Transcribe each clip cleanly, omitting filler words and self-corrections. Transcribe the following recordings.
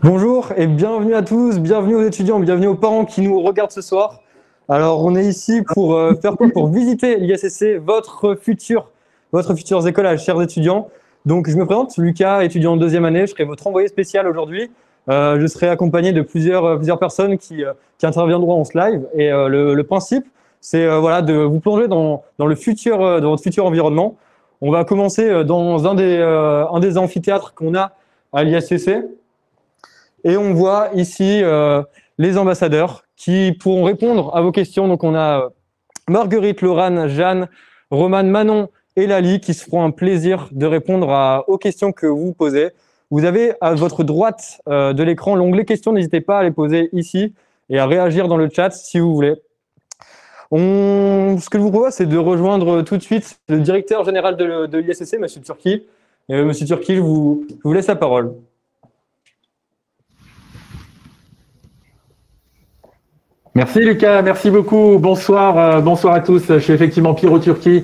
Bonjour et bienvenue à tous, bienvenue aux étudiants, bienvenue aux parents qui nous regardent ce soir. Alors, on est ici pour faire quoi? Pour visiter l'ISSC, votre futures écoles, chers étudiants. Donc, je me présente, Lucas, étudiant en deuxième année. Je serai votre envoyé spécial aujourd'hui. Je serai accompagné de plusieurs personnes qui interviendront en ce live. Et le principe, c'est voilà, de vous plonger dans votre futur environnement. On va commencer dans un des amphithéâtres qu'on a à l'ISSC. Et on voit ici les ambassadeurs qui pourront répondre à vos questions. Donc, on a Marguerite, Laurane, Jeanne, Romane, Manon et Lali qui se feront un plaisir de répondre aux questions que vous posez. Vous avez à votre droite de l'écran l'onglet questions. N'hésitez pas à les poser ici et à réagir dans le chat si vous voulez. Ce que je vous propose, c'est de rejoindre tout de suite le directeur général de l'ISSC, M. Turki. M. Turki, je vous laisse la parole. Merci Lucas, merci beaucoup. Bonsoir, bonsoir à tous. Je suis effectivement Pierrot Turki,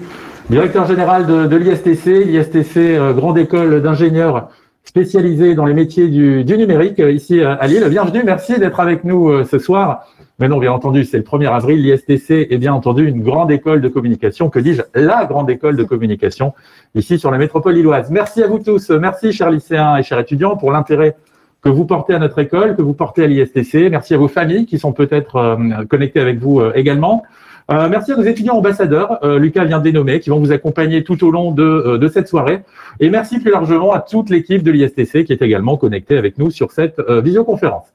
directeur général de l'ISTC. L'ISTC, grande école d'ingénieurs spécialisée dans les métiers du numérique ici à Lille. Bienvenue, merci d'être avec nous ce soir. Mais non, bien entendu, c'est le 1er avril. L'ISTC est bien entendu une grande école de communication, que dis-je, la grande école de communication ici sur la métropole lilloise. Merci à vous tous, merci chers lycéens et chers étudiants pour l'intérêt que vous portez à notre école, que vous portez à l'ISTC. Merci à vos familles qui sont peut-être connectées avec vous également. Merci à nos étudiants ambassadeurs, Lucas vient de les nommer, qui vont vous accompagner tout au long de cette soirée. Et merci plus largement à toute l'équipe de l'ISTC qui est également connectée avec nous sur cette visioconférence.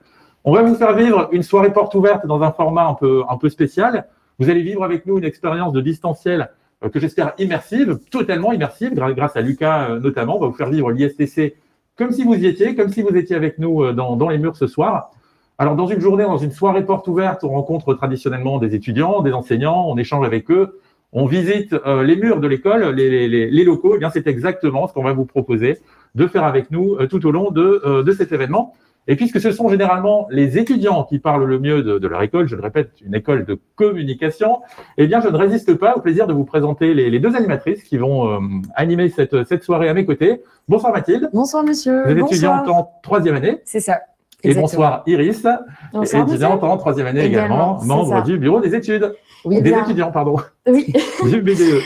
On va vous faire vivre une soirée porte ouverte dans un format un peu spécial. Vous allez vivre avec nous une expérience de distanciel que j'espère immersive, totalement immersive, grâce à Lucas notamment. On va vous faire vivre l'ISTC comme si vous y étiez, comme si vous étiez avec nous dans les murs ce soir. Alors, dans une journée, dans une soirée porte ouverte, on rencontre traditionnellement des étudiants, des enseignants, on échange avec eux, on visite les murs de l'école, les locaux. Eh bien, c'est exactement ce qu'on va vous proposer de faire avec nous tout au long de cet événement. Et puisque ce sont généralement les étudiants qui parlent le mieux de leur école, je le répète, une école de communication, eh bien, je ne résiste pas au plaisir de vous présenter les deux animatrices qui vont animer cette soirée à mes côtés. Bonsoir Mathilde. Bonsoir monsieur. Vous êtes étudiante en troisième année. C'est ça. Et bonsoir Iris, bonsoir, étudiante en troisième année également, membre du bureau des études. Oui, des étudiants, pardon. Oui. Du BDE.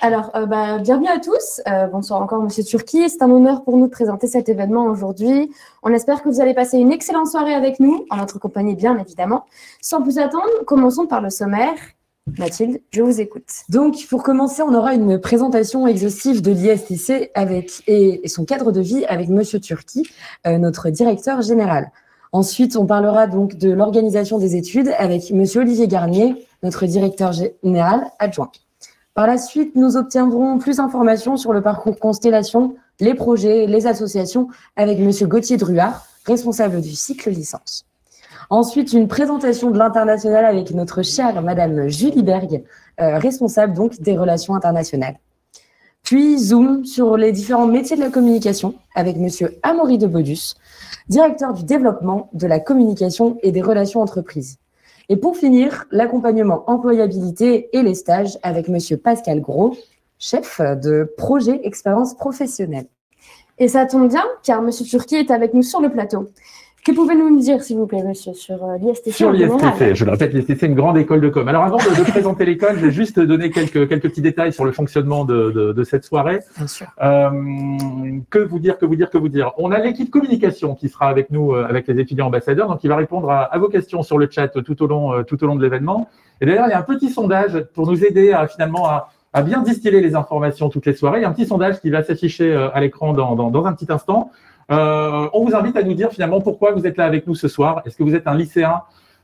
Alors, bienvenue à tous. Bonsoir encore monsieur Turki. C'est un honneur pour nous de présenter cet événement aujourd'hui. On espère que vous allez passer une excellente soirée avec nous, en notre compagnie bien évidemment. Sans plus attendre, commençons par le sommaire. Mathilde, je vous écoute. Donc, pour commencer, on aura une présentation exhaustive de l'ISTC et son cadre de vie avec Monsieur Turki, notre directeur général. Ensuite, on parlera donc de l'organisation des études avec Monsieur Olivier Garnier, notre directeur général adjoint. Par la suite, nous obtiendrons plus d'informations sur le parcours Constellation, les projets, les associations avec Monsieur Gauthier Druard, responsable du cycle licence. Ensuite, une présentation de l'international avec notre chère Madame Julie Berg, responsable donc des relations internationales. Puis, zoom sur les différents métiers de la communication avec Monsieur Amaury de Bodus, directeur du développement de la communication et des relations entreprises. Et pour finir, l'accompagnement employabilité et les stages avec Monsieur Pascal Gros, chef de projet expérience professionnelle. Et ça tombe bien, car monsieur Turki est avec nous sur le plateau. Que pouvez-vous nous dire, s'il vous plaît, monsieur, sur l'ISTC? Sur l'ISTC, je le répète, l'ISTC est une grande école de com. Alors, avant de présenter l'école, je vais juste donner quelques petits détails sur le fonctionnement de cette soirée. Bien sûr. Que vous dire On a l'équipe communication qui sera avec nous, avec les étudiants ambassadeurs, donc qui va répondre à vos questions sur le chat tout au long de l'événement. Et d'ailleurs, il y a un petit sondage pour nous aider à bien distiller les informations toutes les soirées. Il y a un petit sondage qui va s'afficher à l'écran dans un petit instant. On vous invite à nous dire finalement pourquoi vous êtes là avec nous ce soir. Est-ce que vous êtes un lycéen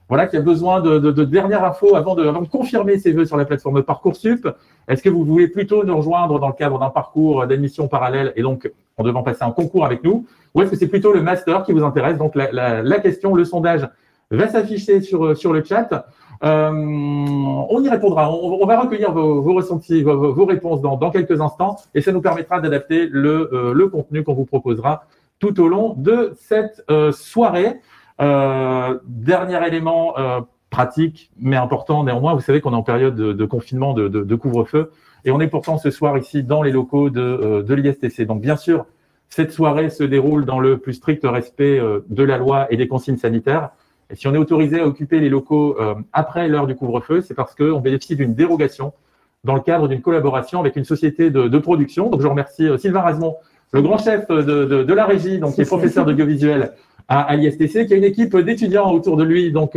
qui a besoin de dernières infos avant de confirmer ses vœux sur la plateforme Parcoursup? Est-ce que vous voulez plutôt nous rejoindre dans le cadre d'un parcours d'admission parallèle et donc en devant passer un concours avec nous? Ou est-ce que c'est plutôt le master qui vous intéresse? Donc la question, le sondage va s'afficher sur le chat. On y répondra. On va recueillir vos ressentis, vos réponses dans quelques instants et ça nous permettra d'adapter le contenu qu'on vous proposera tout au long de cette soirée. Dernier élément pratique, mais important néanmoins, vous savez qu'on est en période de confinement, de couvre-feu, et on est pourtant ce soir ici dans les locaux de l'ISTC. Donc bien sûr, Cette soirée se déroule dans le plus strict respect de la loi et des consignes sanitaires. Et si on est autorisé à occuper les locaux après l'heure du couvre-feu, c'est parce qu'on bénéficie d'une dérogation dans le cadre d'une collaboration avec une société de production. Donc, je remercie Sylvain Razemont, le grand chef de la régie, donc qui est professeur d'audiovisuel à l'ISTC, qui a une équipe d'étudiants autour de lui. Donc,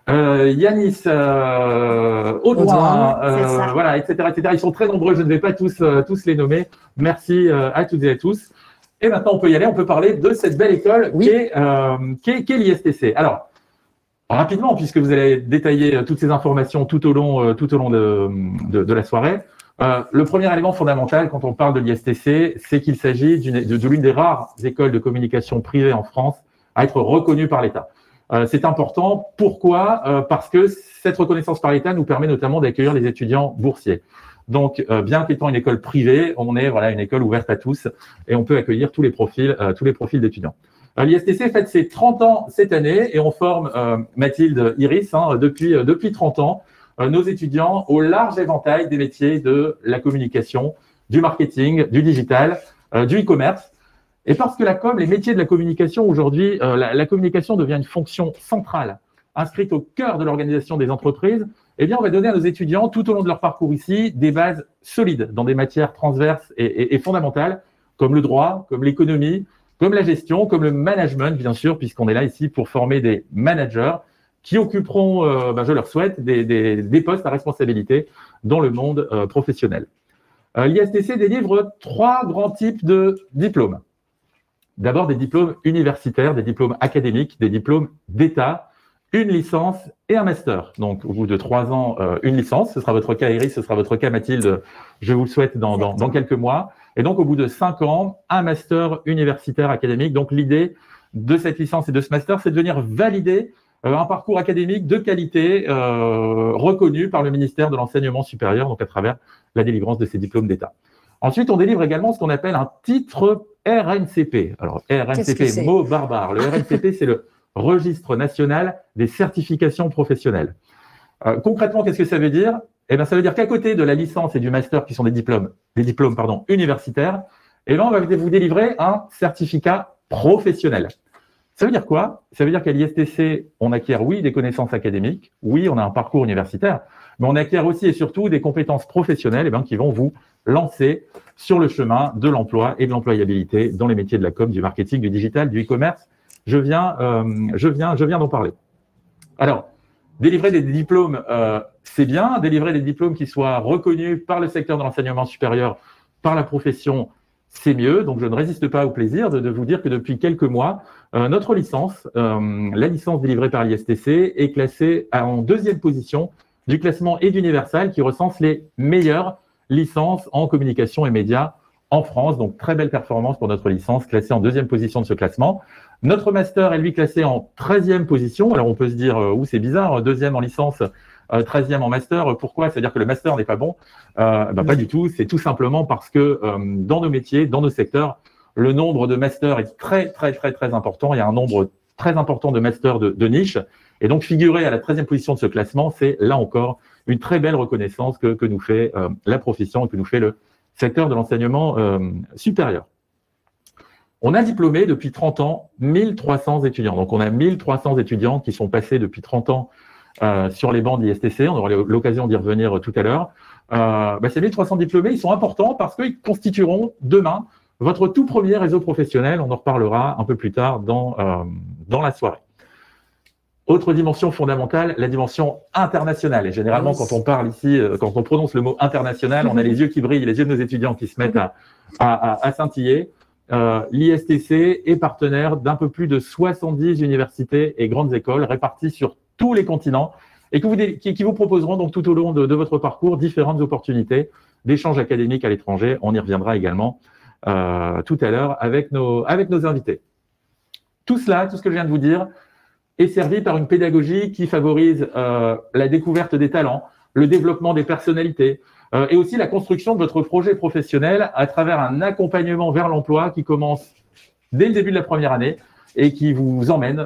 Yanis, Audouin, voilà, etc., etc. Ils sont très nombreux, je ne vais pas tous les nommer. Merci à toutes et à tous. Et maintenant, on peut y aller, on peut parler de cette belle école qu'est l'ISTC. Alors, rapidement, puisque vous allez détailler toutes ces informations tout au long de la soirée, le premier élément fondamental quand on parle de l'ISTC, c'est qu'il s'agit de l'une des rares écoles de communication privée en France à être reconnue par l'État. C'est important. Pourquoi ? Parce que cette reconnaissance par l'État nous permet notamment d'accueillir les étudiants boursiers. Donc, bien qu'étant une école privée, on est une école ouverte à tous et on peut accueillir tous les profils d'étudiants. L'ISTC fête ses 30 ans cette année et on forme, Mathilde, Iris, depuis 30 ans, nos étudiants au large éventail des métiers de la communication, du marketing, du digital, du e-commerce. Et parce que les métiers de la communication aujourd'hui, la communication devient une fonction centrale, inscrite au cœur de l'organisation des entreprises, eh bien, on va donner à nos étudiants, tout au long de leur parcours ici, des bases solides dans des matières transverses et fondamentales, comme le droit, comme l'économie, comme la gestion, comme le management, bien sûr, puisqu'on est là ici pour former des managers qui occuperont, je leur souhaite, des postes à responsabilité dans le monde professionnel. L'ISTC délivre 3 grands types de diplômes. D'abord, des diplômes universitaires, des diplômes académiques, des diplômes d'État, une licence et un master. Donc, au bout de 3 ans, une licence. Ce sera votre cas, Iris, ce sera votre cas, Mathilde. Je vous le souhaite dans quelques mois. Et donc, au bout de 5 ans, un master universitaire académique. Donc, l'idée de cette licence et de ce master, c'est de venir valider un parcours académique de qualité reconnu par le ministère de l'Enseignement supérieur, donc à travers la délivrance de ces diplômes d'État. Ensuite, on délivre également ce qu'on appelle un titre RNCP. Alors, RNCP, mot barbare. Le RNCP, c'est le Registre national des certifications professionnelles. Concrètement, qu'est-ce que ça veut dire ? Eh bien, ça veut dire qu'à côté de la licence et du master, qui sont des diplômes universitaires, eh bien, on va vous délivrer un certificat professionnel. Ça veut dire quoi ? Ça veut dire qu'à l'ISTC, on acquiert, oui, des connaissances académiques, oui, on a un parcours universitaire, mais on acquiert aussi et surtout des compétences professionnelles qui vont vous lancer sur le chemin de l'emploi et de l'employabilité dans les métiers de la com, du marketing, du digital, du e-commerce. Je viens d'en parler. Alors, délivrer des diplômes, c'est bien. Délivrer des diplômes qui soient reconnus par le secteur de l'enseignement supérieur, par la profession, c'est mieux. Donc, je ne résiste pas au plaisir de vous dire que depuis quelques mois, notre licence, la licence délivrée par l'ISTC, est classée en 2e position du classement EdUniversal qui recense les meilleures licences en communication et médias en France. Donc, très belle performance pour notre licence, classée en 2e position de ce classement. Notre master est lui classé en 13e position. Alors, on peut se dire, c'est bizarre, 2e en licence, 13e en master. Pourquoi ? C'est-à-dire que le master n'est pas bon ? Pas du tout. C'est tout simplement parce que dans nos métiers, dans nos secteurs, le nombre de masters est très, très, très, très important. Il y a un nombre très important de masters de niche. Et donc, figurer à la 13e position de ce classement, c'est là encore une très belle reconnaissance que nous fait la profession et que nous fait le secteur de l'enseignement supérieur. On a diplômé depuis 30 ans 1300 étudiants. Donc, on a 1300 étudiants qui sont passés depuis 30 ans sur les bancs de l'ISTC. On aura l'occasion d'y revenir tout à l'heure. Ces 1300 diplômés, ils sont importants parce qu'ils constitueront demain votre tout premier réseau professionnel. On en reparlera un peu plus tard dans la soirée. Autre dimension fondamentale, la dimension internationale. Et généralement, quand on parle ici, quand on prononce le mot international, on a les yeux qui brillent, les yeux de nos étudiants qui se mettent à scintiller. L'ISTC est partenaire d'un peu plus de 70 universités et grandes écoles réparties sur tous les continents et qui vous proposeront donc tout au long de votre parcours différentes opportunités d'échanges académiques à l'étranger. On y reviendra également tout à l'heure avec nos invités. Tout cela, tout ce que je viens de vous dire, est servi par une pédagogie qui favorise la découverte des talents, le développement des personnalités et aussi la construction de votre projet professionnel à travers un accompagnement vers l'emploi qui commence dès le début de la première année et qui vous emmène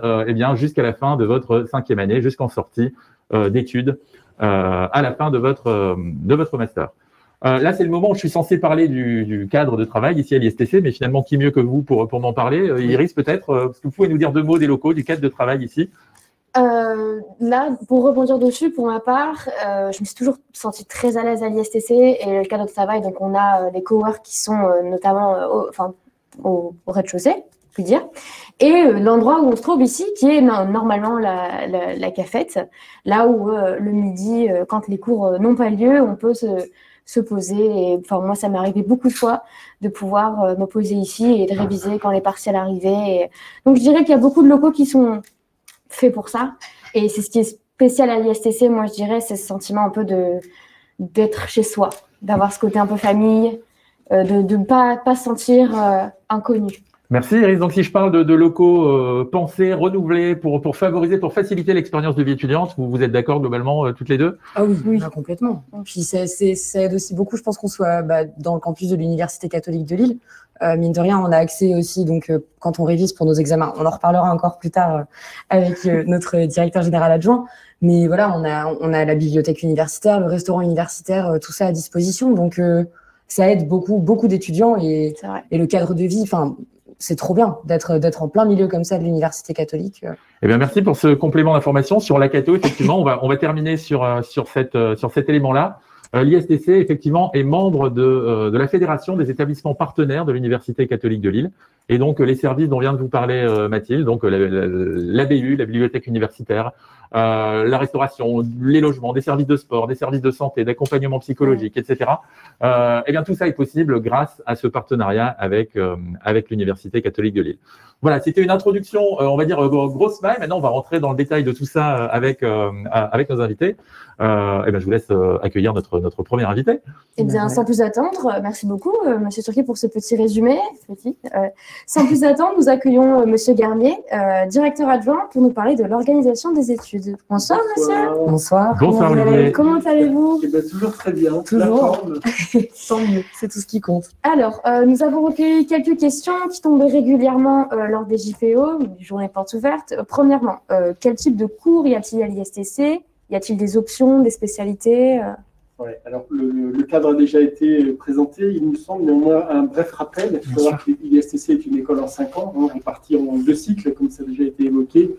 jusqu'à la fin de votre 5e année, jusqu'en sortie d'études à la fin de votre master. Là, c'est le moment où je suis censé parler du cadre de travail ici à l'ISTC, mais finalement, qui mieux que vous pour m'en parler? Iris, peut-être, est-ce que vous pouvez nous dire 2 mots des locaux, du cadre de travail ici? Là, pour rebondir dessus, pour ma part, je me suis toujours sentie très à l'aise à l'ISTC et le cadre de travail. Donc, on a les coworks qui sont notamment au rez-de-chaussée, puis dire, et l'endroit où on se trouve ici, qui est normalement la cafette, là où le midi, quand les cours n'ont pas lieu, on peut se poser. Et, enfin, moi, ça m'est arrivé beaucoup de fois de pouvoir me poser ici et de réviser quand les partiels arrivaient. Et... Donc, je dirais qu'il y a beaucoup de locaux qui sont faits pour ça. Et c'est ce qui est spécial à l'ISTC, moi, je dirais, c'est ce sentiment un peu d'être chez soi, d'avoir ce côté un peu famille, de ne pas se sentir inconnu. Merci Iris. Donc si je parle de locaux pensés, renouvelés pour favoriser, pour faciliter l'expérience de vie étudiante, vous êtes d'accord globalement toutes les deux? Ah oui, oui. Ah, complètement. Puis ça aide aussi beaucoup, je pense qu'on soit dans le campus de l'Université catholique de Lille. Mine de rien, on a accès aussi, donc quand on révise pour nos examens, on en reparlera encore plus tard avec notre directeur général adjoint. Mais voilà, on a la bibliothèque universitaire, le restaurant universitaire, tout ça à disposition. Donc ça aide beaucoup d'étudiants et le cadre de vie. Enfin, c'est trop bien d'être en plein milieu comme ça de l'université catholique. Eh bien, merci pour ce complément d'information sur la catho. Effectivement, on va terminer sur cet élément-là. L'ISTC, effectivement, est membre de la Fédération des établissements partenaires de l'Université catholique de Lille. Et donc, les services dont vient de vous parler Mathilde, donc l'ABU, la bibliothèque universitaire, la restauration, les logements, des services de sport, des services de santé, d'accompagnement psychologique, etc. Eh bien, tout ça est possible grâce à ce partenariat avec l'Université catholique de Lille. Voilà, c'était une introduction, on va dire, grosse maille. Maintenant, on va rentrer dans le détail de tout ça avec nos invités. Eh bien, je vous laisse accueillir notre premier invité. Eh bien, sans plus attendre, merci beaucoup, Monsieur Turki, pour ce petit résumé. Sans plus attendre, nous accueillons Monsieur Garnier, directeur adjoint, pour nous parler de l'organisation des études. Bonsoir, monsieur. Bonsoir. Bonsoir, Olivier. Comment allez-vous? Eh bien, toujours très bien. Toujours. Tant mieux, c'est tout ce qui compte. Alors, nous avons recueilli quelques questions qui tombent régulièrement lors des JPO, des journées portes ouvertes. Premièrement, quel type de cours y a-t-il à l'ISTC? Y a-t-il des options, des spécialités? Ouais, alors le cadre a déjà été présenté. Il nous semble néanmoins un bref rappel. Il faut savoir que l'ISTC est une école en 5 ans, répartie en 2 cycles, comme ça a déjà été évoqué.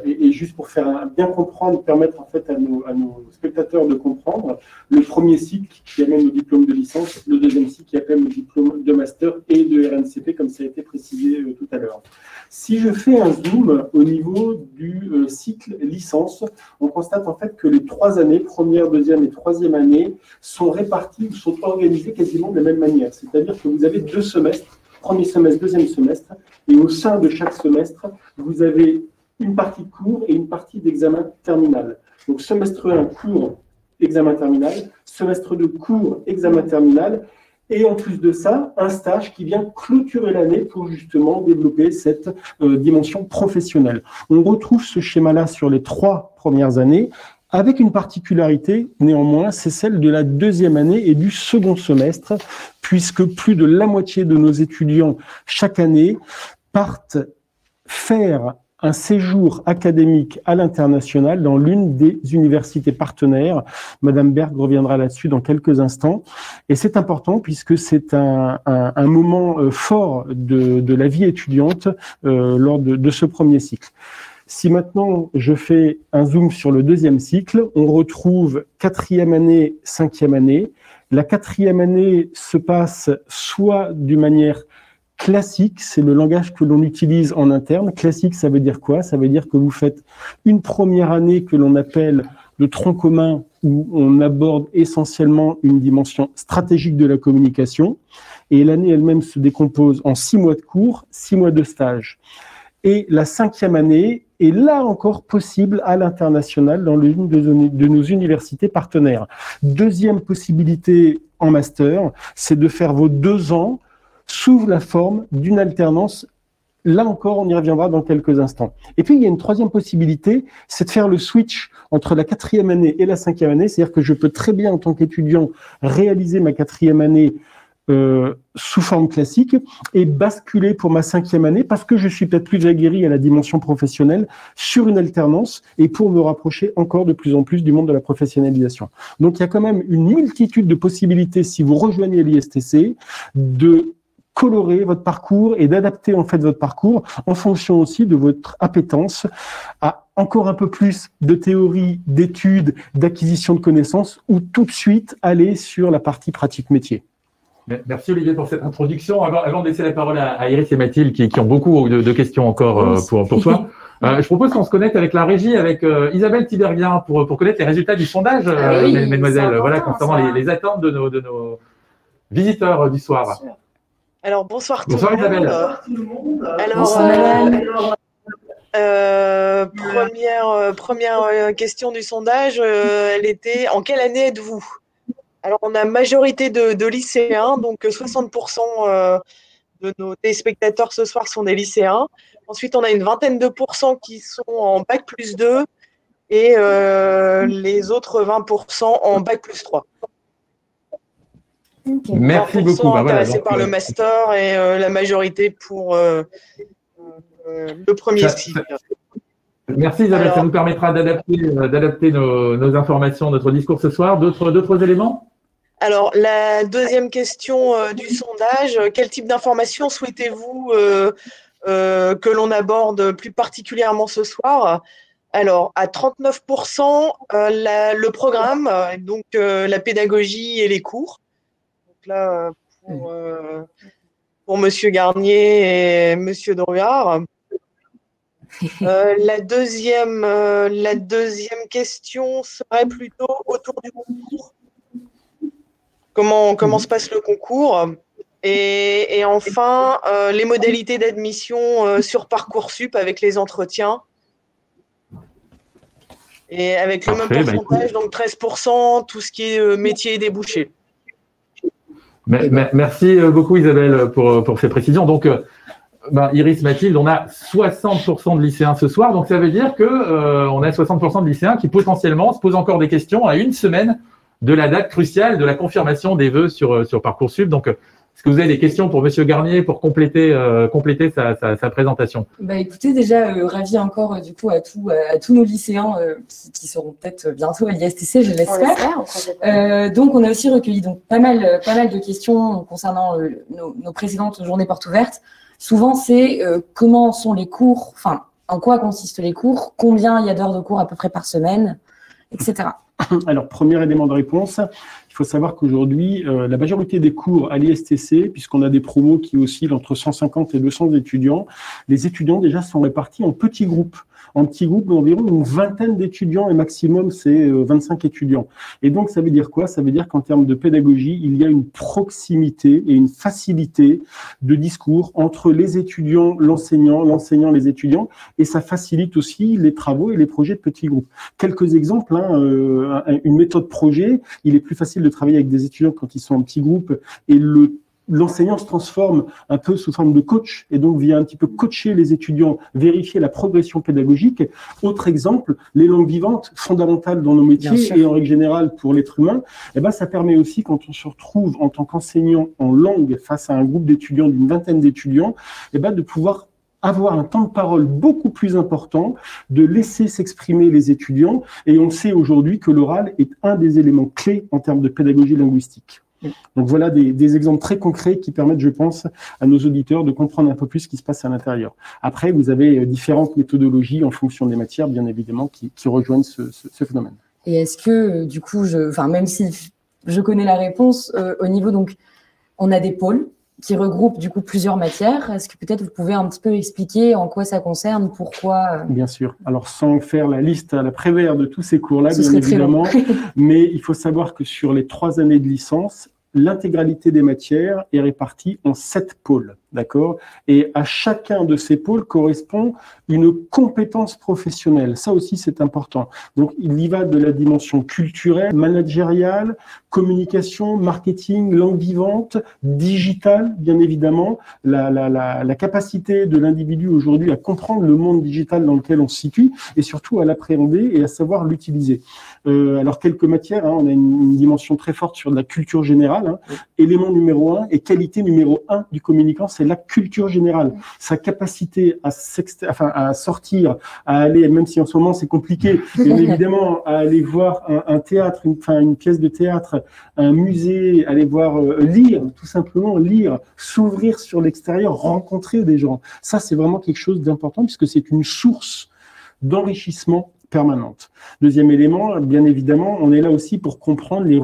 Et juste pour faire bien comprendre, permettre en fait à nos spectateurs de comprendre, le premier cycle qui amène au diplôme de licence, le deuxième cycle qui amène au diplôme de master et de RNCP, comme ça a été précisé tout à l'heure. Si je fais un zoom au niveau du cycle licence, on constate en fait que les 3 années, première, deuxième et troisième année, sont réparties, sont organisées quasiment de la même manière. C'est-à-dire que vous avez 2 semestres, premier semestre, deuxième semestre, et au sein de chaque semestre, vous avez une partie de cours et une partie d'examen terminal. Donc, semestre 1, cours, examen terminal, semestre 2, cours, examen terminal, et en plus de ça, un stage qui vient clôturer l'année pour justement développer cette dimension professionnelle. On retrouve ce schéma-là sur les 3 premières années, avec une particularité, néanmoins, c'est celle de la deuxième année et du second semestre, puisque plus de la moitié de nos étudiants, chaque année, partent faire un séjour académique à l'international dans l'une des universités partenaires. Madame Berg reviendra là-dessus dans quelques instants. Et c'est important puisque c'est un moment fort de la vie étudiante lors de ce premier cycle. Si maintenant je fais un zoom sur le deuxième cycle, on retrouve 4e année, 5e année. La 4e année se passe soit d'une manière classique, c'est le langage que l'on utilise en interne. Classique, ça veut dire quoi? Ça veut dire que vous faites une première année que l'on appelle le tronc commun, où on aborde essentiellement une dimension stratégique de la communication. Et l'année elle-même se décompose en 6 mois de cours, 6 mois de stage. Et la 5e année est là encore possible à l'international dans l'une de nos universités partenaires. Deuxième possibilité en master, c'est de faire vos 2 ans sous la forme d'une alternance. Là encore, on y reviendra dans quelques instants. Et puis, il y a une 3e possibilité, c'est de faire le switch entre la 4e année et la 5e année. C'est-à-dire que je peux très bien, en tant qu'étudiant, réaliser ma 4e année sous forme classique et basculer pour ma 5e année, parce que je suis peut-être plus aguerri à la dimension professionnelle, sur une alternance et pour me rapprocher encore de plus en plus du monde de la professionnalisation. Donc il y a quand même une multitude de possibilités, si vous rejoignez l'ISTC, de colorer votre parcours et d'adapter en fait votre parcours en fonction aussi de votre appétence à encore un peu plus de théorie, d'études, d'acquisition de connaissances ou tout de suite aller sur la partie pratique métier. Merci Olivier pour cette introduction. Avant de laisser la parole à Iris et Mathilde qui ont beaucoup de questions encore pour toi, je propose qu'on se connecte avec la régie, avec Isabelle Tiberghien pour connaître les résultats du sondage, mesdemoiselles, voilà, concernant les attentes de nos visiteurs du soir. Alors, bonsoir tout le monde. Isabelle. Première question du sondage, elle était: en quelle année êtes-vous? Alors, on a majorité de lycéens, donc 60% de nos téléspectateurs ce soir sont des lycéens. Ensuite, on a une vingtaine de pourcents qui sont en Bac+2 et les autres 20% en Bac+3. Okay. Merci beaucoup. Intéressés par le master et la majorité pour le premier cycle. Merci Isabelle, ça nous permettra d'adapter nos informations, notre discours ce soir. D'autres éléments? Alors, la deuxième question du sondage: quel type d'informations souhaitez-vous que l'on aborde plus particulièrement ce soir? Alors, à 39%, le programme, donc la pédagogie et les cours. Donc là, pour Monsieur Garnier et Monsieur Druard. La deuxième question serait plutôt autour du concours. Comment se passe le concours? Et enfin, les modalités d'admission sur Parcoursup avec les entretiens. Et avec le même pourcentage, donc 13%, tout ce qui est métier et débouché. Merci beaucoup Isabelle pour ces précisions. Donc, Iris, Mathilde, on a 60% de lycéens ce soir, donc ça veut dire que on a 60% de lycéens qui potentiellement se posent encore des questions à une semaine de la date cruciale de la confirmation des vœux sur Parcoursup. Donc, est-ce que vous avez des questions pour Monsieur Garnier pour compléter sa présentation? Écoutez, déjà, ravi encore du coup à tous nos lycéens qui seront peut-être bientôt à l'ISTC, je l'espère. Donc, on a aussi recueilli donc pas mal de questions concernant nos précédentes journées portes ouvertes. Souvent, c'est comment sont les cours, enfin, en quoi consistent les cours, combien il y a d'heures de cours à peu près par semaine, etc. Alors, premier élément de réponse, il faut savoir qu'aujourd'hui, la majorité des cours à l'ISTC, puisqu'on a des promos qui oscillent entre 150 et 200 étudiants, les étudiants déjà sont répartis en petits groupes. En petits groupes d'environ une vingtaine d'étudiants et maximum, c'est 25 étudiants. Et donc, ça veut dire quoi? Ça veut dire qu'en termes de pédagogie, il y a une proximité et une facilité de discours entre les étudiants, l'enseignant, les étudiants, et ça facilite aussi les travaux et les projets de petits groupes. Quelques exemples, une méthode projet, il est plus facile de travailler avec des étudiants quand ils sont en petits groupes et l'enseignant se transforme un peu sous forme de coach et donc vient un petit peu coacher les étudiants, vérifier la progression pédagogique. Autre exemple, les langues vivantes, fondamentales dans nos métiers et en règle générale pour l'être humain, ça permet aussi, quand on se retrouve en tant qu'enseignant en langue face à un groupe d'étudiants, d'une vingtaine d'étudiants, de pouvoir avoir un temps de parole beaucoup plus important, de laisser s'exprimer les étudiants. Et on sait aujourd'hui que l'oral est un des éléments clés en termes de pédagogie linguistique. Donc voilà des exemples très concrets qui permettent, je pense, à nos auditeurs de comprendre un peu plus ce qui se passe à l'intérieur. Après, vous avez différentes méthodologies en fonction des matières, bien évidemment, qui rejoignent ce phénomène. Et est-ce que, du coup, même si je connais la réponse, au niveau, donc, on a des pôles qui regroupent du coup plusieurs matières. Est-ce que peut-être vous pouvez un petit peu expliquer en quoi ça concerne, pourquoi Bien sûr. Alors, sans faire la liste à la Prévert de tous ces cours-là, bien évidemment, mais il faut savoir que sur les 3 années de licence, l'intégralité des matières est répartie en 7 pôles, d'accord? Et à chacun de ces pôles correspond une compétence professionnelle. Ça aussi, c'est important. Donc, il y va de la dimension culturelle, managériale, communication, marketing, langue vivante, digitale, bien évidemment, la capacité de l'individu aujourd'hui à comprendre le monde digital dans lequel on se situe et surtout à l'appréhender et à savoir l'utiliser. Alors, quelques matières, hein, on a une dimension très forte sur de la culture générale. Hein. Élément numéro 1 et qualité numéro 1 du communicant, c'est la culture générale. Sa capacité à sortir, à aller, même si en ce moment c'est compliqué, bien évidemment, à aller voir un théâtre, une pièce de théâtre, un musée, aller voir, lire, tout simplement lire, s'ouvrir sur l'extérieur, rencontrer des gens. Ça, c'est vraiment quelque chose d'important puisque c'est une source d'enrichissement permanente. Deuxième élément, bien évidemment, on est là aussi pour comprendre les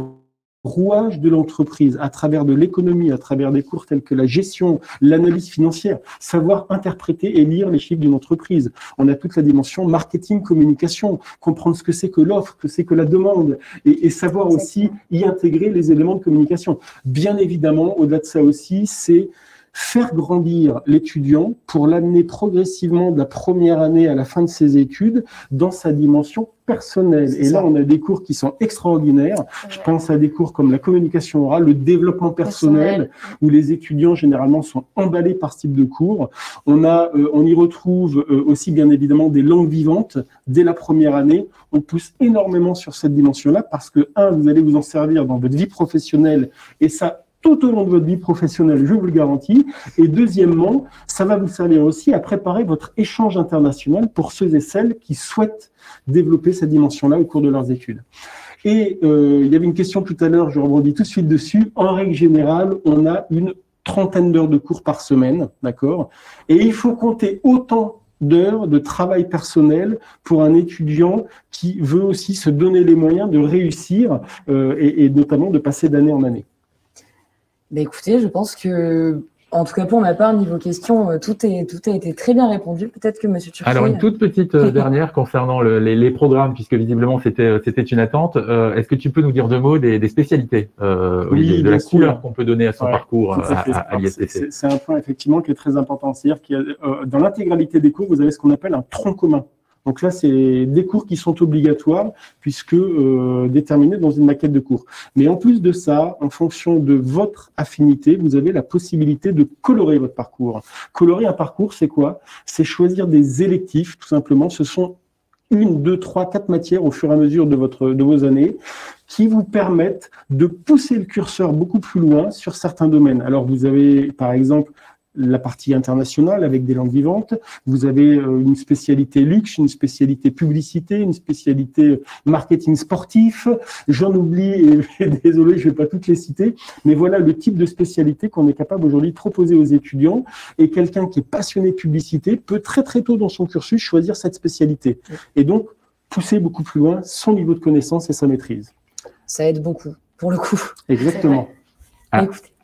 rouages de l'entreprise à travers de l'économie, à travers des cours tels que la gestion, l'analyse financière, savoir interpréter et lire les chiffres d'une entreprise. On a toute la dimension marketing, communication, comprendre ce que c'est que l'offre, ce que c'est que la demande et savoir aussi y intégrer les éléments de communication. Bien évidemment, au-delà de ça aussi, c'est faire grandir l'étudiant pour l'amener progressivement de la première année à la fin de ses études dans sa dimension personnelle. Et là, on a des cours qui sont extraordinaires. Je pense à des cours comme la communication orale, le développement personnel, où les étudiants généralement sont emballés par ce type de cours. On y retrouve aussi bien évidemment des langues vivantes dès la première année. On pousse énormément sur cette dimension-là parce que, vous allez vous en servir dans votre vie professionnelle et ça, tout au long de votre vie professionnelle, je vous le garantis. Et deuxièmement, ça va vous servir aussi à préparer votre échange international pour ceux et celles qui souhaitent développer cette dimension-là au cours de leurs études. Et il y avait une question tout à l'heure, je rebondis tout de suite dessus. En règle générale, on a une 30aine d'heures de cours par semaine, d'accord ? Et il faut compter autant d'heures de travail personnel pour un étudiant qui veut aussi se donner les moyens de réussir et notamment de passer d'année en année. Ben écoutez, je pense que, en tout cas pour ma part, niveau question, tout a été très bien répondu. Peut-être que Monsieur Turki... Alors, une toute petite dernière concernant les programmes, puisque visiblement c'était une attente. Est-ce que tu peux nous dire deux mots des spécialités, oui, de la couleur qu'on peut donner à son parcours à l'ISTC? C'est un point effectivement qui est très important. C'est-à-dire que dans l'intégralité des cours, vous avez ce qu'on appelle un tronc commun. Donc là, c'est des cours qui sont obligatoires puisque déterminés dans une maquette de cours. Mais en plus de ça, en fonction de votre affinité, vous avez la possibilité de colorer votre parcours. Colorer un parcours, c'est quoi? C'est choisir des électifs, tout simplement. Ce sont 1, 2, 3, 4 matières au fur et à mesure de vos années qui vous permettent de pousser le curseur beaucoup plus loin sur certains domaines. Alors, vous avez, par exemple, la partie internationale avec des langues vivantes. Vous avez une spécialité luxe, une spécialité publicité, une spécialité marketing sportif. J'en oublie et désolé, je ne vais pas toutes les citer. Mais voilà le type de spécialité qu'on est capable aujourd'hui de proposer aux étudiants. Et quelqu'un qui est passionné de publicité peut très très tôt dans son cursus choisir cette spécialité. Et donc, pousser beaucoup plus loin son niveau de connaissance et sa maîtrise. Ça aide beaucoup, pour le coup. Exactement.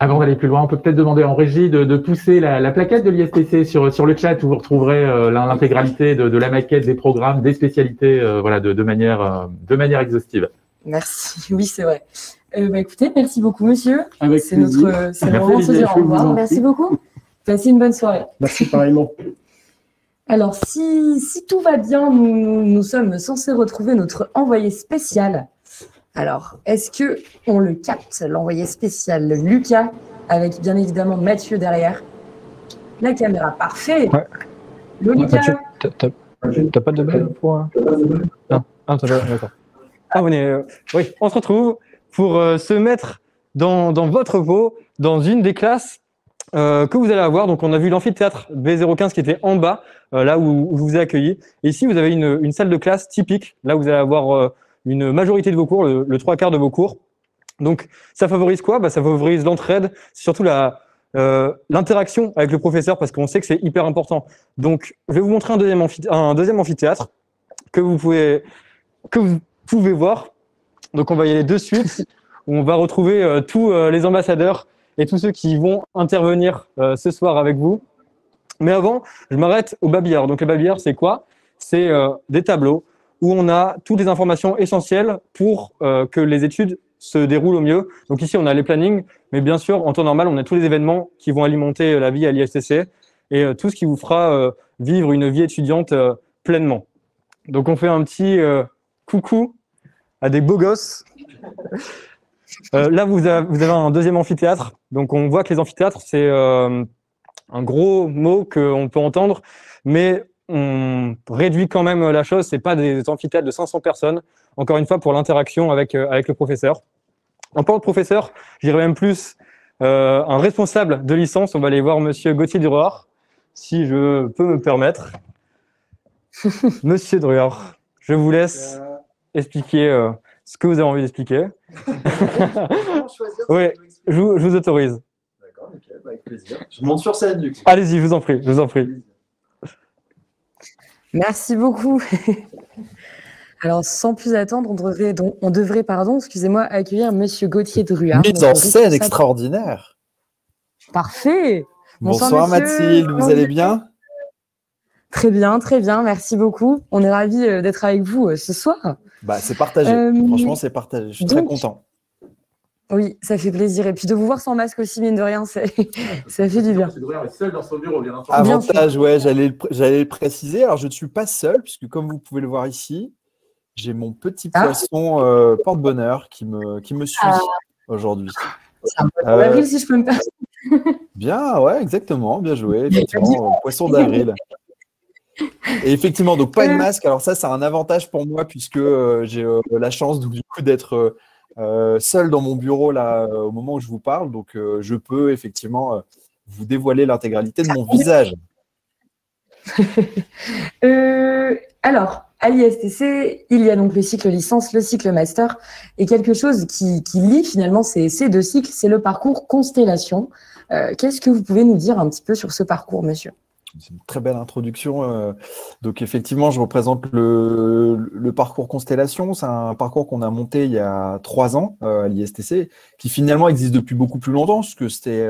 Avant d'aller plus loin, on peut peut-être demander en régie de pousser la plaquette de l'ISTC sur le chat où vous retrouverez l'intégralité de la maquette, des programmes, des spécialités, de manière exhaustive. Merci. Oui, c'est vrai. Écoutez, merci beaucoup, monsieur. Avec c'est le moment de se dire au revoir. Merci beaucoup. Passez une bonne soirée. Merci pareillement. Alors, si tout va bien, nous sommes censés retrouver notre envoyé spécial. Alors, est-ce que on le capte, l'envoyé spécial Lucas, avec bien évidemment Mathieu derrière? La caméra, parfait. Ouais. Le Lucas. Mathieu, t'as pas de blague pour Non, t'as pas, d'accord. Oui, on se retrouve pour se mettre dans votre peau, dans une des classes que vous allez avoir. Donc, on a vu l'amphithéâtre B015 qui était en bas, là où je vous ai accueilli. Et ici, vous avez une salle de classe typique, là où vous allez avoir une majorité de vos cours, le 3/4 de vos cours. Donc, ça favorise quoi? Ça favorise l'entraide, surtout l'interaction avec le professeur, parce qu'on sait que c'est hyper important. Donc, je vais vous montrer un deuxième amphithéâtre que vous pouvez voir. Donc, on va y aller de suite, où on va retrouver tous les ambassadeurs et tous ceux qui vont intervenir ce soir avec vous. Mais avant, je m'arrête au babillard. Donc, le babillard, c'est quoi? C'est des tableaux où on a toutes les informations essentielles pour que les études se déroulent au mieux. Donc ici, on a les plannings, mais bien sûr, en temps normal, on a tous les événements qui vont alimenter la vie à l'ISTC et tout ce qui vous fera vivre une vie étudiante pleinement. Donc, on fait un petit coucou à des beaux gosses. Là, vous avez un deuxième amphithéâtre. Donc, on voit que les amphithéâtres, c'est un gros mot qu'on peut entendre, mais on réduit quand même la chose. Ce n'est pas des amphithéâtres de 500 personnes, encore une fois, pour l'interaction avec le professeur. En parlant de professeur, je dirais même plus un responsable de licence. On va aller voir Monsieur Gauthier Druard, si je peux me permettre. Monsieur Druard, je vous laisse expliquer ce que vous avez envie d'expliquer. Oui, je vous autorise. D'accord, nickel, avec plaisir. Je monte sur scène du coup. Allez-y, je vous en prie, je vous en prie. Merci beaucoup. Alors, sans plus attendre, on devrait, excusez-moi, accueillir Monsieur Gauthier Druard. Mise en scène extraordinaire. Parfait. Bonsoir Mathilde, vous allez bien? Très bien, merci beaucoup. On est ravis d'être avec vous ce soir. Bah, c'est partagé, franchement c'est partagé, je suis très content. Oui, ça fait plaisir. Et puis de vous voir sans masque aussi, mine de rien, ça fait du bien. Gauthier Druard est seul dans son bureau, bien entendu. Avantage, ouais, j'allais le préciser. Alors, je ne suis pas seul, puisque comme vous pouvez le voir ici, j'ai mon petit poisson porte-bonheur qui me suit aujourd'hui. C'est un poisson d'avril, si je peux me permettre. Bien, ouais, exactement, bien joué. Effectivement, poisson d'avril. Et effectivement, donc pas de masque. Alors ça, c'est un avantage pour moi, puisque j'ai la chance du coup d'être seul dans mon bureau là au moment où je vous parle. Donc, je peux effectivement vous dévoiler l'intégralité de mon visage. Alors, à l'ISTC, il y a donc le cycle licence, le cycle master, et quelque chose qui lie finalement ces deux cycles, c'est le parcours Constellation. Qu'est-ce que vous pouvez nous dire un petit peu sur ce parcours, monsieur? C'est une très belle introduction. Donc effectivement, je représente le parcours Constellation. C'est un parcours qu'on a monté il y a 3 ans à l'ISTC, qui finalement existe depuis beaucoup plus longtemps, parce que c'était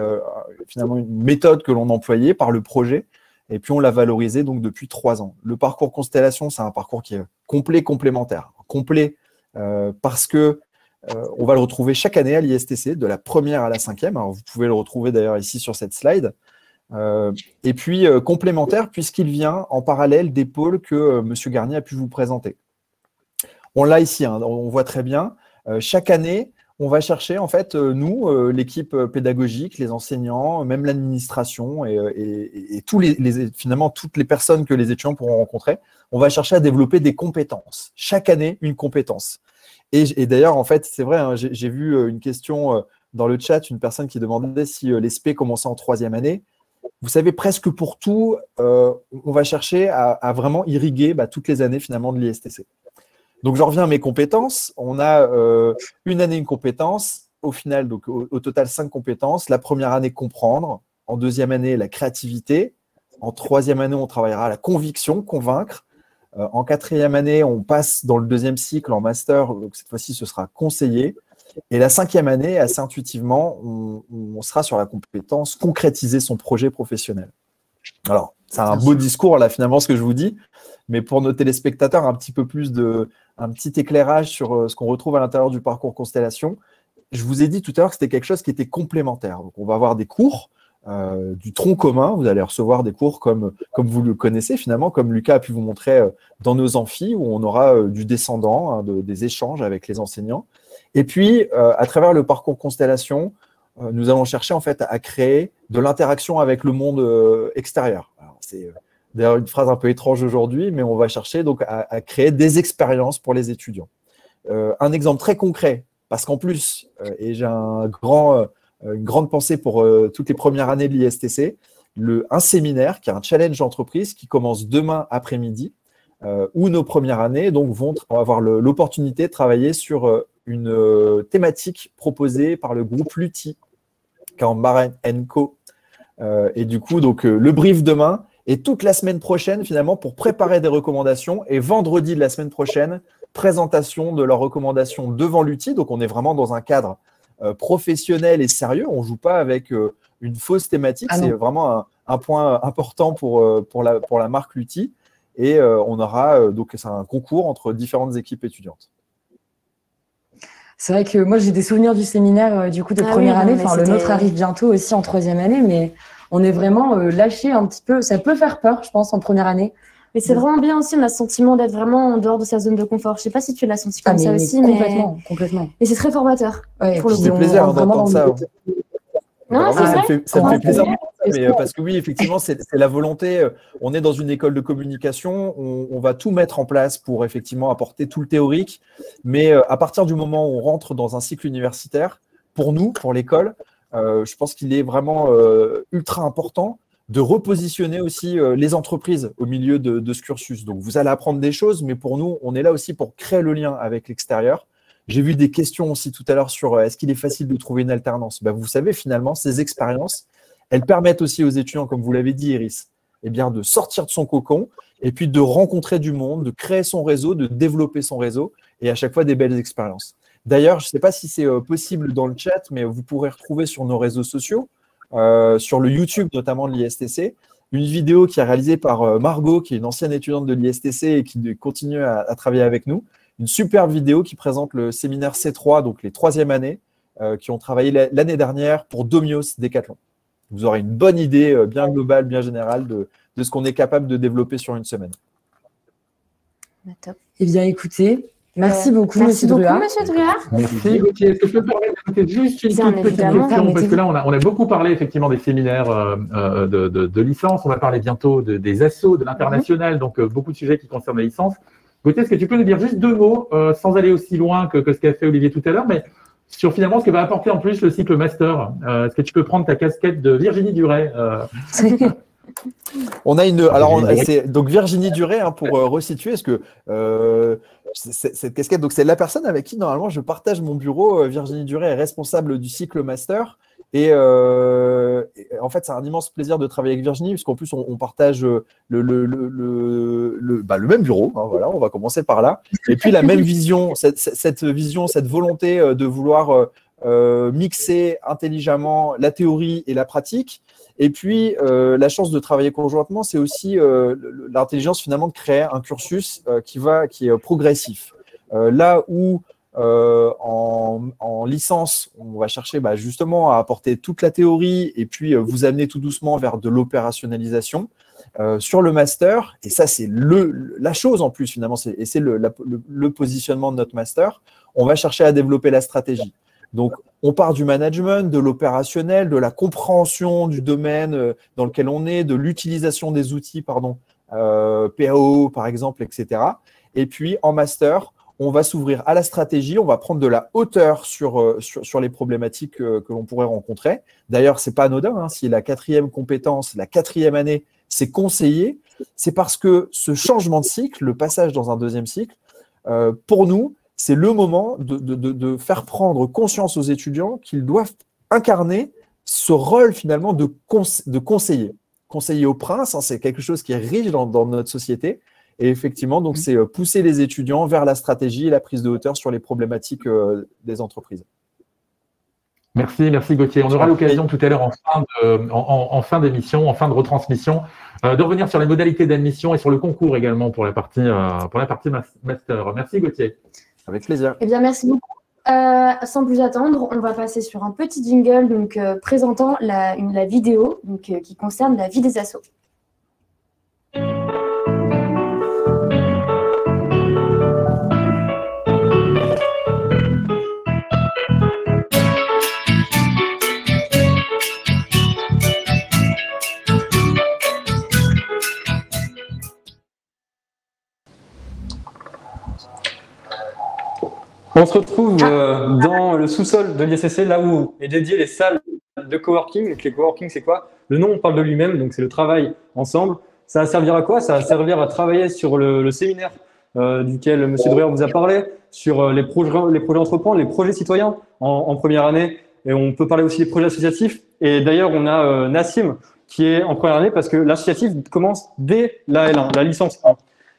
finalement une méthode que l'on employait par le projet. Et puis, on l'a valorisé donc depuis 3 ans. Le parcours Constellation, c'est un parcours qui est complet, complémentaire. Complet parce que on va le retrouver chaque année à l'ISTC, de la première à la 5e. Alors, vous pouvez le retrouver d'ailleurs ici sur cette slide. Et puis, complémentaire puisqu'il vient en parallèle des pôles que M. Garnier a pu vous présenter. On l'a ici, hein, on voit très bien. Chaque année, on va chercher, en fait, nous, l'équipe pédagogique, les enseignants, même l'administration et finalement toutes les personnes que les étudiants pourront rencontrer, on va chercher à développer des compétences. Chaque année, une compétence. Et d'ailleurs, en fait, c'est vrai, hein, j'ai vu une question dans le chat, une personne qui demandait si les SP commençaient en 3e année. Vous savez, presque pour tout, on va chercher à vraiment irriguer toutes les années, finalement, de l'ISTC. Donc, j'en reviens à mes compétences. On a une année, une compétence. Au final, donc au total, 5 compétences. La première année, comprendre. En 2e année, la créativité. En 3e année, on travaillera la conviction, convaincre. En 4e année, on passe dans le 2e cycle en master. Donc, cette fois-ci, ce sera conseiller. Et la 5e année, assez intuitivement, on sera sur la compétence concrétiser son projet professionnel. Alors, c'est un beau discours, là, finalement, ce que je vous dis. Mais pour nos téléspectateurs, un petit éclairage sur ce qu'on retrouve à l'intérieur du parcours Constellation. Je vous ai dit tout à l'heure que c'était quelque chose qui était complémentaire. Donc, on va avoir des cours du tronc commun. Vous allez recevoir des cours comme vous le connaissez, finalement, comme Lucas a pu vous montrer dans nos amphis, où on aura du descendant, hein, des échanges avec les enseignants. Et puis, à travers le parcours Constellation, nous allons chercher en fait à créer de l'interaction avec le monde extérieur. C'est d'ailleurs une phrase un peu étrange aujourd'hui, mais on va chercher donc à créer des expériences pour les étudiants. Un exemple très concret, parce qu'en plus, et j'ai une grande pensée pour toutes les premières années de l'ISTC, un séminaire qui est un challenge d'entreprise qui commence demain après-midi, où nos premières années donc, vont avoir l'opportunité de travailler sur une thématique proposée par le groupe Lutti, Cambarin & Co. Et du coup, donc, le brief demain et toute la semaine prochaine, finalement, pour préparer des recommandations. Et vendredi de la semaine prochaine, présentation de leurs recommandations devant Lutti. Donc, on est vraiment dans un cadre professionnel et sérieux. On ne joue pas avec une fausse thématique. C'est vraiment un point important pour la marque Lutti. Et on aura, donc, c'est un concours entre différentes équipes étudiantes. C'est vrai que moi, j'ai des souvenirs du séminaire du coup de première année. Enfin, le nôtre arrive bientôt aussi en 3e année, mais on est vraiment lâché un petit peu. Ça peut faire peur, je pense, en première année. Mais c'est vraiment bien aussi, on a ce sentiment d'être vraiment en dehors de sa zone de confort. Je ne sais pas si tu l'as senti comme ça aussi, complètement. Et c'est très formateur. Ouais, ça fait plaisir d'entendre ça. Non, c'est vrai. Ça me fait plaisir. mais parce que oui, effectivement, c'est la volonté. On est dans une école de communication, on va tout mettre en place pour effectivement apporter tout le théorique, mais à partir du moment où on rentre dans un cycle universitaire, pour nous, pour l'école, je pense qu'il est vraiment ultra important de repositionner aussi les entreprises au milieu de ce cursus. Donc, vous allez apprendre des choses, mais pour nous, on est là aussi pour créer le lien avec l'extérieur. J'ai vu des questions aussi tout à l'heure sur est-ce qu'il est facile de trouver une alternance. Ben, vous savez, finalement, ces expériences, elles permettent aussi aux étudiants, comme vous l'avez dit, Iris, eh bien, de sortir de son cocon et puis de rencontrer du monde, de créer son réseau, de développer son réseau et à chaque fois des belles expériences. D'ailleurs, je ne sais pas si c'est possible dans le chat, mais vous pourrez retrouver sur nos réseaux sociaux, sur le YouTube notamment de l'ISTC, une vidéo qui est réalisée par Margot, qui est une ancienne étudiante de l'ISTC et qui continue à travailler avec nous. Une superbe vidéo qui présente le séminaire C3, donc les 3e années, qui ont travaillé l'année dernière pour Domios Decathlon. Vous aurez une bonne idée bien globale, bien générale de ce qu'on est capable de développer sur une semaine. Top. Eh bien, écoutez, merci beaucoup, Merci Monsieur beaucoup, Druard. Monsieur Druard. Merci Gauthier. Est-ce que je peux me permettre d'ajouter juste une Bien toute petite évidemment, question, parce que permettez-vous. là, on a beaucoup parlé effectivement des séminaires de licence. On va parler bientôt des assos, de l'international, donc beaucoup de sujets qui concernent les licences. Gauthier, est-ce que tu peux nous dire juste 2 mots, sans aller aussi loin que ce qu'a fait Olivier tout à l'heure, mais sur finalement ce que va apporter en plus le cycle master. Est-ce que tu peux prendre ta casquette de Virginie Duret On a une. Alors, c'est donc Virginie Duret, hein, pour resituer, parce que cette casquette, donc c'est la personne avec qui normalement je partage mon bureau. Virginie Duret est responsable du cycle master. Et en fait, c'est un immense plaisir de travailler avec Virginie, puisqu'en plus, on partage le même bureau. Hein, voilà, on va commencer par là. Et puis, la même vision, cette vision, cette volonté de vouloir mixer intelligemment la théorie et la pratique. Et puis, la chance de travailler conjointement, c'est aussi l'intelligence finalement de créer un cursus qui est progressif. Là où en licence, on va chercher justement à apporter toute la théorie et puis vous amener tout doucement vers de l'opérationnalisation. Sur le master, et ça c'est la chose en plus finalement, c'est le positionnement de notre master, on va chercher à développer la stratégie. Donc, on part du management, de l'opérationnel, de la compréhension du domaine dans lequel on est, de l'utilisation des outils, PAO par exemple, etc. Et puis, en master, on va s'ouvrir à la stratégie, on va prendre de la hauteur sur les problématiques que l'on pourrait rencontrer. D'ailleurs, ce n'est pas anodin, hein, si la 4e compétence, la 4e année, c'est conseiller, c'est parce que ce changement de cycle, le passage dans un 2e cycle, pour nous, c'est le moment de faire prendre conscience aux étudiants qu'ils doivent incarner ce rôle finalement de conseiller. Conseiller au prince, hein, c'est quelque chose qui est riche dans notre société. Et effectivement, donc c'est pousser les étudiants vers la stratégie et la prise de hauteur sur les problématiques des entreprises. Merci Gauthier. On aura l'occasion tout à l'heure en fin d'émission, en fin de retransmission, de revenir sur les modalités d'admission et sur le concours également pour la partie master. Merci Gauthier. Avec plaisir. Eh bien, merci beaucoup. Sans plus attendre, on va passer sur un petit jingle donc, présentant la vidéo donc, qui concerne la vie des assos. On se retrouve dans le sous-sol de l'ISTC, là où est dédié les salles de coworking. Donc, les coworking, c'est quoi? Le nom, on parle de lui-même, donc c'est le travail ensemble. Ça va servir à quoi? Ça va servir à travailler sur le séminaire duquel M. Druard vous a parlé, sur les projets entreprendre, les projets citoyens en première année. Et on peut parler aussi des projets associatifs. Et d'ailleurs, on a Nassim qui est en première année parce que l'associatif commence dès la L1, la licence 1.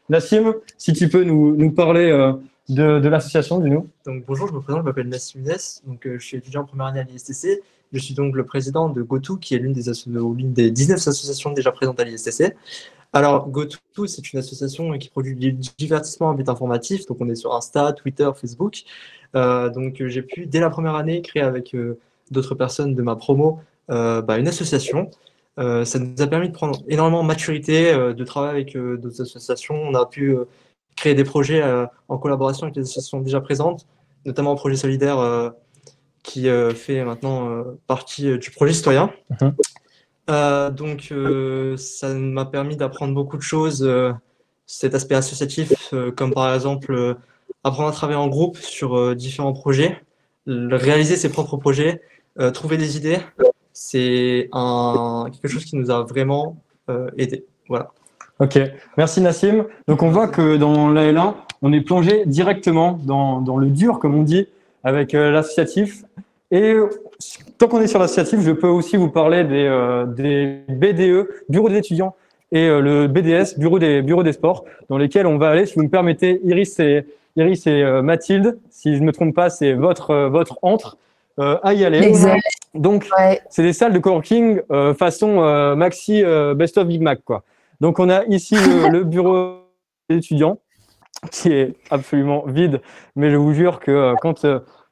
Nassim, si tu peux nous parler de l'association, dis-nous. Donc bonjour, je me présente, je m'appelle Nassim Younes, donc je suis étudiant en première année à l'ISTC. Je suis donc le président de GoTo, qui est l'une des 19 associations déjà présentes à l'ISTC. Alors GoTo, c'est une association qui produit du divertissement à but informatif, donc on est sur Insta, Twitter, Facebook. Donc j'ai pu, dès la première année, créer avec d'autres personnes de ma promo une association. Ça nous a permis de prendre énormément de maturité, de travailler avec d'autres associations. On a pu créer des projets en collaboration avec les associations déjà présentes, notamment un projet solidaire qui fait maintenant partie du projet citoyen. Ça m'a permis d'apprendre beaucoup de choses, cet aspect associatif, comme par exemple apprendre à travailler en groupe sur différents projets, réaliser ses propres projets, trouver des idées. C'est quelque chose qui nous a vraiment aidé. Voilà. Ok, merci Nassim. Donc on voit que dans la L1, on est plongé directement dans le dur, comme on dit, avec l'associatif. Et tant qu'on est sur l'associatif, je peux aussi vous parler des BDE, Bureau des étudiants, et le BDS, Bureau des sports, dans lesquels on va aller. Si vous me permettez, Iris et Mathilde, si je ne me trompe pas, c'est votre antre à y aller. Exact. Donc, Ouais. c'est des salles de coworking façon Maxi Best of Big Mac, quoi. Donc, on a ici le bureau des étudiants qui est absolument vide, mais je vous jure que quand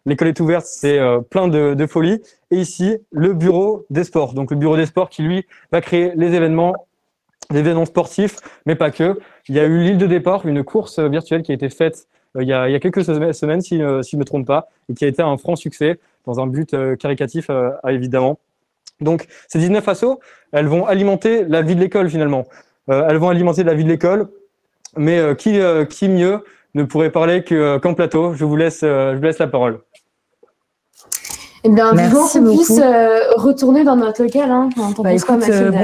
l'école est ouverte, c'est plein de folie. Et ici, le bureau des sports. Donc, le bureau des sports qui, lui, va créer les événements sportifs, mais pas que. Il y a eu l'île de départ, une course virtuelle qui a été faite il y a quelques semaines, si je ne me trompe pas, et qui a été un franc succès dans un but caricatif, évidemment. Donc, ces 19 assos, elles vont alimenter la vie de l'école, finalement. Elles vont alimenter la vie de l'école, mais qui mieux ne pourrait parler qu'en plateau. Je vous laisse la parole. Eh bien, vivement Merci qu'on beaucoup. puisse retourner dans notre local. Hein. T'en penses quoi, Mathilde?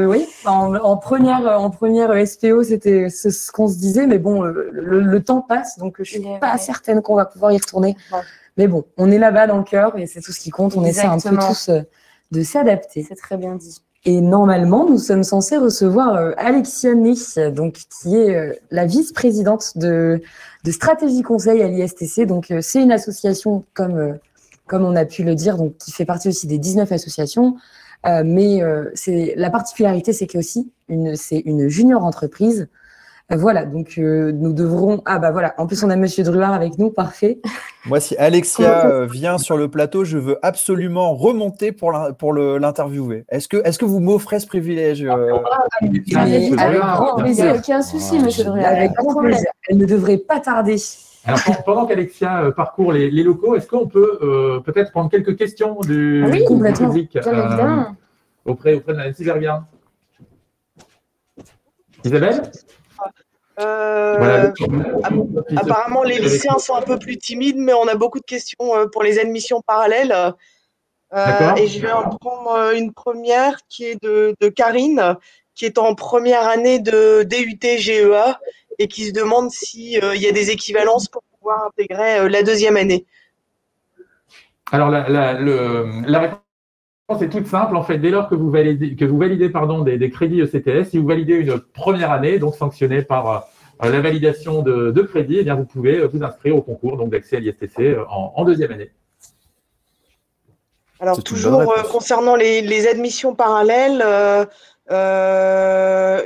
Oui, en première SPO, c'était ce qu'on se disait, mais bon, le temps passe, donc je suis pas certaine qu'on va pouvoir y retourner. Ouais. Mais bon, on est là-bas dans le cœur et c'est tout ce qui compte. On essaie un peu Exactement. tous de s'adapter. C'est très bien dit. Et normalement, nous sommes censés recevoir Alexia Ney, donc qui est la vice-présidente de Stratégie Conseil à l'ISTC. Donc, c'est une association comme on a pu le dire, donc qui fait partie aussi des 19 associations. Mais la particularité, c'est que aussi c'est une junior entreprise. Voilà, donc nous devrons. Ah bah voilà, en plus on a Monsieur Druard avec nous, parfait. Moi, si Alexia vient sur le plateau, je veux absolument remonter pour l'interviewer. Est-ce que vous m'offrez ce privilège Avec grand plaisir, aucun souci, Monsieur Druard. Avec grand plaisir. Elle ne devrait pas tarder. Alors, pendant qu'Alexia parcourt les locaux, est-ce qu'on peut peut-être prendre quelques questions du complètement. public Bien évidemment. auprès de Nancy Vergard? Isabelle? Voilà, Apparemment, les lycéens sont un peu plus timides, mais on a beaucoup de questions pour les admissions parallèles. Et je vais en prendre une première qui est de Karine, qui est en première année de DUT GEA et qui se demande s'il y a des équivalences pour pouvoir intégrer la deuxième année. Alors, la réponse est toute simple. En fait, dès lors que vous validez des crédits ECTS, si vous validez une première année, donc sanctionnée par la validation de crédits, eh bien, vous pouvez vous inscrire au concours d'accès à l'ISTC en deuxième année. Alors, toujours concernant les admissions parallèles,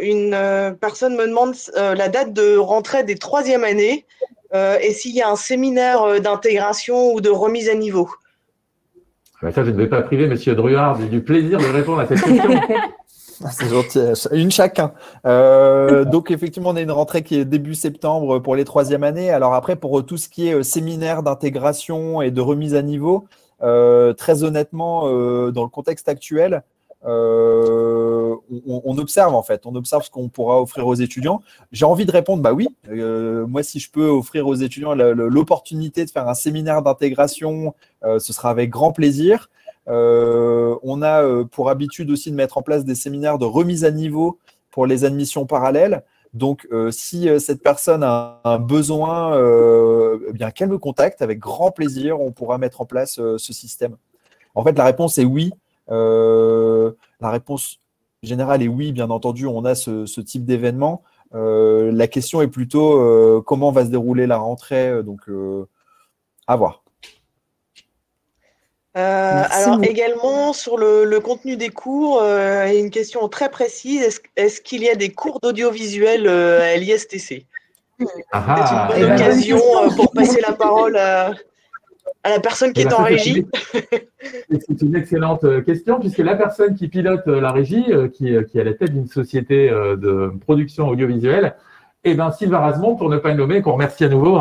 une personne me demande la date de rentrée des troisième années et s'il y a un séminaire d'intégration ou de remise à niveau. Ça, je ne vais pas priver M. Druard du plaisir de répondre à cette question. C'est gentil, une chacun. Donc effectivement, on a une rentrée qui est début septembre pour les troisième années. Alors après, pour tout ce qui est séminaire d'intégration et de remise à niveau, très honnêtement, dans le contexte actuel, on observe en fait, on observe ce qu'on pourra offrir aux étudiants. J'ai envie de répondre, bah oui, moi si je peux offrir aux étudiants l'opportunité de faire un séminaire d'intégration, ce sera avec grand plaisir. On a pour habitude aussi de mettre en place des séminaires de remise à niveau pour les admissions parallèles. Donc, si cette personne a un besoin, eh bien qu'elle me contacte, avec grand plaisir, on pourra mettre en place ce système. En fait, la réponse est oui. La réponse générale est oui, bien entendu, on a ce type d'événement. La question est plutôt comment va se dérouler la rentrée, donc à voir. Alors également sur le contenu des cours, une question très précise, est-ce qu'il y a des cours d'audiovisuel à l'ISTC? C'est une bonne occasion pour passer la parole à la personne qui est en régie. C'est une excellente question, puisque la personne qui pilote la régie, qui est à la tête d'une société de production audiovisuelle, eh ben, Sylvain Rasmont, pour ne pas le nommer, qu'on remercie à nouveau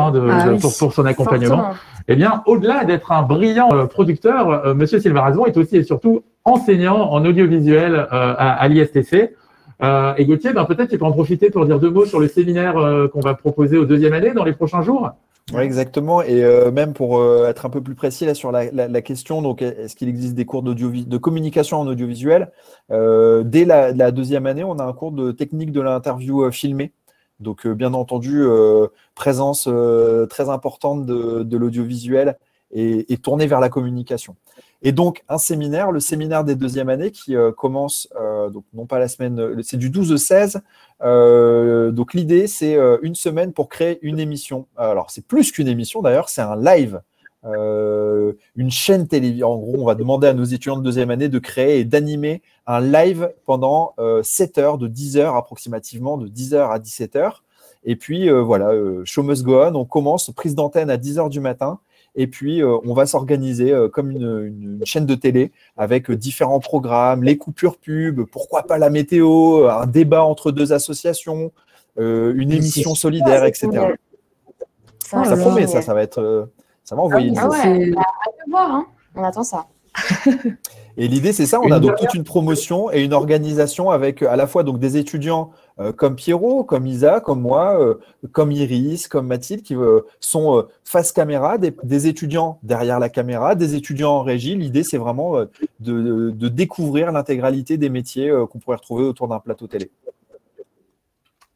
pour son accompagnement, Fortement. eh bien, au-delà d'être un brillant producteur, Monsieur Sylvain Rasmont est aussi et surtout enseignant en audiovisuel à l'ISTC. Et Gauthier, peut-être tu peux en profiter pour dire 2 mots sur le séminaire qu'on va proposer aux 2e année dans les prochains jours. Oui, exactement. Et même pour être un peu plus précis là, sur la question, donc est-ce qu'il existe des cours de communication en audiovisuel? Dès la 2e année, on a un cours de technique de l'interview filmée. Donc, bien entendu, présence très importante de l'audiovisuel et tournée vers la communication. Et donc, un séminaire, le séminaire des 2e années qui commence, donc non pas la semaine, c'est du 12 au 16. Donc, l'idée, c'est une semaine pour créer une émission. Alors, c'est plus qu'une émission d'ailleurs, c'est un live, une chaîne télévision. En gros, on va demander à nos étudiants de 2e année de créer et d'animer un live pendant 7 heures, de 10 heures approximativement, de 10 heures à 17 heures. Et puis, voilà, show must go on. On commence, prise d'antenne à 10 heures du matin. Et puis, on va s'organiser comme une chaîne de télé avec différents programmes, les coupures pub, pourquoi pas la météo, un débat entre 2 associations, une émission solidaire, etc. Ça promet, ça va être, ça va envoyer une Ah ouais, hâte de voir, hein. On attend ça. Et l'idée, c'est ça, on a donc toute une promotion et une organisation avec à la fois donc des étudiants comme Pierrot, comme Isa, comme moi, comme Iris, comme Mathilde, qui sont face caméra, des étudiants derrière la caméra, des étudiants en régie. L'idée, c'est vraiment de découvrir l'intégralité des métiers qu'on pourrait retrouver autour d'un plateau télé.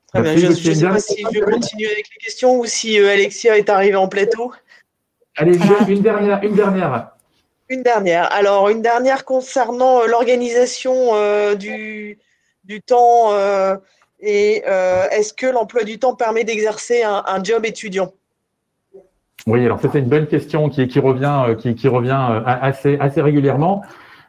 Très bien. Je ne sais pas si je continue avec les questions ou si Alexia est arrivée en plateau. Allez, une dernière. Une dernière. Alors, une dernière concernant l'organisation du temps et est-ce que l'emploi du temps permet d'exercer un job étudiant? Oui, alors ça, c'est une bonne question qui revient assez régulièrement.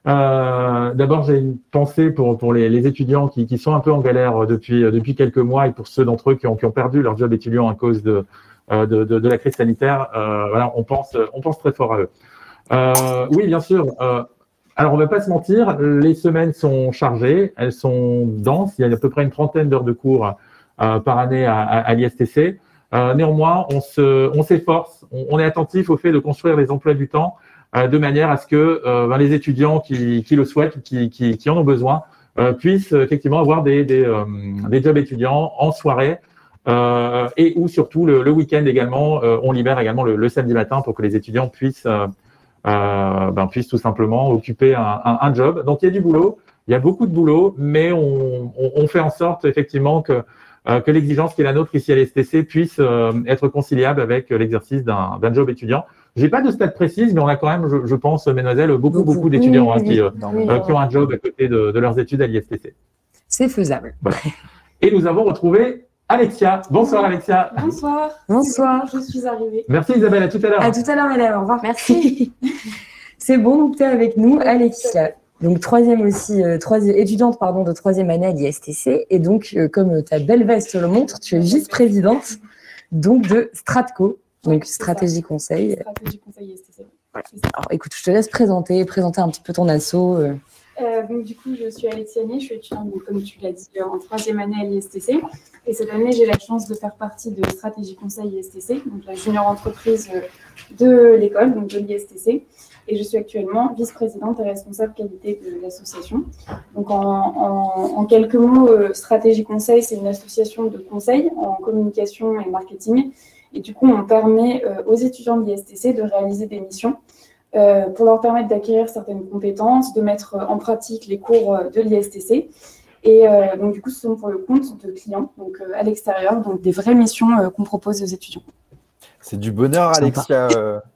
D'abord, j'ai une pensée pour les étudiants qui sont un peu en galère depuis quelques mois et pour ceux d'entre eux qui ont perdu leur job étudiant à cause de la crise sanitaire. Voilà, on pense très fort à eux. Oui, bien sûr. Alors, on ne va pas se mentir, les semaines sont chargées, elles sont denses. Il y a à peu près une 30aine d'heures de cours par année à l'ISTC. Néanmoins, on s'efforce, on est attentif au fait de construire les emplois du temps de manière à ce que les étudiants qui le souhaitent, qui en ont besoin, puissent effectivement avoir des jobs étudiants en soirée. Et ou surtout le week-end également, on libère également le samedi matin pour que les étudiants puissent tout simplement occuper un job. Donc il y a du boulot, il y a beaucoup de boulot, mais on fait en sorte effectivement que l'exigence qui est la nôtre ici à l'ISTC puisse être conciliable avec l'exercice d'un job étudiant. J'ai pas de stade précise, mais on a quand même, je pense, mesdemoiselles, beaucoup d'étudiants qui ont un job à côté de leurs études à l'ISTC. C'est faisable. Voilà. Et nous avons retrouvé Alexia. Bonsoir Alexia. Bonsoir. Bonsoir. Je suis arrivée. Merci Isabelle, à tout à l'heure. À tout à l'heure, Hélène. Au revoir. Merci. C'est bon, donc tu es avec nous, Alexia. Donc, étudiante de 3e année à l'ISTC. Et donc, comme ta belle veste le montre, tu es vice-présidente donc, de Stratco, donc Stratégie Conseil. Stratégie Conseil ISTC. Alors, écoute, je te laisse présenter un petit peu ton asso. Donc, du coup, je suis Alexia Né, je suis étudiante, comme tu l'as dit, en 3e année à l'ISTC. Et cette année, j'ai la chance de faire partie de Stratégie Conseil ISTC, donc la junior entreprise de l'école, donc de l'ISTC. Et je suis actuellement vice-présidente et responsable qualité de l'association. Donc, en quelques mots, Stratégie Conseil, c'est une association de conseil en communication et marketing. Et du coup, on permet aux étudiants de l'ISTC de réaliser des missions pour leur permettre d'acquérir certaines compétences, de mettre en pratique les cours de l'ISTC. Et donc, du coup, ce sont pour le compte de clients, donc à l'extérieur, donc des vraies missions qu'on propose aux étudiants. C'est du bonheur, Alexia,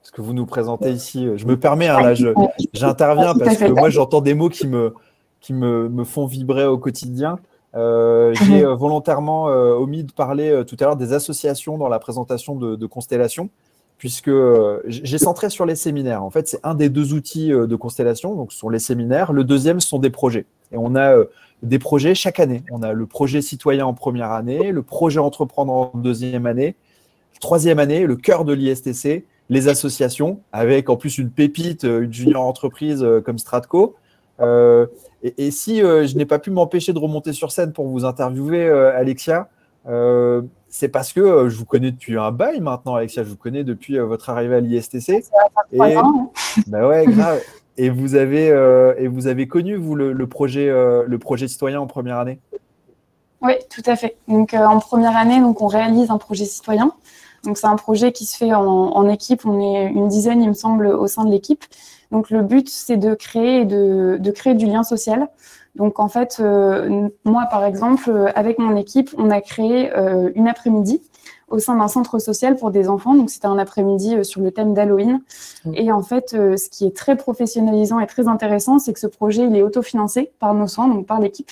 ce que vous nous présentez ici. Je me permets, là, j'interviens parce que moi, j'entends des mots qui me font vibrer au quotidien. J'ai volontairement omis de parler tout à l'heure des associations dans la présentation de Constellation, puisque j'ai centré sur les séminaires. En fait, c'est un des 2 outils de Constellation, donc ce sont les séminaires. Le deuxième, ce sont des projets. Et on a des projets chaque année. On a le projet citoyen en 1re année, le projet entreprendre en 2e année, 3e année, le cœur de l'ISTC, les associations, avec en plus une pépite, une junior entreprise comme Stratco. Et si je n'ai pas pu m'empêcher de remonter sur scène pour vous interviewer, Alexia, C'est parce que je vous connais depuis un bail maintenant, Alexia. Je vous connais depuis votre arrivée à l'ISTC. Ça va faire 3 ans. Bah ouais, grave. Et vous avez connu, vous, le projet citoyen en première année? Oui, tout à fait. Donc, en première année, donc, on réalise un projet citoyen. Donc, c'est un projet qui se fait en équipe. On est une dizaine, il me semble, au sein de l'équipe. Donc, le but, c'est de créer du lien social. Donc, en fait, moi, par exemple, avec mon équipe, on a créé une après-midi au sein d'un centre social pour des enfants. Donc, c'était un après-midi sur le thème d'Halloween. Et en fait, ce qui est très professionnalisant et très intéressant, c'est que ce projet, il est autofinancé par nos soins, donc par l'équipe.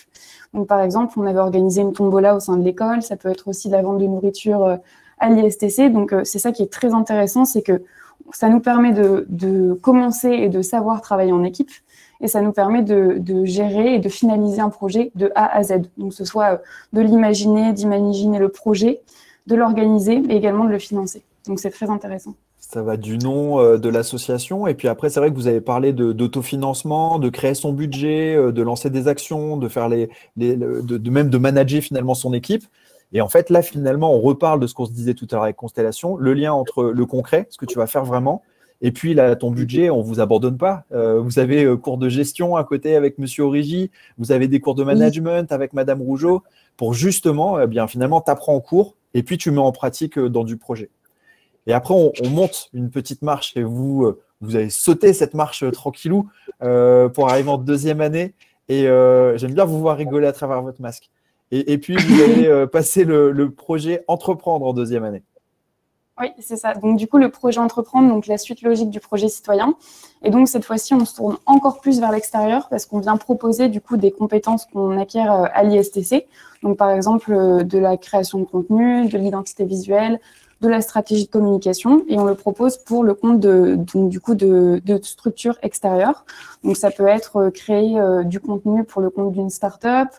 Donc, par exemple, on avait organisé une tombola au sein de l'école. Ça peut être aussi de la vente de nourriture à l'ISTC. Donc, c'est ça qui est très intéressant, c'est que ça nous permet de commencer et de savoir travailler en équipe. Et ça nous permet de gérer et de finaliser un projet de A à Z. Donc, ce soit de l'imaginer, d'imaginer le projet, de l'organiser et également de le financer. Donc, c'est très intéressant. Ça va du nom de l'association. Et puis après, c'est vrai que vous avez parlé d'autofinancement, de créer son budget, de lancer des actions, de faire même de manager finalement son équipe. Et en fait, là, finalement, on reparle de ce qu'on se disait tout à l'heure avec Constellation, le lien entre le concret, ce que tu vas faire vraiment, et puis là, ton budget, on ne vous abandonne pas. Vous avez cours de gestion à côté avec Monsieur Origi, vous avez des cours de management avec Madame Rougeau, pour justement, finalement, tu apprends en cours, et puis tu mets en pratique dans du projet. Et après, on monte une petite marche, et vous avez sauté cette marche tranquillou pour arriver en deuxième année, et j'aime bien vous voir rigoler à travers votre masque. Et puis, vous avez passé le projet Entreprendre en deuxième année. Oui, c'est ça. Donc, du coup, le projet Entreprendre, donc la suite logique du projet citoyen. Et donc, cette fois-ci, on se tourne encore plus vers l'extérieur parce qu'on vient proposer, du coup, des compétences qu'on acquiert à l'ISTC. Donc, par exemple, de la création de contenu, de l'identité visuelle, de la stratégie de communication. Et on le propose pour le compte de structures extérieures. Donc, ça peut être créer du contenu pour le compte d'une start-up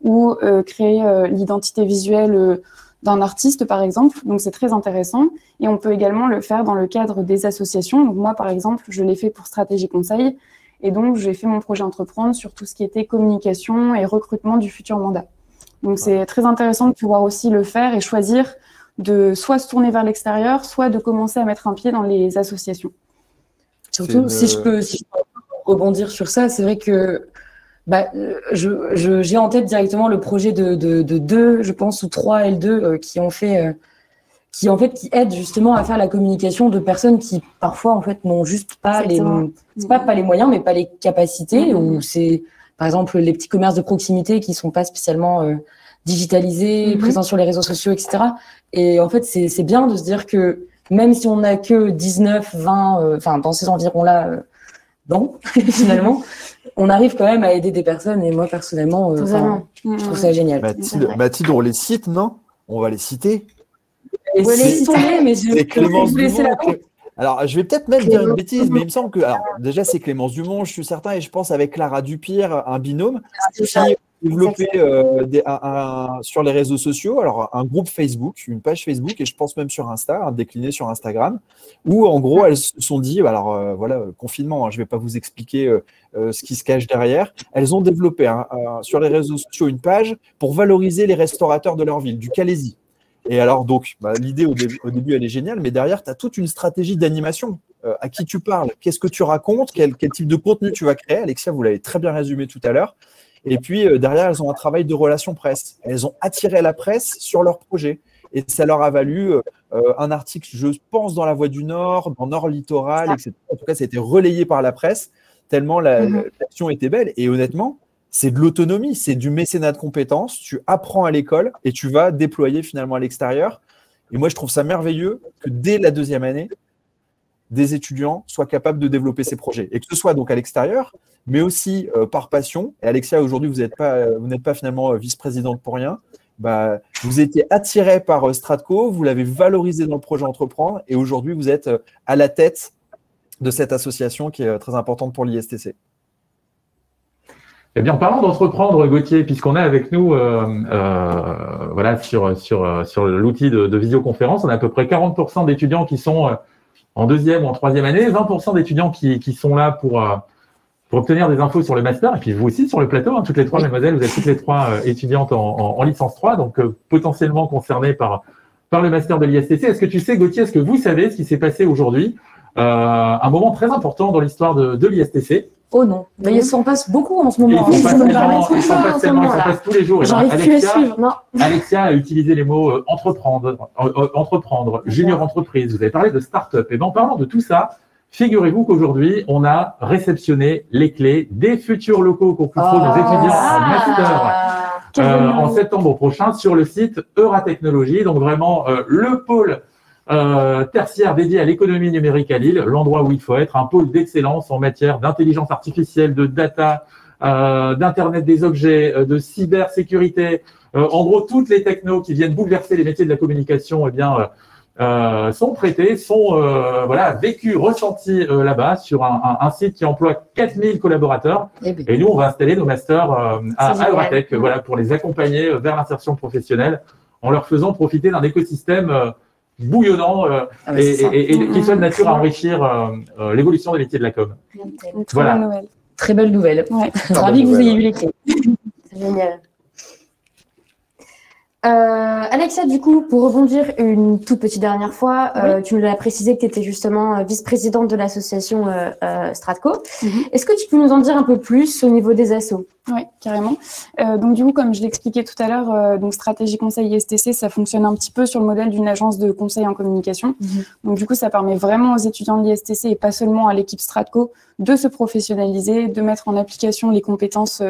ou créer l'identité visuelle d'un artiste, par exemple. Donc, c'est très intéressant. Et on peut également le faire dans le cadre des associations. Donc, moi, par exemple, je l'ai fait pour Stratégie Conseil. Et donc, j'ai fait mon projet Entreprendre sur tout ce qui était communication et recrutement du futur mandat. Donc, c'est très intéressant de pouvoir aussi le faire et choisir de soit se tourner vers l'extérieur, soit de commencer à mettre un pied dans les associations. Surtout, si je peux rebondir sur ça, c'est vrai que j'ai en tête directement le projet de 2, je pense, ou 3 L2 qui aident justement à faire la communication de personnes qui parfois en fait n'ont juste pas pas les moyens, mais pas les capacités. Ou c'est par exemple les petits commerces de proximité qui sont pas spécialement digitalisés, présents sur les réseaux sociaux, etc. Et en fait, c'est bien de se dire que même si on n'a que 19, 20, dans ces environs-là, finalement, on arrive quand même à aider des personnes. Et moi, personnellement, je trouve ça génial. Mathilde, on les cite, non? On va les citer. Et c'est Clémence Dumont. Alors, je vais peut-être même dire une bêtise, mais il me semble que… Alors, déjà, c'est Clémence Dumont, je suis certain, et je pense avec Clara Dupire, un binôme qui a développé sur les réseaux sociaux, alors un groupe Facebook, une page Facebook, et je pense même sur Insta, décliné sur Instagram, où en gros, elles se sont dit, confinement, je ne vais pas vous expliquer ce qui se cache derrière, elles ont développé sur les réseaux sociaux une page pour valoriser les restaurateurs de leur ville, du Calaisis. Et alors, donc, l'idée au début, elle est géniale, mais derrière, tu as toute une stratégie d'animation. À qui tu parles, qu'est-ce que tu racontes, quel type de contenu tu vas créer. Alexia, vous l'avez très bien résumé tout à l'heure. Et puis, derrière, elles ont un travail de relations presse. Elles ont attiré la presse sur leur projet. Et ça leur a valu un article, je pense, dans La Voix du Nord, dans Nord Littoral, etc. En tout cas, ça a été relayé par la presse, tellement l'action était belle. Et honnêtement, c'est de l'autonomie, c'est du mécénat de compétences. Tu apprends à l'école et tu vas déployer finalement à l'extérieur. Et moi, je trouve ça merveilleux que dès la deuxième année, des étudiants soient capables de développer ces projets. Et que ce soit donc à l'extérieur, mais aussi par passion. Et Alexia, aujourd'hui, vous n'êtes pas finalement vice-présidente pour rien. Vous étiez attiré par Stratco, vous l'avez valorisé dans le projet Entreprendre, et aujourd'hui, vous êtes à la tête de cette association qui est très importante pour l'ISTC. Eh bien, en parlant d'entreprendre, Gauthier, puisqu'on est avec nous sur l'outil de visioconférence, on a à peu près 40% d'étudiants qui sont en deuxième ou en troisième année, 20% d'étudiants qui sont là pour obtenir des infos sur le master, et puis vous aussi sur le plateau, toutes les trois, mademoiselles, vous êtes toutes les trois étudiantes en licence 3, donc potentiellement concernées par le master de l'ISTC. Est-ce que tu sais, Gauthier, est-ce que vous savez ce qui s'est passé aujourd'hui? Un moment très important dans l'histoire de l'ISTC. Oh non, mais il s'en passe beaucoup en ce moment. Il s'en passe tous les jours. J'arrive plus à suivre. Non. Alexia a utilisé les mots entreprendre, junior entreprise. Vous avez parlé de start-up. Et en parlant de tout ça, figurez-vous qu'aujourd'hui, on a réceptionné les clés des futurs locaux qu'on coûtera nos étudiants en master en septembre prochain sur le site Euratechnologie. Donc vraiment le pôle tertiaire dédié à l'économie numérique à Lille, l'endroit où il faut être, un pôle d'excellence en matière d'intelligence artificielle, de data, d'internet des objets, de cybersécurité. En gros, toutes les technos qui viennent bouleverser les métiers de la communication, sont traités, sont vécus, ressentis là-bas sur un site qui emploie 4000 collaborateurs. Et nous, on va installer nos masters à Euratech, pour les accompagner vers l'insertion professionnelle en leur faisant profiter d'un écosystème bouillonnant et qui soit de nature à enrichir l'évolution des métiers de la com. Bonne nouvelle. Très belle nouvelle. Ouais. Ravi que vous ayez eu les clés. C'est génial. Alexia, du coup, pour rebondir une toute petite dernière fois, tu nous l'as précisé que tu étais justement vice-présidente de l'association Stratco. Est-ce que tu peux nous en dire un peu plus au niveau des assos? Oui, carrément. Donc du coup, comme je l'expliquais tout à l'heure, donc Stratégie Conseil ISTC, ça fonctionne un petit peu sur le modèle d'une agence de conseil en communication. Donc du coup, ça permet vraiment aux étudiants de l'ISTC et pas seulement à l'équipe Stratco de se professionnaliser, de mettre en application les compétences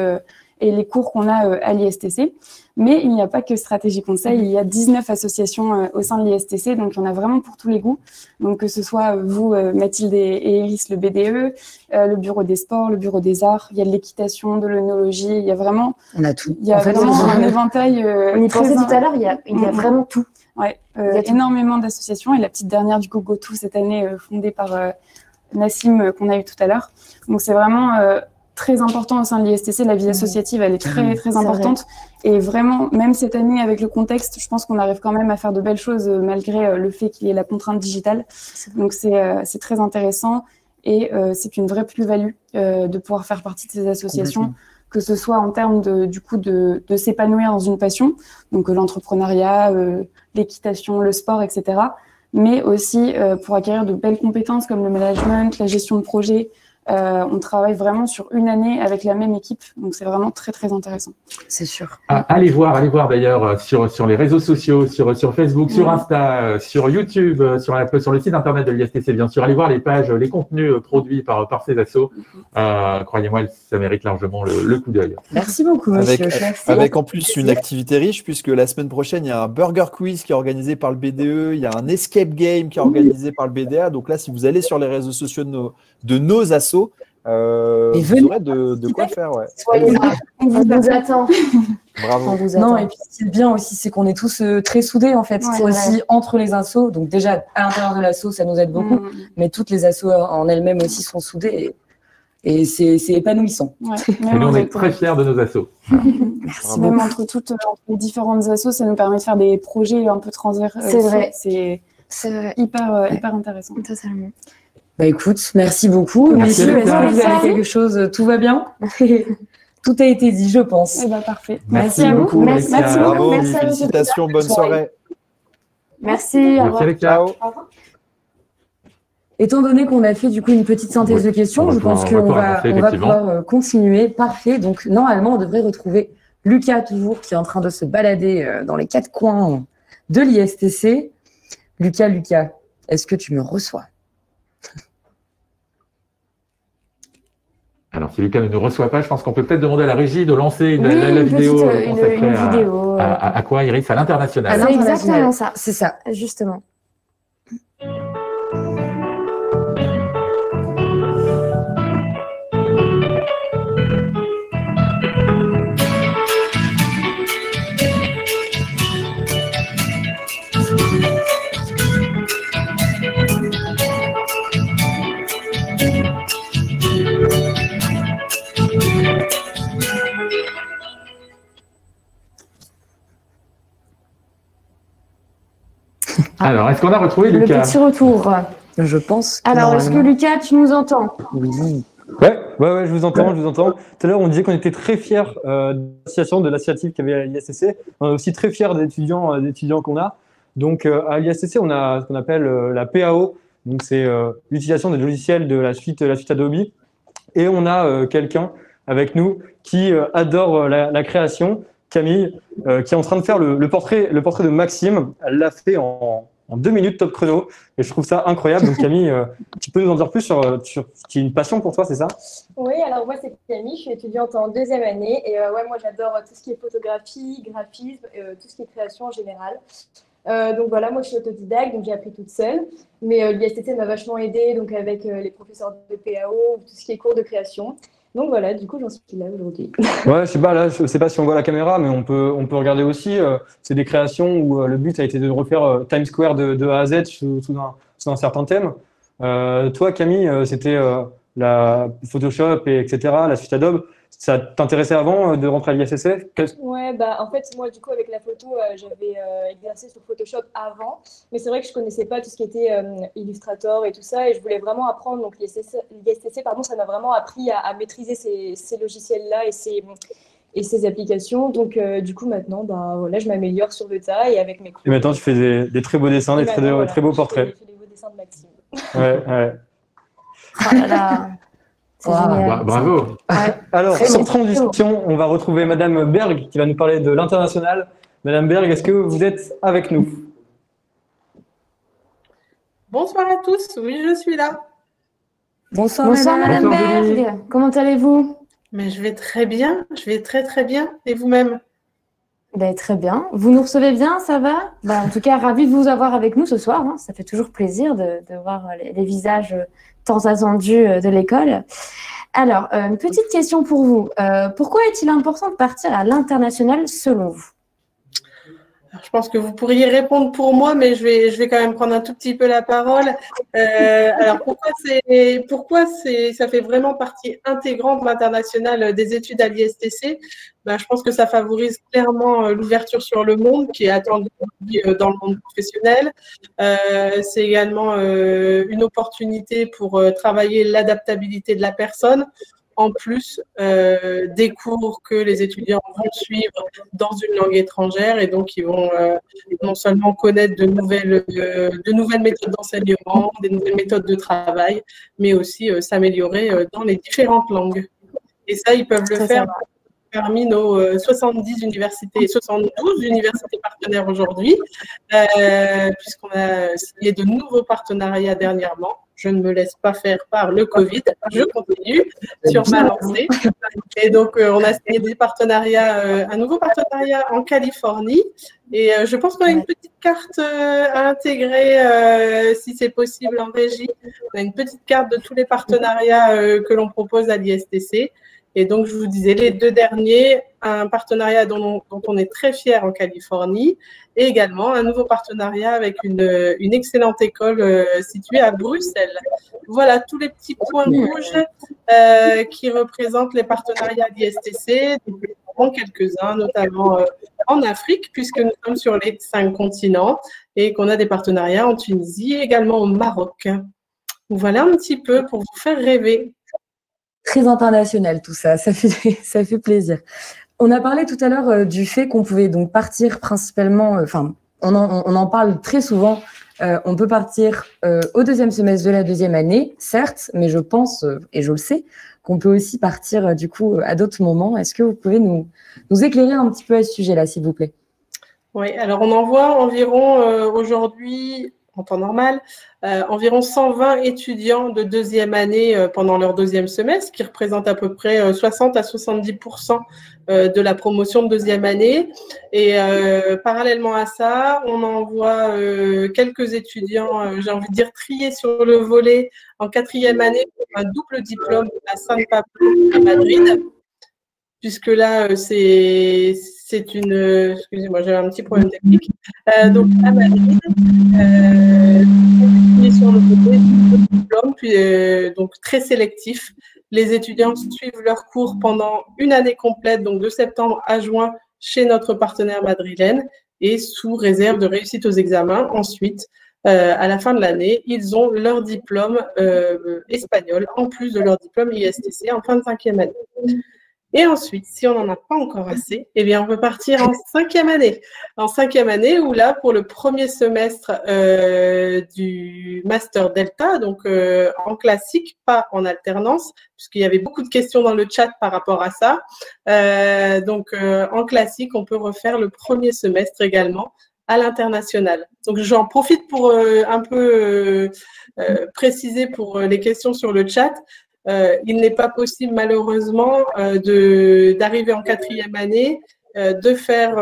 et les cours qu'on a à l'ISTC. Mais il n'y a pas que Stratégie Conseil, il y a 19 associations au sein de l'ISTC, donc il y en a vraiment pour tous les goûts. Donc que ce soit vous, Mathilde et Iris, le BDE, le bureau des sports, le bureau des arts, il y a de l'équitation, de l'œnologie, il y a vraiment... On a tout. Il y a vraiment un éventail... on y pensait tout à l'heure, il y a vraiment tout. Ouais, énormément d'associations, et la petite dernière du coup, GoTo, cette année, fondée par Nassim, qu'on a eu tout à l'heure. Donc c'est vraiment... très important au sein de l'ISTC, la vie associative, elle est très, très importante. Et vraiment, même cette année, avec le contexte, je pense qu'on arrive quand même à faire de belles choses malgré le fait qu'il y ait la contrainte digitale. Donc, c'est très intéressant et c'est une vraie plus-value de pouvoir faire partie de ces associations, que ce soit en termes de s'épanouir dans une passion, donc l'entrepreneuriat, l'équitation, le sport, etc. Mais aussi pour acquérir de belles compétences comme le management, la gestion de projet. On travaille vraiment sur une année avec la même équipe, donc c'est vraiment très très intéressant. C'est sûr. Allez voir d'ailleurs sur les réseaux sociaux, sur Facebook, sur Insta, sur YouTube, sur le site internet de l'ISTC, bien sûr. Allez voir les pages, les contenus produits par ces assos. Croyez-moi, ça mérite largement le coup d'œil. Merci beaucoup, monsieur. Avec en plus une activité riche, puisque la semaine prochaine, il y a un burger quiz qui est organisé par le BDE, il y a un escape game qui est organisé par le BDA. Donc là, si vous allez sur les réseaux sociaux de nos assos, vous aurez de quoi faire. Ouais. On vous attend. Bravo. Non, et puis ce qui est bien aussi, c'est qu'on est tous très soudés en fait, aussi entre les assos. Donc déjà, à l'intérieur de l'asso, ça nous aide beaucoup, mais toutes les assos en elles-mêmes aussi sont soudées. Et c'est épanouissant. Ouais, et nous, on est très fiers de nos assos. Merci. Même entre les différentes assos, ça nous permet de faire des projets un peu transverses. C'est vrai. C'est hyper intéressant. Totalement. Bah écoute, merci beaucoup. Merci. Messieurs, est-ce que vous avez quelque chose? Tout va bien? Tout a été dit, je pense. Eh ben, parfait. Merci à vous. Merci beaucoup. Bravo, Merci à vous. félicitations, bonne soirée. Merci. Au revoir. Ciao. Étant donné qu'on a fait du coup une petite synthèse de questions, je pense qu'on va pouvoir continuer. Parfait. Donc normalement, on devrait retrouver Lucas toujours qui est en train de se balader dans les quatre coins de l'ISTC. Lucas, est-ce que tu me reçois? Alors, si Lucas ne nous reçoit pas, je pense qu'on peut peut-être demander à la régie de lancer la vidéo consacrée à quoi, Iris? À l'international. C'est exactement ça. C'est ça. Justement. Alors, est-ce qu'on a retrouvé Lucas? Le petit retour. Je pense. Alors, est-ce que Lucas, tu nous entends? Oui. Ouais, Ouais, je vous entends, je vous entends. Tout à l'heure, on disait qu'on était très fiers de l'association, de l'initiative qu'il y avait à l'ISTC. On est aussi très fiers des étudiants qu'on a. Donc, à l'ISTC, on a ce qu'on appelle la PAO. Donc, c'est l'utilisation des logiciels de la suite Adobe. Et on a quelqu'un avec nous qui adore la création, Camille, qui est en train de faire le portrait de Maxime. Elle l'a fait en 2 minutes top chrono. Et je trouve ça incroyable. Donc, Camille, tu peux nous en dire plus sur ce qui est une passion pour toi, c'est ça? Oui, alors moi c'est Camille, je suis étudiante en 2e année et ouais, moi j'adore tout ce qui est photographie, graphisme, tout ce qui est création en général. Donc voilà, moi je suis autodidacte, donc j'ai appris toute seule. Mais l'ISTC m'a vachement aidée donc avec les professeurs de PAO, tout ce qui est cours de création. Donc voilà, du coup j'en suis là aujourd'hui. Ouais, je sais pas, là, je sais pas si on voit la caméra, mais on peut regarder aussi. C'est des créations où le but a été de refaire Times Square de A à Z sous un certain thème. Toi, Camille, c'était la Photoshop et etc., la suite Adobe. Ça t'intéressait avant de rentrer à l'ISTC? Ouais, bah en fait, moi, du coup, avec la photo, j'avais exercé sur Photoshop avant, mais c'est vrai que je connaissais pas tout ce qui était Illustrator et tout ça, et je voulais vraiment apprendre. Donc, l'ISTC, pardon, ça m'a vraiment appris à maîtriser ces logiciels-là et ces applications. Donc, du coup, maintenant, bah, voilà, je m'améliore sur le tas et avec mes cours. Et maintenant, tu fais des très beaux dessins, des très beaux portraits. Je fais des beaux dessins de Maxime. Ouais. Oh là là. C'est génial. Bravo. Ouais. Alors, sans transition, on va retrouver Madame Berg qui va nous parler de l'international. Madame Berg, est-ce que vous êtes avec nous? Bonsoir à tous, oui, je suis là. Bonsoir Madame Berg. Comment allez-vous? Mais je vais très bien, je vais très très bien. Et vous-même? Ben, très bien. Vous nous recevez bien, ça va? En tout cas, ravi de vous avoir avec nous ce soir. Hein. Ça fait toujours plaisir de voir les visages tant attendus de l'école. Alors, une petite question pour vous. Pourquoi est-il important de partir à l'international selon vous? Alors, je pense que vous pourriez répondre pour moi, mais je vais quand même prendre un tout petit peu la parole. Alors, pourquoi ça fait vraiment partie intégrante de l'international des études à l'ISTC? Je pense que ça favorise clairement l'ouverture sur le monde qui est attendue dans le monde professionnel. C'est également une opportunité pour travailler l'adaptabilité de la personne. En plus des cours que les étudiants vont suivre dans une langue étrangère et donc ils vont non seulement connaître de nouvelles méthodes d'enseignement, des nouvelles méthodes de travail, mais aussi s'améliorer dans les différentes langues. Et ça, ils peuvent le faire parmi nos 72 universités partenaires aujourd'hui, puisqu'on a signé de nouveaux partenariats dernièrement. Je ne me laisse pas faire par le Covid, je continue sur ma lancée. Et donc, on a signé des partenariats, un nouveau partenariat en Californie. Et je pense qu'on a une petite carte à intégrer, si c'est possible, en régie. On a une petite carte de tous les partenariats que l'on propose à l'ISTC. Et donc, je vous disais, les 2 derniers, un partenariat dont on est très fier en Californie et également un nouveau partenariat avec une excellente école située à Bruxelles. Voilà tous les petits points rouges qui représentent les partenariats d'ISTC, quelques-uns, notamment en Afrique, puisque nous sommes sur les 5 continents et qu'on a des partenariats en Tunisie et également au Maroc. Voilà un petit peu pour vous faire rêver. Très international tout ça, ça fait plaisir. On a parlé tout à l'heure du fait qu'on pouvait donc partir principalement, on en parle très souvent, on peut partir au 2e semestre de la 2e année, certes, mais je pense, et je le sais, qu'on peut aussi partir du coup à d'autres moments. Est-ce que vous pouvez nous éclairer un petit peu à ce sujet-là, s'il vous plaît? Oui, alors on envoie environ aujourd'hui, en temps normal, environ 120 étudiants de 2e année pendant leur 2e semestre, qui représentent à peu près 60 à 70% de la promotion de 2e année. Et parallèlement à ça, on envoie quelques étudiants, j'ai envie de dire triés sur le volet en 4e année, pour un double diplôme à San Pablo à Madrid. Puisque là, c'est une… Excusez-moi, j'ai un petit problème technique. Donc, à Madrid, sur le diplôme, puis donc très sélectif. Les étudiants suivent leurs cours pendant une année complète, donc de septembre à juin, chez notre partenaire madrilène, et sous réserve de réussite aux examens. Ensuite, à la fin de l'année, ils ont leur diplôme espagnol, en plus de leur diplôme ISTC en fin de 5e année. Et ensuite, si on n'en a pas encore assez, eh bien, on peut partir en 5e année. En 5e année, où là, pour le premier semestre du Master Delta, donc en classique, pas en alternance, puisqu'il y avait beaucoup de questions dans le chat par rapport à ça. En classique, on peut refaire le premier semestre également à l'international. Donc, j'en profite pour un peu préciser pour les questions sur le chat. Il n'est pas possible malheureusement d'arriver en 4e année, de faire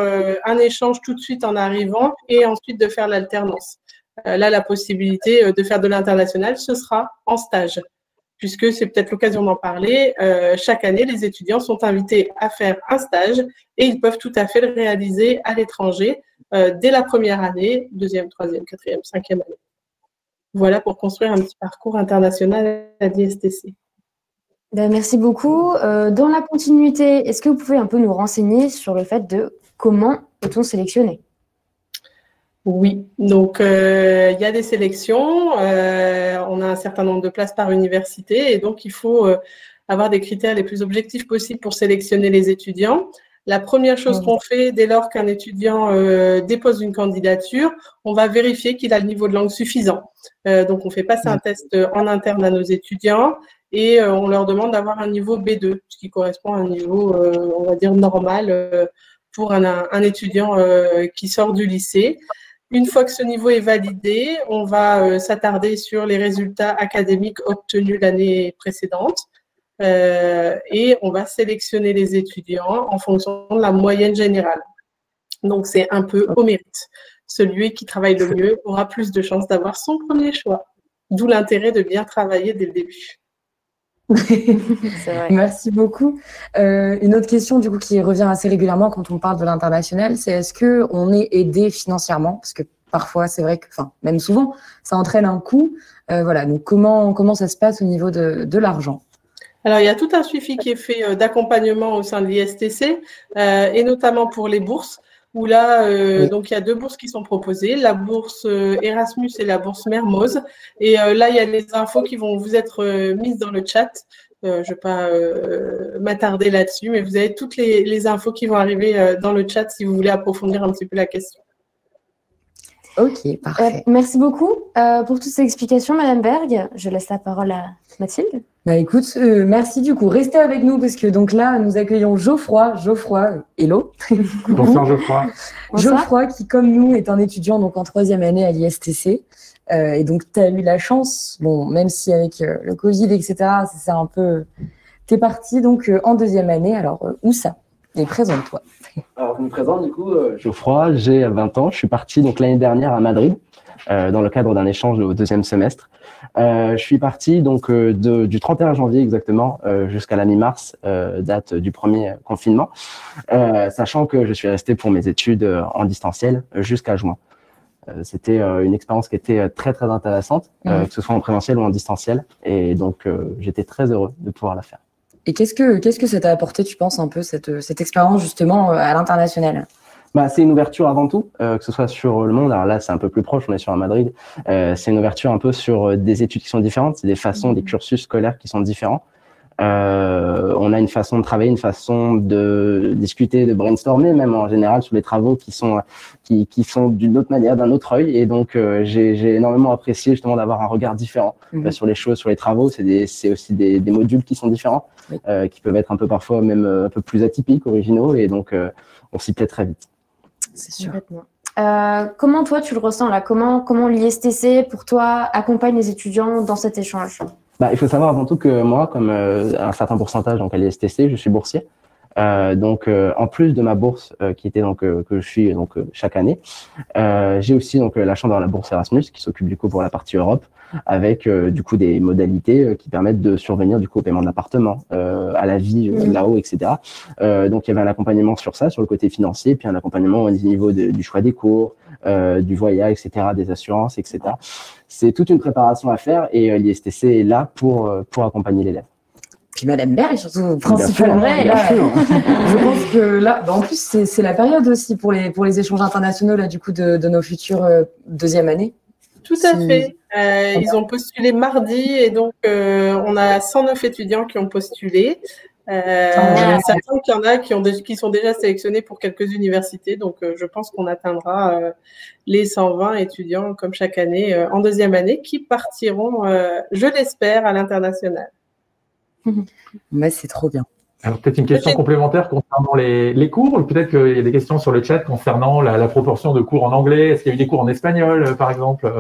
un échange tout de suite en arrivant et ensuite de faire l'alternance. Là, la possibilité de faire de l'international, ce sera en stage, puisque c'est peut-être l'occasion d'en parler. Chaque année, les étudiants sont invités à faire un stage et ils peuvent tout à fait le réaliser à l'étranger dès la première année, 2e, 3e, 4e, 5e année. Voilà pour construire un petit parcours international à l'ISTC. Merci beaucoup. Dans la continuité, est-ce que vous pouvez un peu nous renseigner sur le fait de comment peut-on sélectionner? Oui, donc il y a des sélections, on a un certain nombre de places par université et donc il faut avoir des critères les plus objectifs possibles pour sélectionner les étudiants. La première chose qu'on fait dès lors qu'un étudiant dépose une candidature, on va vérifier qu'il a le niveau de langue suffisant. Donc on fait passer un test en interne à nos étudiants et on leur demande d'avoir un niveau B2, ce qui correspond à un niveau, on va dire, normal pour un étudiant qui sort du lycée. Une fois que ce niveau est validé, on va s'attarder sur les résultats académiques obtenus l'année précédente et on va sélectionner les étudiants en fonction de la moyenne générale. Donc, c'est un peu au mérite. Celui qui travaille le mieux aura plus de chances d'avoir son premier choix. D'où l'intérêt de bien travailler dès le début. Merci beaucoup. Une autre question du coup qui revient assez régulièrement quand on parle de l'international, c'est est-ce qu'on est aidé financièrement? Parce que parfois, c'est vrai que, enfin, même souvent, ça entraîne un coût. Voilà, donc comment ça se passe au niveau de l'argent? Alors, il y a tout un suivi qui est fait d'accompagnement au sein de l'ISTC et notamment pour les bourses. Où là, donc il y a 2 bourses qui sont proposées, la bourse Erasmus et la bourse Mermoz. Et là, il y a les infos qui vont vous être mises dans le chat. Je ne vais pas m'attarder là-dessus, mais vous avez toutes les infos qui vont arriver dans le chat si vous voulez approfondir un petit peu la question. Ok, parfait. Merci beaucoup pour toutes ces explications, Madame Berg. Je laisse la parole à Mathilde. Bah écoute, merci du coup. Restez avec nous parce que donc là, nous accueillons Geoffroy, hello. Bonsoir Geoffroy. Geoffroy qui, comme nous, est un étudiant donc en 3e année à l'ISTC. Et donc, tu as eu la chance, bon, même si avec le Covid, etc., c'est un peu... Tu es parti donc en 2e année. Alors, où ça? Et présente-toi. Alors, je me présente du coup, Geoffroy, j'ai 20 ans. Je suis parti donc l'année dernière à Madrid dans le cadre d'un échange au 2e semestre. Je suis parti donc du 31 janvier exactement jusqu'à la mi-mars, date du premier confinement, sachant que je suis resté pour mes études en distanciel jusqu'à juin. C'était une expérience qui était très très intéressante, que ce soit en présentiel ou en distanciel, et donc j'étais très heureux de pouvoir la faire. Et qu'est-ce que ça t'a apporté, tu penses, un peu cette expérience justement à l'international? C'est une ouverture avant tout, que ce soit sur le monde. Alors là, c'est un peu plus proche, on est sur Madrid. C'est une ouverture un peu sur des études qui sont différentes, c'est des façons, des cursus scolaires qui sont différents. On a une façon de travailler, une façon de discuter, de brainstormer même en général sur les travaux qui sont d'une autre manière, d'un autre œil. Et donc, j'ai énormément apprécié justement d'avoir un regard différent sur les choses, sur les travaux. C'est aussi des modules qui sont différents, qui peuvent être un peu parfois même un peu plus atypiques, originaux. Et donc, on s'y plaît très vite. C'est sûr. Comment toi tu le ressens là? Comment l'ISTC pour toi accompagne les étudiants dans cet échange? Il faut savoir avant tout que moi, comme un certain pourcentage donc à l'ISTC, je suis boursier. Donc en plus de ma bourse qui était donc que je suis donc chaque année, j'ai aussi donc la chance d'avoir la bourse Erasmus qui s'occupe du coup pour la partie Europe, avec du coup des modalités qui permettent de survenir du coup au paiement de l'appartement, à la vie là-haut, etc. Donc il y avait un accompagnement sur ça, sur le côté financier, puis un accompagnement au niveau du choix des cours, du voyage, etc., des assurances, etc. C'est toute une préparation à faire et l'ISTC est là pour accompagner l'élève. Puis Madame Berg, surtout principalement. Je pense que là, en plus, c'est la période aussi pour les échanges internationaux là, du coup, de nos futures 2e années. Tout à fait. Ils ont postulé mardi et donc on a 109 étudiants qui ont postulé. Sachant qu'il y en a qui sont déjà sélectionnés pour quelques universités. Donc, je pense qu'on atteindra les 120 étudiants, comme chaque année, en deuxième année, qui partiront, je l'espère, à l'international. Mais c'est trop bien. Alors, peut-être une question complémentaire concernant les cours, ou peut-être qu'il y a des questions sur le chat concernant la proportion de cours en anglais. Est-ce qu'il y a eu des cours en espagnol, par exemple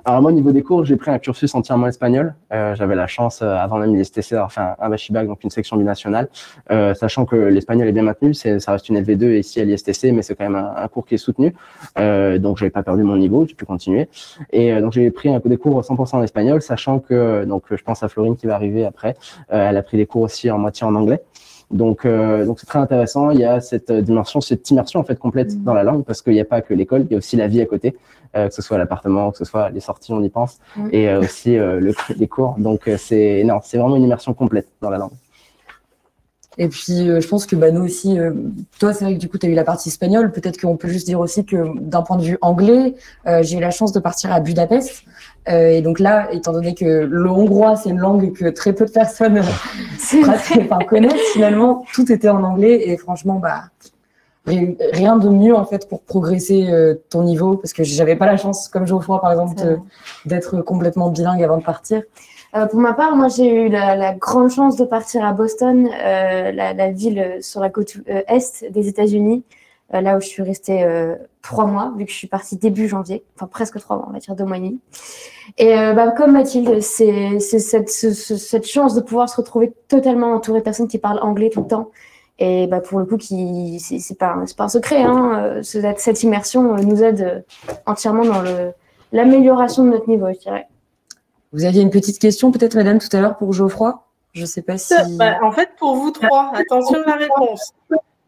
Alors moi, au niveau des cours, j'ai pris un cursus entièrement espagnol. J'avais la chance, avant même l'ISTC, d'avoir fait un bachibac, donc une section binationale, sachant que l'espagnol est bien maintenu. Ça reste une LV2 ici à l'ISTC, mais c'est quand même un cours qui est soutenu. Donc, j'avais pas perdu mon niveau, j'ai pu continuer. Et donc, j'ai pris des cours 100% en espagnol, sachant que, donc, je pense à Florine qui va arriver après. Elle a pris des cours aussi en moitié en anglais. Donc c'est très intéressant. Il y a cette dimension, cette immersion en fait complète dans la langue, parce qu'il n'y a pas que l'école, il y a aussi la vie à côté, que ce soit l'appartement, que ce soit les sorties, on y pense, et aussi les cours. Donc c'est vraiment une immersion complète dans la langue. Et puis, je pense que nous aussi, toi, c'est vrai que du coup, tu as eu la partie espagnole. Peut-être qu'on peut juste dire aussi que d'un point de vue anglais, j'ai eu la chance de partir à Budapest. Et donc là, étant donné que le hongrois, c'est une langue que très peu de personnes connaissent, finalement, tout était en anglais. Et franchement, rien de mieux en fait pour progresser ton niveau, parce que j'avais pas la chance, comme Geoffroy par exemple, d'être complètement bilingue avant de partir. Pour ma part, moi j'ai eu la grande chance de partir à Boston, la ville sur la côte est des États-Unis, là où je suis restée 3 mois, vu que je suis partie début janvier, enfin presque 3 mois, on va dire 2 mois et demi. Et comme Mathilde, c'est cette chance de pouvoir se retrouver totalement entourée de personnes qui parlent anglais tout le temps. Et pour le coup, c'est pas un secret, hein, cette immersion nous aide entièrement dans l'amélioration de notre niveau, je dirais. Vous aviez une petite question, peut-être, madame, tout à l'heure pour Geoffroy? Je ne sais pas si… En fait, pour vous trois, attention à la réponse.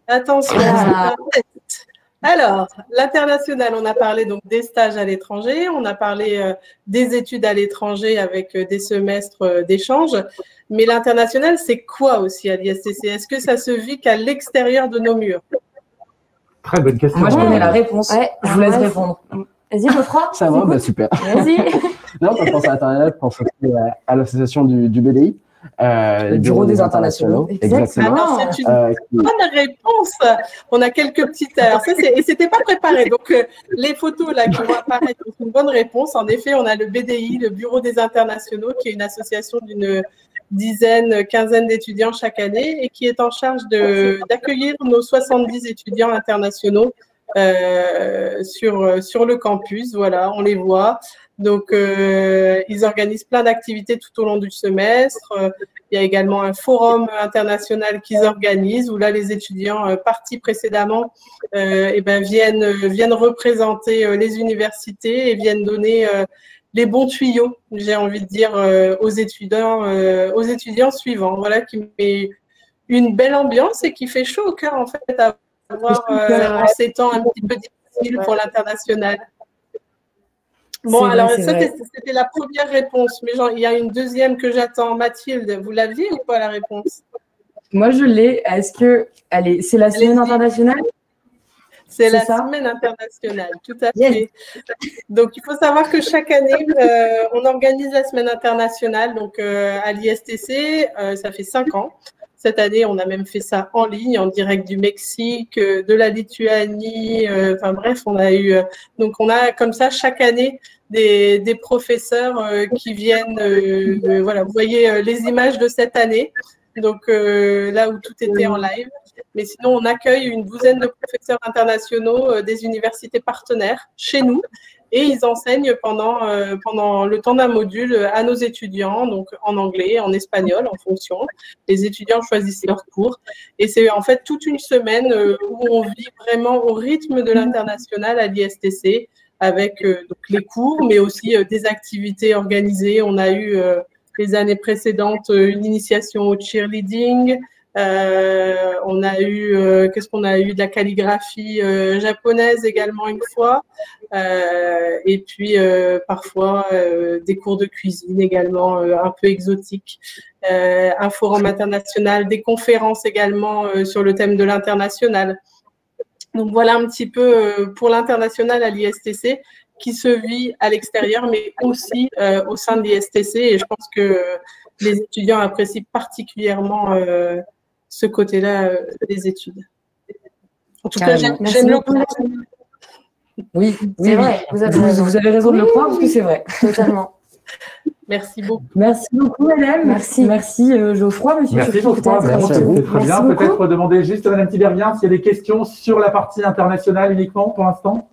Attention. Alors, l'international, on a parlé donc des stages à l'étranger, on a parlé des études à l'étranger avec des semestres d'échange. Mais l'international, c'est quoi aussi à l'ISTC? Est-ce que ça se vit qu'à l'extérieur de nos murs? Très bonne question. Moi, je connais la réponse. Ouais, je vous laisse répondre. Vas-y, Geoffroy. Ça va, super. Vas-y. Non, quand je pense à Internet, je pense aussi à l'association du BDI. Le Bureau des internationaux. Exactement. C'est une bonne réponse. On a quelques petites… Alors ça, et c'était pas préparé. Donc, les photos là qui vont apparaître sont une bonne réponse. En effet, on a le BDI, le Bureau des internationaux, qui est une association d'une quinzaine d'étudiants chaque année et qui est en charge d'accueillir nos 70 étudiants internationaux sur le campus. Voilà, on les voit. Donc, ils organisent plein d'activités tout au long du semestre. Il y a également un forum international qu'ils organisent où là, les étudiants partis précédemment viennent représenter les universités et viennent donner les bons tuyaux, j'ai envie de dire, aux étudiants suivants. Voilà, qui met une belle ambiance et qui fait chaud au cœur, en fait, à voir en ces temps un petit peu difficiles pour l'international. Bon, alors ça, c'était la première réponse, mais il y a une deuxième que j'attends. Mathilde, vous l'aviez ou pas la réponse? Moi, je l'ai. Est-ce que c'est la semaine internationale? C'est la semaine internationale, tout à fait. Donc, il faut savoir que chaque année, on organise la semaine internationale. Donc, à l'ISTC, ça fait 5 ans. Cette année, on a même fait ça en ligne, en direct du Mexique, de la Lituanie. Enfin bref, on a comme ça chaque année des professeurs qui viennent. Voilà, vous voyez les images de cette année. Donc là où tout était en live. Mais sinon, on accueille une douzaine de professeurs internationaux des universités partenaires chez nous. Et ils enseignent pendant le temps d'un module à nos étudiants, donc en anglais, en espagnol, en fonction. Les étudiants choisissent leurs cours. Et c'est en fait toute une semaine où on vit vraiment au rythme de l'international à l'ISTC, avec donc les cours, mais aussi des activités organisées. On a eu les années précédentes une initiation au cheerleading. On a eu, qu'est-ce qu'on a eu? De la calligraphie japonaise également une fois. Et puis parfois des cours de cuisine également un peu exotiques. Un forum international, des conférences également sur le thème de l'international. Donc voilà un petit peu pour l'international à l'ISTC. qui se vit à l'extérieur, mais aussi au sein de l'ISTC. Et je pense que les étudiants apprécient particulièrement ce côté-là des études. En tout cas, j'aime le croire. Oui, C'est vrai, vous avez raison de le croire parce que c'est vrai. Totalement. Merci beaucoup. Merci beaucoup, madame. Merci Geoffroy, monsieur. Merci Geoffroy, Merci à vous. c'est très bien. Peut-être demander juste à Madame Tiberghien s'il y a des questions sur la partie internationale uniquement pour l'instant.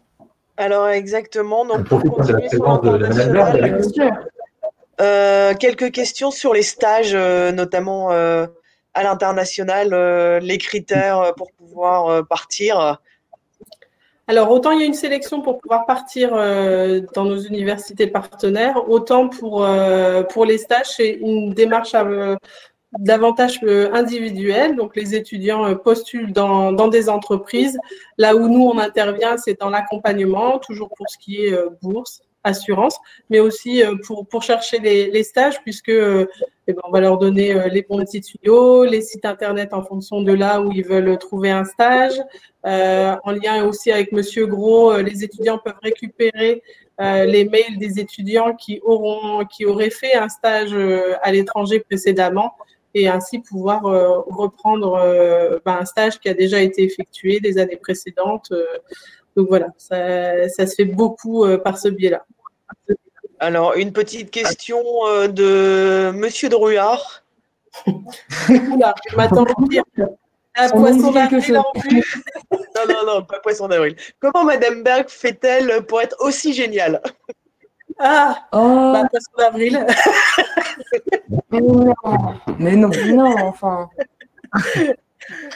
Alors exactement, donc pour Profite de la continuer sur présence de Madame l'international, Berg. quelques questions sur les stages, notamment à l'international, les critères pour pouvoir partir. Alors, autant il y a une sélection pour pouvoir partir dans nos universités partenaires, autant pour les stages, c'est une démarche davantage individuelle. Donc, les étudiants postulent dans des entreprises. Là où nous, on intervient, c'est dans l'accompagnement, toujours pour ce qui est bourse, assurance, mais aussi pour chercher les stages, puisque on va leur donner les bons petits tuyaux, les sites internet en fonction de là où ils veulent trouver un stage. En lien aussi avec Monsieur Gros, les étudiants peuvent récupérer les mails des étudiants qui auraient fait un stage à l'étranger précédemment et ainsi pouvoir reprendre un stage qui a déjà été effectué les années précédentes. Donc voilà, ça se fait beaucoup par ce biais-là. Alors, une petite question de Monsieur Druard. Oula, je m'attends à dire. Un poisson d'avril en plus. Non, pas poisson d'avril. Comment Madame Berg fait-elle pour être aussi géniale? Poisson d'avril. Mais non, enfin.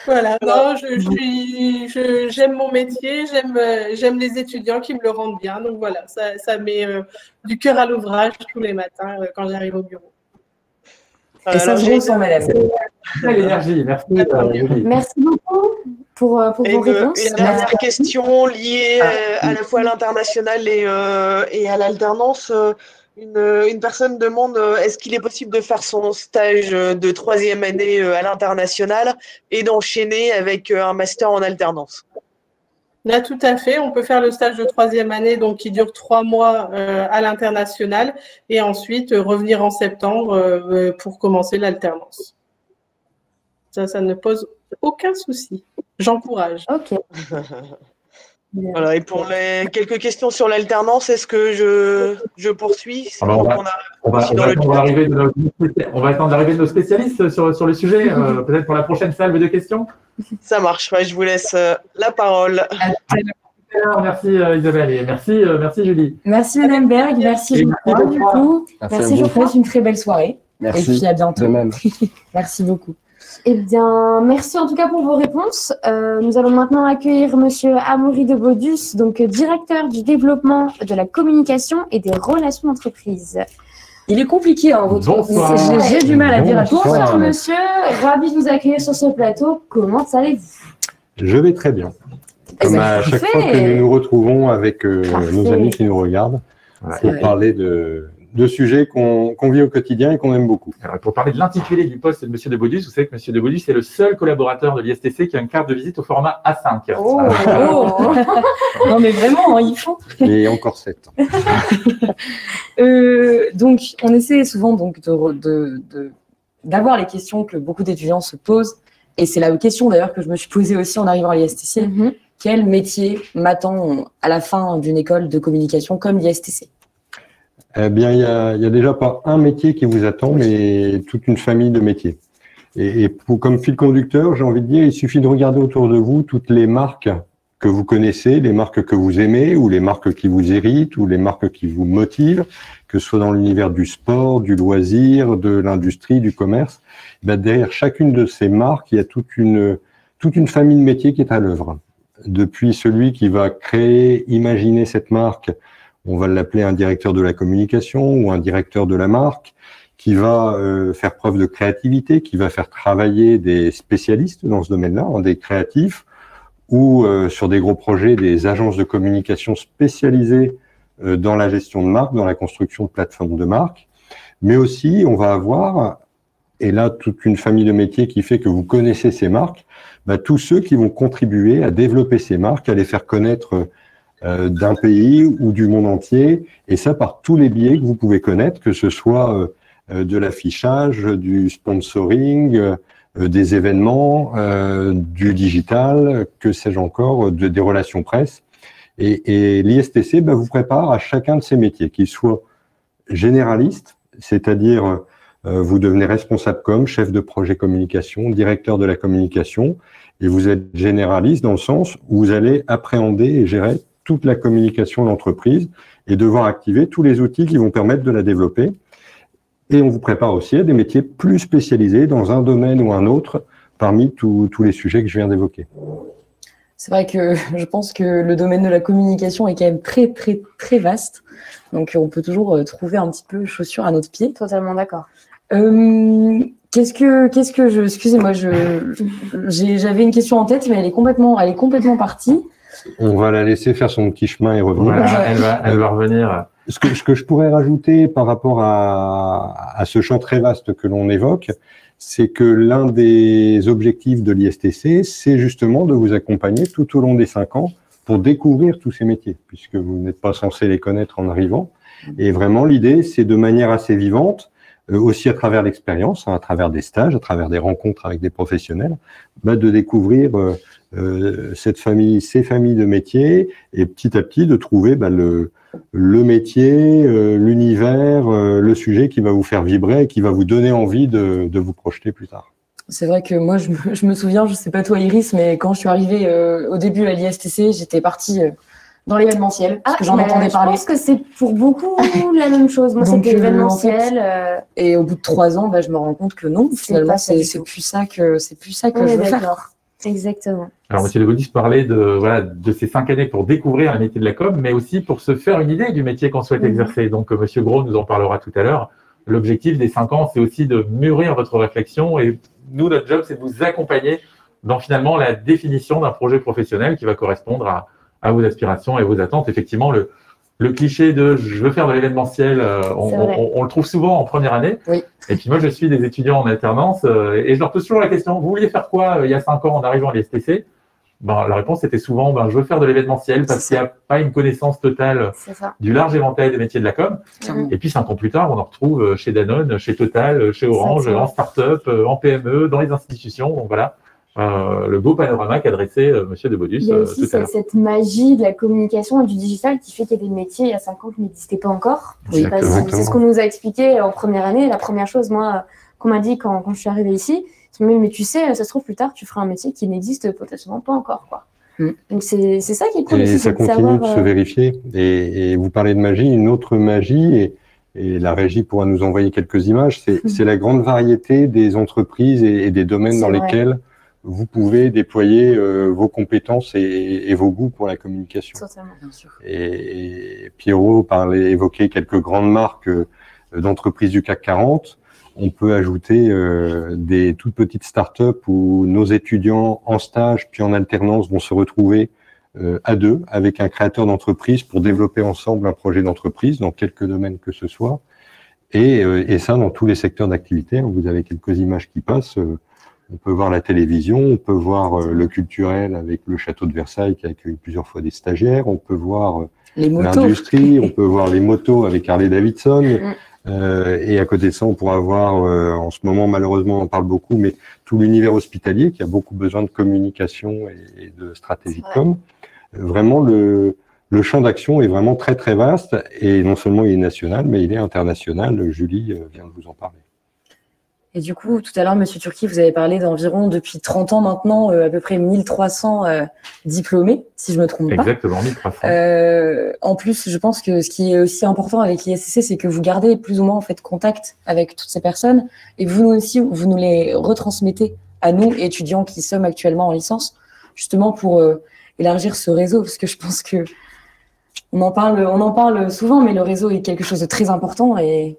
Voilà, non, j'aime mon métier, j'aime les étudiants qui me le rendent bien. Donc voilà, ça met du cœur à l'ouvrage tous les matins quand j'arrive au bureau. Et ça se ressent, madame. L'énergie, merci. Merci beaucoup pour vos réponses. Une dernière question liée à la fois à l'international et à l'alternance. Une personne demande est-ce qu'il est possible de faire son stage de 3e année à l'international et d'enchaîner avec un master en alternance? Là, tout à fait. On peut faire le stage de 3e année, donc qui dure 3 mois à l'international, et ensuite revenir en septembre pour commencer l'alternance. Ça ne pose aucun souci. J'encourage. Ok. Voilà, et pour les quelques questions sur l'alternance, est-ce que je poursuis? On va attendre l'arrivée de nos spécialistes sur le sujet, peut-être pour la prochaine salve de questions. Ça marche, je vous laisse la parole. Merci Isabelle et merci Julie. Merci Madame Berg, merci Geoffroy du coup. Merci Geoffroy, c'est une très belle soirée. Merci. Et puis à bientôt. De même. Merci beaucoup. Eh bien, merci en tout cas pour vos réponses. Nous allons maintenant accueillir Monsieur Amaury de Baudus, donc directeur du développement de la communication et des relations d'entreprise. Il est compliqué, hein, votre Bonsoir. J'ai du mal à dire à tout. Bonsoir monsieur, ravi de vous accueillir sur ce plateau. Comment allez-vous? Je vais très bien. Comme à chaque fois que nous nous retrouvons avec nos amis qui nous regardent pour parler de sujets qu'on vit au quotidien et qu'on aime beaucoup. Alors, pour parler de l'intitulé du poste de M. de Baudus, vous savez que M. de Baudus est le seul collaborateur de l'ISTC qui a une carte de visite au format A5. Non mais vraiment, hein, il faut. Et encore 7. Donc, on essaie souvent donc d'avoir les questions que beaucoup d'étudiants se posent. Et c'est la question d'ailleurs que je me suis posée aussi en arrivant à l'ISTC. Quel métier m'attend à la fin d'une école de communication comme l'ISTC? Eh bien, il y a déjà pas un métier qui vous attend, mais toute une famille de métiers. Et comme fil conducteur, j'ai envie de dire, il suffit de regarder autour de vous toutes les marques que vous connaissez, les marques que vous aimez, ou les marques qui vous irritent, ou les marques qui vous motivent, que ce soit dans l'univers du sport, du loisir, de l'industrie, du commerce. Ben, derrière chacune de ces marques, il y a toute une famille de métiers qui est à l'œuvre. Depuis celui qui va créer, imaginer cette marque, on va l'appeler un directeur de la communication ou un directeur de la marque, qui va faire preuve de créativité, qui va faire travailler des spécialistes dans ce domaine-là, des créatifs, ou sur des gros projets, des agences de communication spécialisées dans la gestion de marque, dans la construction de plateformes de marque. Mais aussi, on va avoir, et là, toute une famille de métiers qui fait que vous connaissez ces marques, tous ceux qui vont contribuer à développer ces marques, à les faire connaître d'un pays ou du monde entier, et ça par tous les biais que vous pouvez connaître, que ce soit de l'affichage, du sponsoring, des événements, du digital, que sais-je encore, des relations presse. Et l'ISTC vous prépare à chacun de ces métiers, qu'ils soient généralistes, c'est-à-dire vous devenez responsable com, chef de projet communication, directeur de la communication, et vous êtes généraliste dans le sens où vous allez appréhender et gérer toute la communication de l'entreprise et devoir activer tous les outils qui vont permettre de la développer. Et on vous prépare aussi à des métiers plus spécialisés dans un domaine ou un autre parmi tous les sujets que je viens d'évoquer. C'est vrai que je pense que le domaine de la communication est quand même très, très, très vaste. Donc, on peut toujours trouver un petit peu chaussure à notre pied. Totalement d'accord. Excusez-moi, j'avais une question en tête, mais elle est complètement partie. On va la laisser faire son petit chemin et revenir. Voilà, elle va revenir. Ce que je pourrais rajouter par rapport à ce champ très vaste que l'on évoque, c'est que l'un des objectifs de l'ISTC, c'est justement de vous accompagner tout au long des 5 ans pour découvrir tous ces métiers, puisque vous n'êtes pas censé les connaître en arrivant. Et vraiment, l'idée, c'est de manière assez vivante, aussi à travers l'expérience, à travers des stages, à travers des rencontres avec des professionnels, de découvrir ces familles de métiers et petit à petit de trouver le métier, l'univers, le sujet qui va vous faire vibrer et qui va vous donner envie de vous projeter plus tard. C'est vrai que moi, je me souviens, je sais pas toi Iris, mais quand je suis arrivée au début à l'ISTC, j'étais partie dans l'événementiel, parce que j'en entendais parler. Je pense que c'est pour beaucoup la même chose. Moi, c'était l'événementiel. Et au bout de 3 ans, je me rends compte que non, finalement, c'est plus ça que je veux faire. Exactement. Alors, M. Debaudis parlait de ces 5 années pour découvrir le métier de la com, mais aussi pour se faire une idée du métier qu'on souhaite exercer. Donc, M. Gros nous en parlera tout à l'heure. L'objectif des 5 ans, c'est aussi de mûrir votre réflexion. Et nous, notre job, c'est de vous accompagner dans finalement la définition d'un projet professionnel qui va correspondre à vos aspirations et vos attentes. Effectivement, le cliché de « je veux faire de l'événementiel », on le trouve souvent en première année. Oui. Et puis moi, je suis des étudiants en alternance et je leur pose toujours la question « vous vouliez faire quoi il y a 5 ans en arrivant à l'ISTC ?» La réponse était souvent « je veux faire de l'événementiel parce qu'il n'y a pas une connaissance totale du large éventail des métiers de la com. » Et puis 5 ans plus tard, on en retrouve chez Danone, chez Total, chez Orange, en start-up, en PME, dans les institutions. Donc voilà. Le beau panorama qu'a dressé M. Debaudis. Il y a aussi cette magie de la communication et du digital qui fait qu'il y a des métiers il y a 5 ans qui n'existaient pas encore. C'est ce qu'on nous a expliqué en première année. La première chose, moi, qu'on m'a dit quand je suis arrivée ici, c'est mais tu sais, ça se trouve plus tard, tu feras un métier qui n'existe potentiellement pas encore, quoi. Donc c'est ça qui est cool. Et ça continue de se vérifier. Et vous parlez de magie, une autre magie, et la régie pourra nous envoyer quelques images, c'est la grande variété des entreprises et des domaines dans lesquels vous pouvez déployer vos compétences et vos goûts pour la communication. Totalement, bien sûr. Et Pierrot évoquait quelques grandes marques d'entreprises du CAC 40. On peut ajouter des toutes petites startups où nos étudiants en stage puis en alternance vont se retrouver à deux avec un créateur d'entreprise pour développer ensemble un projet d'entreprise dans quelques domaines que ce soit. Et ça dans tous les secteurs d'activité. Vous avez quelques images qui passent. On peut voir la télévision, on peut voir le culturel avec le château de Versailles qui accueille plusieurs fois des stagiaires, on peut voir l'industrie, on peut voir les motos avec Harley Davidson. Et à côté de ça, on pourra voir, en ce moment, malheureusement, on en parle beaucoup, mais tout l'univers hospitalier qui a beaucoup besoin de communication et de stratégie de com. Vraiment, le champ d'action est vraiment très, très vaste. Et non seulement il est national, mais il est international. Julie vient de vous en parler. Et du coup, tout à l'heure, Monsieur Turki, vous avez parlé d'environ, depuis 30 ans maintenant, à peu près 1300 diplômés, si je ne me trompe pas. Exactement, 1300. En plus, je pense que ce qui est aussi important avec l'ISTC, c'est que vous gardez plus ou moins en fait contact avec toutes ces personnes et vous aussi, vous nous les retransmettez à nous, étudiants qui sommes actuellement en licence, justement pour élargir ce réseau, parce que je pense que on en parle souvent, mais le réseau est quelque chose de très important et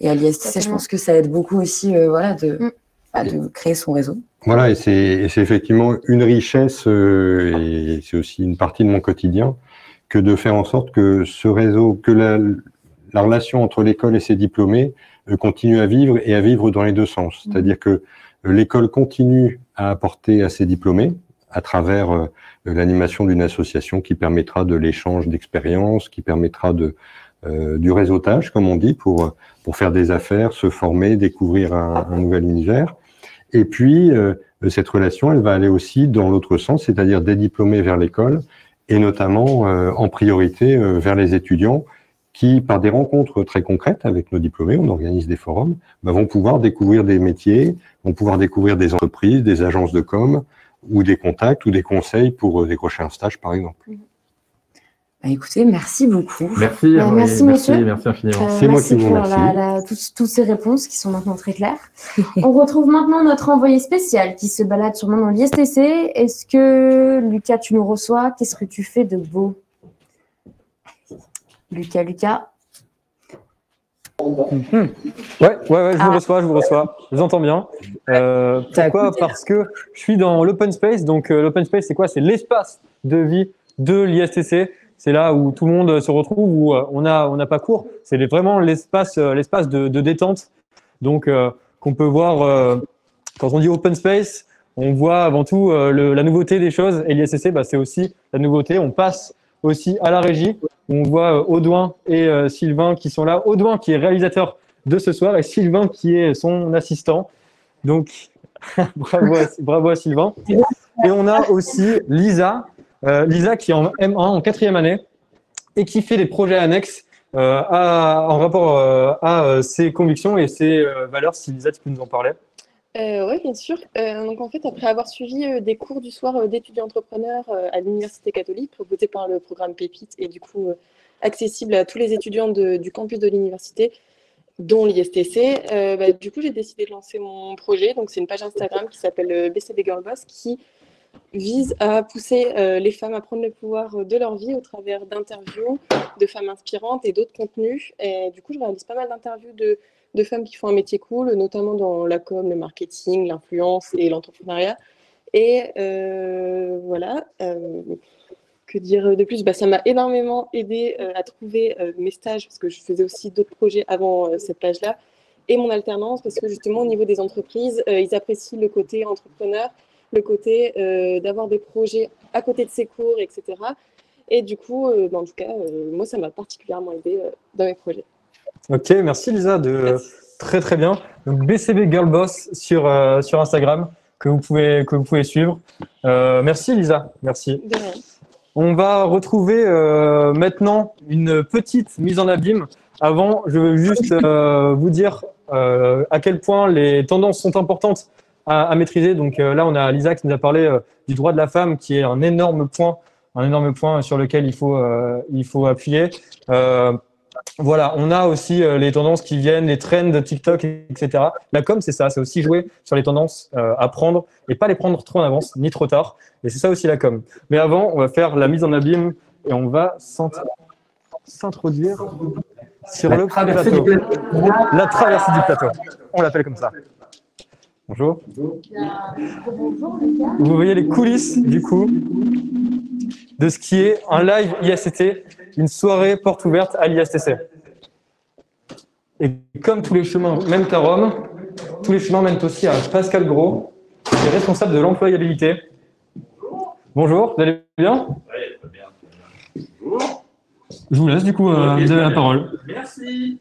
à l'ISTC, je pense que ça aide beaucoup aussi de créer son réseau. Voilà, et c'est effectivement une richesse, et c'est aussi une partie de mon quotidien, que de faire en sorte que ce réseau, que la relation entre l'école et ses diplômés continue à vivre et à vivre dans les deux sens. C'est-à-dire que l'école continue à apporter à ses diplômés à travers l'animation d'une association qui permettra de l'échange d'expériences, qui permettra du réseautage, comme on dit, pour faire des affaires, se former, découvrir un nouvel univers. Et puis, cette relation, elle va aller aussi dans l'autre sens, c'est-à-dire des diplômés vers l'école, et notamment en priorité vers les étudiants qui, par des rencontres très concrètes avec nos diplômés, on organise des forums, vont pouvoir découvrir des métiers, vont pouvoir découvrir des entreprises, des agences de com, ou des contacts, ou des conseils pour décrocher un stage, par exemple. Écoutez, merci beaucoup. Merci, merci monsieur. Merci infiniment. C'est moi qui vous remercie. Toutes ces réponses qui sont maintenant très claires. On retrouve maintenant notre envoyé spécial qui se balade sûrement dans l'ISTC. Est-ce que, Lucas, tu nous reçois? Qu'est-ce que tu fais de beau? Lucas. Ouais, je vous reçois. Je vous entends bien. Pourquoi? Parce que je suis dans l'open space. Donc, l'open space, c'est quoi? C'est l'espace de vie de l'ISTC. C'est là où tout le monde se retrouve, où on n'a pas cours. C'est vraiment l'espace de détente. Donc, qu'on peut voir quand on dit open space, on voit avant tout la nouveauté des choses. Et l'ISTC, c'est aussi la nouveauté. On passe aussi à la régie. On voit Audouin et Sylvain qui sont là. Audouin qui est réalisateur de ce soir et Sylvain qui est son assistant. Donc, bravo à Sylvain. Et on a aussi Lisa. Lisa qui est en M1, en 4e année, et qui fait des projets annexes en rapport à ses convictions et ses valeurs. Si Lisa, tu peux nous en parler. Oui, bien sûr. Donc en fait, après avoir suivi des cours du soir d'étudiants entrepreneurs à l'Université catholique, proposés par le programme Pépite et du coup accessible à tous les étudiants du campus de l'université, dont l'ISTC, du coup j'ai décidé de lancer mon projet. Donc c'est une page Instagram qui s'appelle BCB Girl Boss qui vise à pousser les femmes à prendre le pouvoir de leur vie au travers d'interviews de femmes inspirantes et d'autres contenus. Et du coup, je réalise pas mal d'interviews de femmes qui font un métier cool, notamment dans la com, le marketing, l'influence et l'entrepreneuriat. Et voilà, que dire de plus? Ça m'a énormément aidé à trouver mes stages, parce que je faisais aussi d'autres projets avant cette page-là, et mon alternance, parce que justement, au niveau des entreprises, ils apprécient le côté entrepreneur, le côté d'avoir des projets à côté de ses cours, etc. Et du coup, en tout cas, moi, ça m'a particulièrement aidé dans mes projets. Ok, merci Lisa, très très bien. Donc BCB Girl Boss sur Instagram que vous pouvez suivre. Merci Lisa, merci. De rien. On va retrouver maintenant une petite mise en abîme. Avant, je veux juste vous dire à quel point les tendances sont importantes à maîtriser. Donc là, on a Lisa qui nous a parlé du droit de la femme, qui est un énorme point sur lequel il faut appuyer. Voilà, on a aussi les tendances qui viennent, les trends de TikTok, etc. La com, c'est ça, c'est aussi jouer sur les tendances à prendre et pas les prendre trop en avance ni trop tard. Et c'est ça aussi la com. Mais avant, on va faire la mise en abîme et on va s'introduire sur le plateau. La traversée du plateau. On l'appelle comme ça. Bonjour. Vous voyez les coulisses, du coup, de ce qui est un live ISTC, une soirée porte ouverte à l'ISTC. Et comme tous les chemins mènent à Rome, tous les chemins mènent aussi à Pascal Gros, qui est responsable de l'employabilité. Bonjour, vous allez bien? Oui, très bien. Bonjour. Je vous laisse, du coup, vous avez la parole. Merci.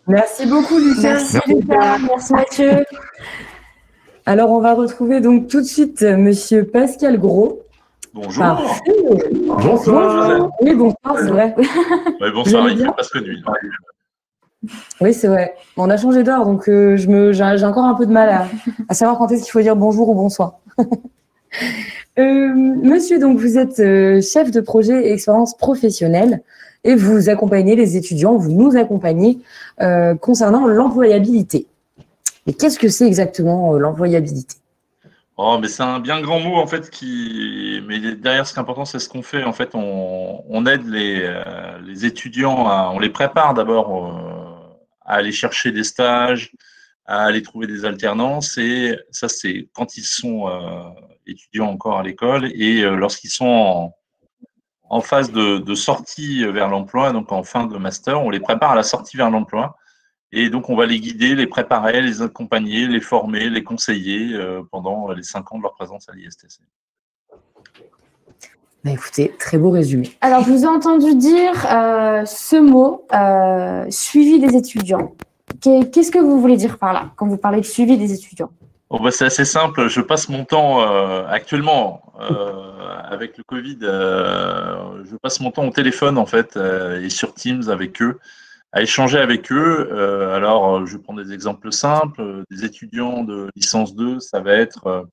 Merci beaucoup, Lucas. Merci Lucas, merci Mathieu. Alors, on va retrouver donc tout de suite Monsieur Pascal Gros. Bonjour. Bonsoir. Oui, bonsoir, c'est vrai. Oui, bonsoir, il fait presque nuit. Oui, c'est vrai. On a changé d'heure, donc j'ai encore un peu de mal à savoir quand est-ce qu'il faut dire bonjour ou bonsoir. Monsieur, donc vous êtes chef de projet expérience professionnelle et vous accompagnez les étudiants, vous nous accompagnez concernant l'employabilité. Et qu'est-ce que c'est exactement l'employabilité? Oh, mais c'est un bien grand mot en fait mais derrière ce qui est important, c'est ce qu'on fait. En fait, on aide les étudiants, on les prépare d'abord à aller chercher des stages, à aller trouver des alternances. Et ça, c'est quand ils sont étudiants encore à l'école et lorsqu'ils sont en phase de sortie vers l'emploi, donc en fin de master, on les prépare à la sortie vers l'emploi. Et donc, on va les guider, les préparer, les accompagner, les former, les conseiller pendant les 5 ans de leur présence à l'ISTC. Bah, écoutez, très beau résumé. Alors, je vous ai entendu dire ce mot, suivi des étudiants. Qu'est-ce que vous voulez dire par là, quand vous parlez de suivi des étudiants? Bon, bah, c'est assez simple. Je passe mon temps actuellement avec le Covid. Je passe mon temps au téléphone en fait et sur Teams avec eux, à échanger avec eux. Alors, je prends des exemples simples. Des étudiants de licence 2, ça va être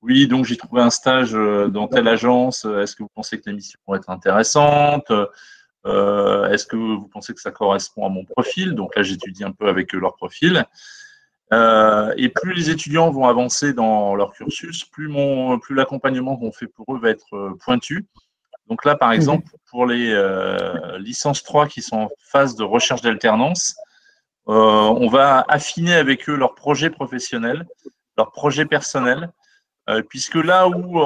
oui, donc j'ai trouvé un stage dans telle agence. Est-ce que vous pensez que l'émission va être intéressante? Est-ce que vous pensez que ça correspond à mon profil? Donc là, j'étudie un peu avec eux leur profil. Et plus les étudiants vont avancer dans leur cursus, plus l'accompagnement qu'on fait pour eux va être pointu. Donc là, par exemple, pour les licences 3 qui sont en phase de recherche d'alternance, on va affiner avec eux leur projet professionnel, leur projet personnel, puisque là où,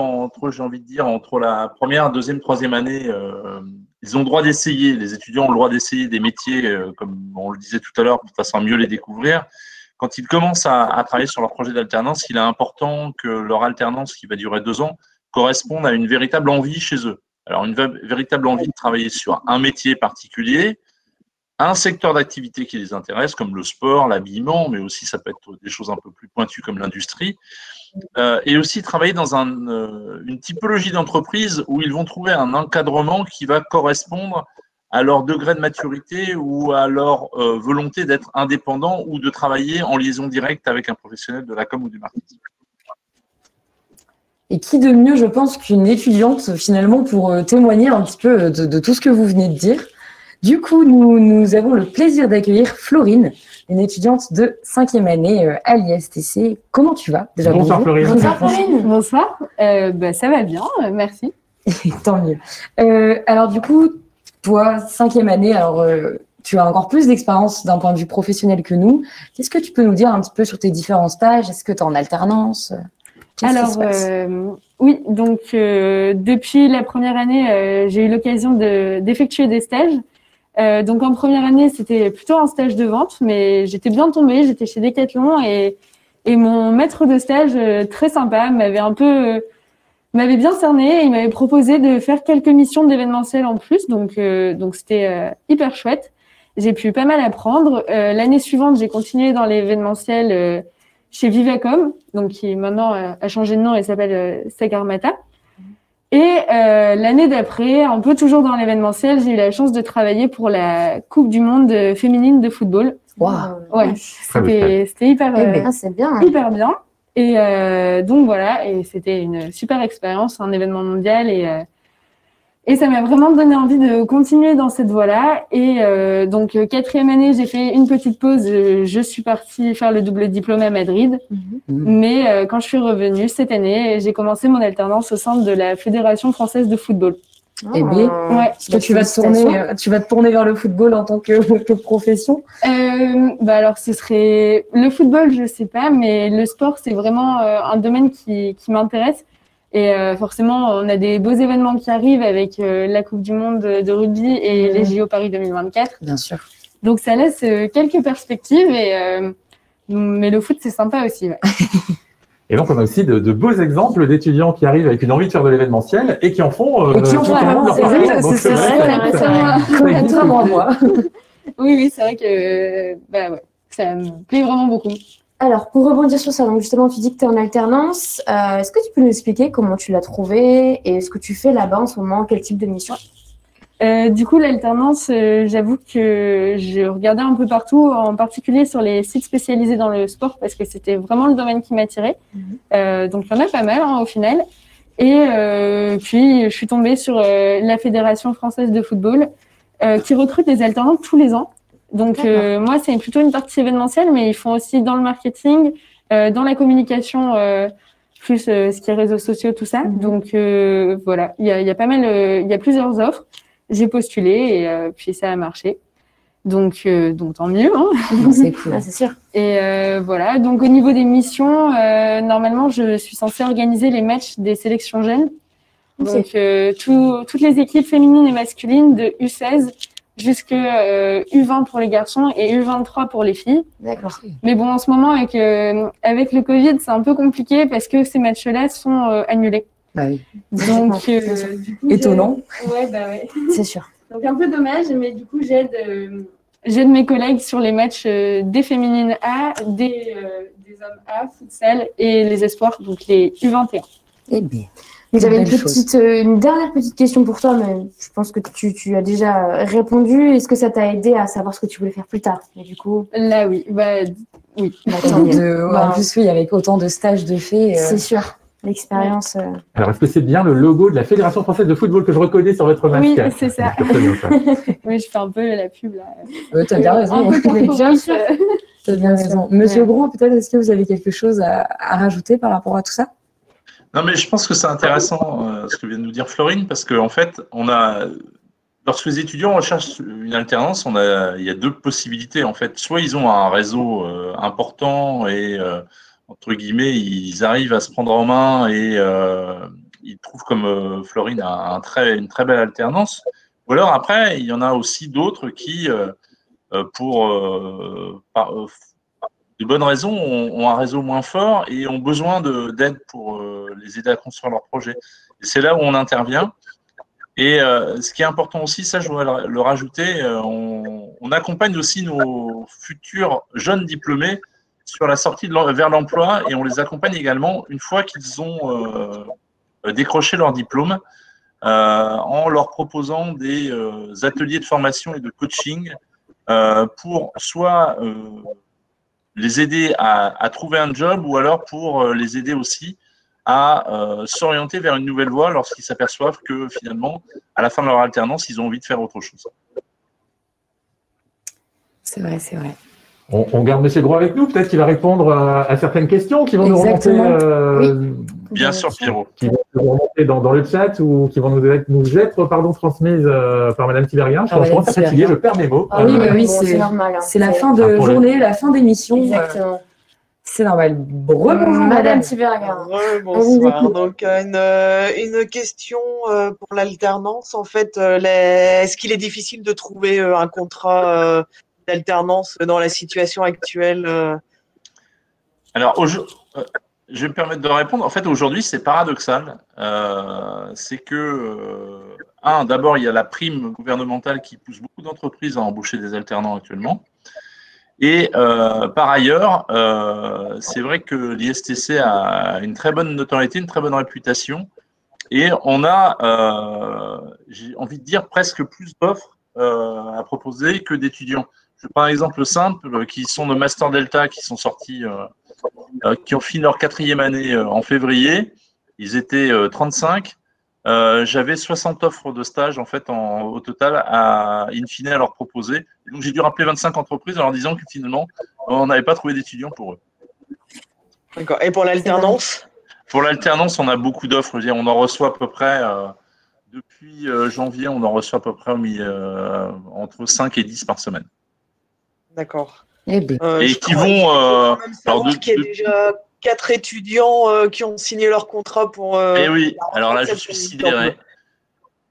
j'ai envie de dire, entre la première, deuxième, troisième année, ils ont le droit d'essayer, les étudiants ont le droit d'essayer des métiers, comme on le disait tout à l'heure, de façon à mieux les découvrir. Quand ils commencent à travailler sur leur projet d'alternance, il est important que leur alternance, qui va durer 2 ans, corresponde à une véritable envie chez eux. Alors, une véritable envie de travailler sur un métier particulier, un secteur d'activité qui les intéresse, comme le sport, l'habillement, mais aussi ça peut être des choses un peu plus pointues comme l'industrie, et aussi travailler dans une typologie d'entreprise où ils vont trouver un encadrement qui va correspondre à leur degré de maturité ou à leur volonté d'être indépendant ou de travailler en liaison directe avec un professionnel de la com ou du marketing. Et qui de mieux, je pense, qu'une étudiante, finalement, pour témoigner un petit peu de tout ce que vous venez de dire. Du coup, nous avons le plaisir d'accueillir Florine, une étudiante de 5e année à l'ISTC. Comment tu vas déjà? Bonsoir Florine. Bonsoir Florine. Bonsoir. Ça va bien, merci. Tant mieux. Alors du coup, toi, 5e année, alors tu as encore plus d'expérience d'un point de vue professionnel que nous. Qu'est-ce que tu peux nous dire un petit peu sur tes différents stages? Est-ce que tu es en alternance? Alors, oui, donc depuis la première année, j'ai eu l'occasion d'effectuer des stages. Donc en première année, c'était plutôt un stage de vente, mais j'étais bien tombée, j'étais chez Decathlon et mon maître de stage, très sympa, m'avait bien cerné et il m'avait proposé de faire quelques missions d'événementiel en plus, donc c'était hyper chouette. J'ai pu pas mal apprendre. L'année suivante, j'ai continué dans l'événementiel chez Vivacom, donc qui maintenant a changé de nom et s'appelle Sagarmatha. Et l'année d'après, un peu toujours dans l'événementiel, j'ai eu la chance de travailler pour la Coupe du Monde féminine de football. Wow. Ouais, c'était hyper, c'est bien. Hyper bien. Et donc voilà, et c'était une super expérience, un événement mondial et ça m'a vraiment donné envie de continuer dans cette voie-là. Et donc 4e année, j'ai fait une petite pause. Je suis partie faire le double diplôme à Madrid. Mais quand je suis revenue cette année, j'ai commencé mon alternance au sein de la Fédération française de football. Eh bien, ouais. Tu vas te tourner vers le football en tant que profession? Alors, ce serait le football, je sais pas, mais le sport, c'est vraiment un domaine qui m'intéresse. Et forcément, on a des beaux événements qui arrivent avec la Coupe du Monde de rugby et les JO Paris 2024. Bien sûr. Donc, ça laisse quelques perspectives, mais le foot, c'est sympa aussi. Ouais. Et donc, on a aussi de beaux exemples d'étudiants qui arrivent avec une envie de faire de l'événementiel et qui en font. Et qui en font vraiment, c'est vrai, complètement moi. Oui, c'est vrai que ça me plaît vraiment beaucoup. Alors, pour rebondir sur ça, donc justement, tu dis que tu es en alternance. Est-ce que tu peux nous expliquer comment tu l'as trouvé et ce que tu fais là-bas en ce moment? Quel type de mission? Du coup, l'alternance, j'avoue que je regardais un peu partout, en particulier sur les sites spécialisés dans le sport, parce que c'était vraiment le domaine qui m'attirait. Donc, il y en a pas mal au final. Et puis, je suis tombée sur la Fédération française de football, qui recrute des alternants tous les ans. Donc, moi, c'est plutôt une partie événementielle, mais ils font aussi dans le marketing, dans la communication, plus ce qui est réseaux sociaux, tout ça. Donc, voilà, il y a pas mal, il y a plusieurs offres. J'ai postulé et puis ça a marché. Donc tant mieux. Hein. C'est cool. C'est sûr. Et voilà, donc au niveau des missions, normalement, je suis censée organiser les matchs des sélections jeunes. Donc, toutes les équipes féminines et masculines de U16 jusqu'à U20 pour les garçons et U23 pour les filles. D'accord. Mais bon, en ce moment, avec le Covid, c'est un peu compliqué parce que ces matchs-là sont annulés. Bah oui. Donc, Du coup, Étonnant. Ouais, bah ouais. C'est sûr. Donc un peu dommage, mais du coup, j'aide mes collègues sur les matchs des féminines A, des hommes A, futsal et les espoirs, donc les U21. Eh bien. J'avais une dernière petite question pour toi, mais je pense que tu as déjà répondu. Est-ce que ça t'a aidé à savoir ce que tu voulais faire plus tard? Et du coup, là, oui. Oui. En plus, oui, avec autant de stages de fait. C'est sûr. L'expérience. Alors, est-ce que c'est bien le logo de la Fédération française de football que je reconnais sur votre masque? Oui, c'est ça. Oui, je fais un peu la pub là. Tu as bien raison. Bien sûr. Tu as bien raison. Monsieur Grand, peut-être, est-ce que vous avez quelque chose à rajouter par rapport à tout ça? Non, mais je pense que c'est intéressant ce que vient de nous dire Florine, parce qu'en fait, lorsque les étudiants recherchent une alternance, il y a deux possibilités en fait. Soit ils ont un réseau important et entre guillemets, ils arrivent à se prendre en main et ils trouvent comme Florine une très belle alternance. Ou alors après, il y en a aussi d'autres qui, pour de bonnes raisons, ont un réseau moins fort et ont besoin d'aide pour les aider à construire leur projet. Et c'est là où on intervient. Et ce qui est important aussi, ça je dois le rajouter, on accompagne aussi nos futurs jeunes diplômés sur la sortie vers l'emploi et on les accompagne également une fois qu'ils ont décroché leur diplôme en leur proposant des ateliers de formation et de coaching pour soit les aider à trouver un job ou alors pour les aider aussi à s'orienter vers une nouvelle voie lorsqu'ils s'aperçoivent que finalement, à la fin de leur alternance, ils ont envie de faire autre chose. C'est vrai, c'est vrai. On garde M. Gros avec nous, peut-être qu'il va répondre à certaines questions qui vont nous remonter. Bien sûr, Pierrot. Qui vont nous remonter dans le chat ou qui vont nous être transmises par Mme Tiberghien. Je suis fatigué, je perds mes mots. Ah oui, oui, c'est normal. C'est la fin de journée, la fin d'émission. Exactement. C'est normal. Bonjour, Madame Tiberghien. Bonsoir. Donc, une question pour l'alternance. En fait, est-ce qu'il est difficile de trouver un contrat d'alternance dans la situation actuelle? Alors, je vais me permettre de répondre. En fait, aujourd'hui, c'est paradoxal. C'est que, d'abord, il y a la prime gouvernementale qui pousse beaucoup d'entreprises à embaucher des alternants actuellement. Et par ailleurs, c'est vrai que l'ISTC a une très bonne notoriété, une très bonne réputation. Et on a, j'ai envie de dire, presque plus d'offres à proposer que d'étudiants. Je prends un exemple simple, qui sont nos Master Delta, qui sont sortis, qui ont fini leur 4e année en février. Ils étaient 35. J'avais 60 offres de stage en fait au total in fine à leur proposer. Donc j'ai dû rappeler 25 entreprises en leur disant que finalement on n'avait pas trouvé d'étudiants pour eux. D'accord. Et pour l'alternance? Pour l'alternance, on a beaucoup d'offres. On en reçoit à peu près depuis janvier, on en reçoit à peu près entre 5 et 10 par semaine. D'accord. Et qui vont qu'il y a déjà 4 étudiants qui ont signé leur contrat pour. Eh oui, alors là, je suis sidéré.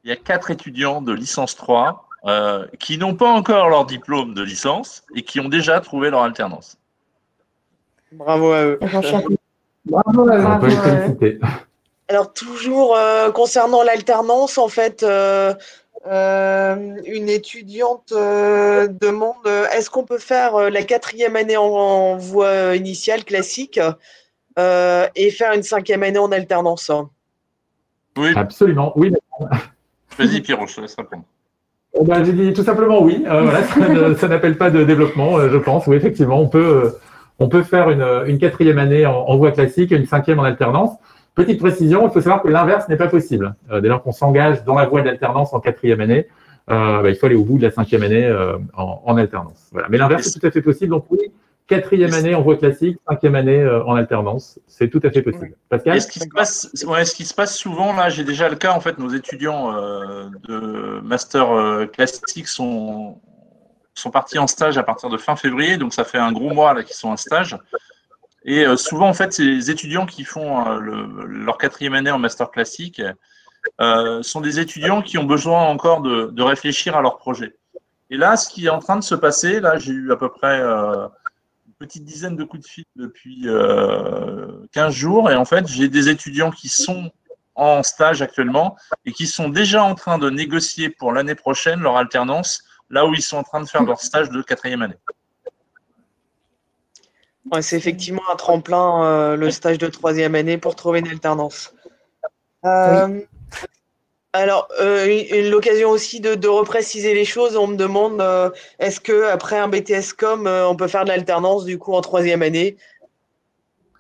Il y a 4 étudiants de licence 3 qui n'ont pas encore leur diplôme de licence et qui ont déjà trouvé leur alternance. Bravo à eux. Bravo à eux. On peut les féliciter. Alors, toujours concernant l'alternance, en fait, une étudiante demande est-ce qu'on peut faire la 4e année en voie initiale classique et faire une 5e année en alternance? Oui. Absolument, oui. Vas-y, Pierrot, je te laisse répondre. J'ai dit tout simplement oui. Voilà, ça n'appelle pas de développement, je pense. Oui, effectivement, on peut faire une 4e année en voie classique et une 5e en alternance. Petite précision, il faut savoir que l'inverse n'est pas possible. Dès lors qu'on s'engage dans la voie d'alternance en 4e année, il faut aller au bout de la 5e année en alternance. Voilà. Mais l'inverse est tout à fait possible. Donc oui, 4e année en voie classique, 5e année en alternance, c'est tout à fait possible. Pascal? Et ce qui se passe souvent, là, j'ai déjà le cas, en fait, nos étudiants de master classique sont partis en stage à partir de fin février, donc ça fait un gros mois là qu'ils sont en stage. Et souvent, en fait, c'est les étudiants qui font leur 4e année en master classique sont des étudiants qui ont besoin encore de réfléchir à leur projet. Et là, ce qui est en train de se passer, là, j'ai eu à peu près une petite dizaine de coups de fil depuis 15 jours. Et en fait, j'ai des étudiants qui sont en stage actuellement et qui sont déjà en train de négocier pour l'année prochaine leur alternance, là où ils sont en train de faire leur stage de 4e année. Ouais, c'est effectivement un tremplin, le stage de 3e année pour trouver une alternance. Alors, l'occasion aussi de repréciser les choses. On me demande, est-ce qu'après un BTS Com, on peut faire de l'alternance du coup en 3e année?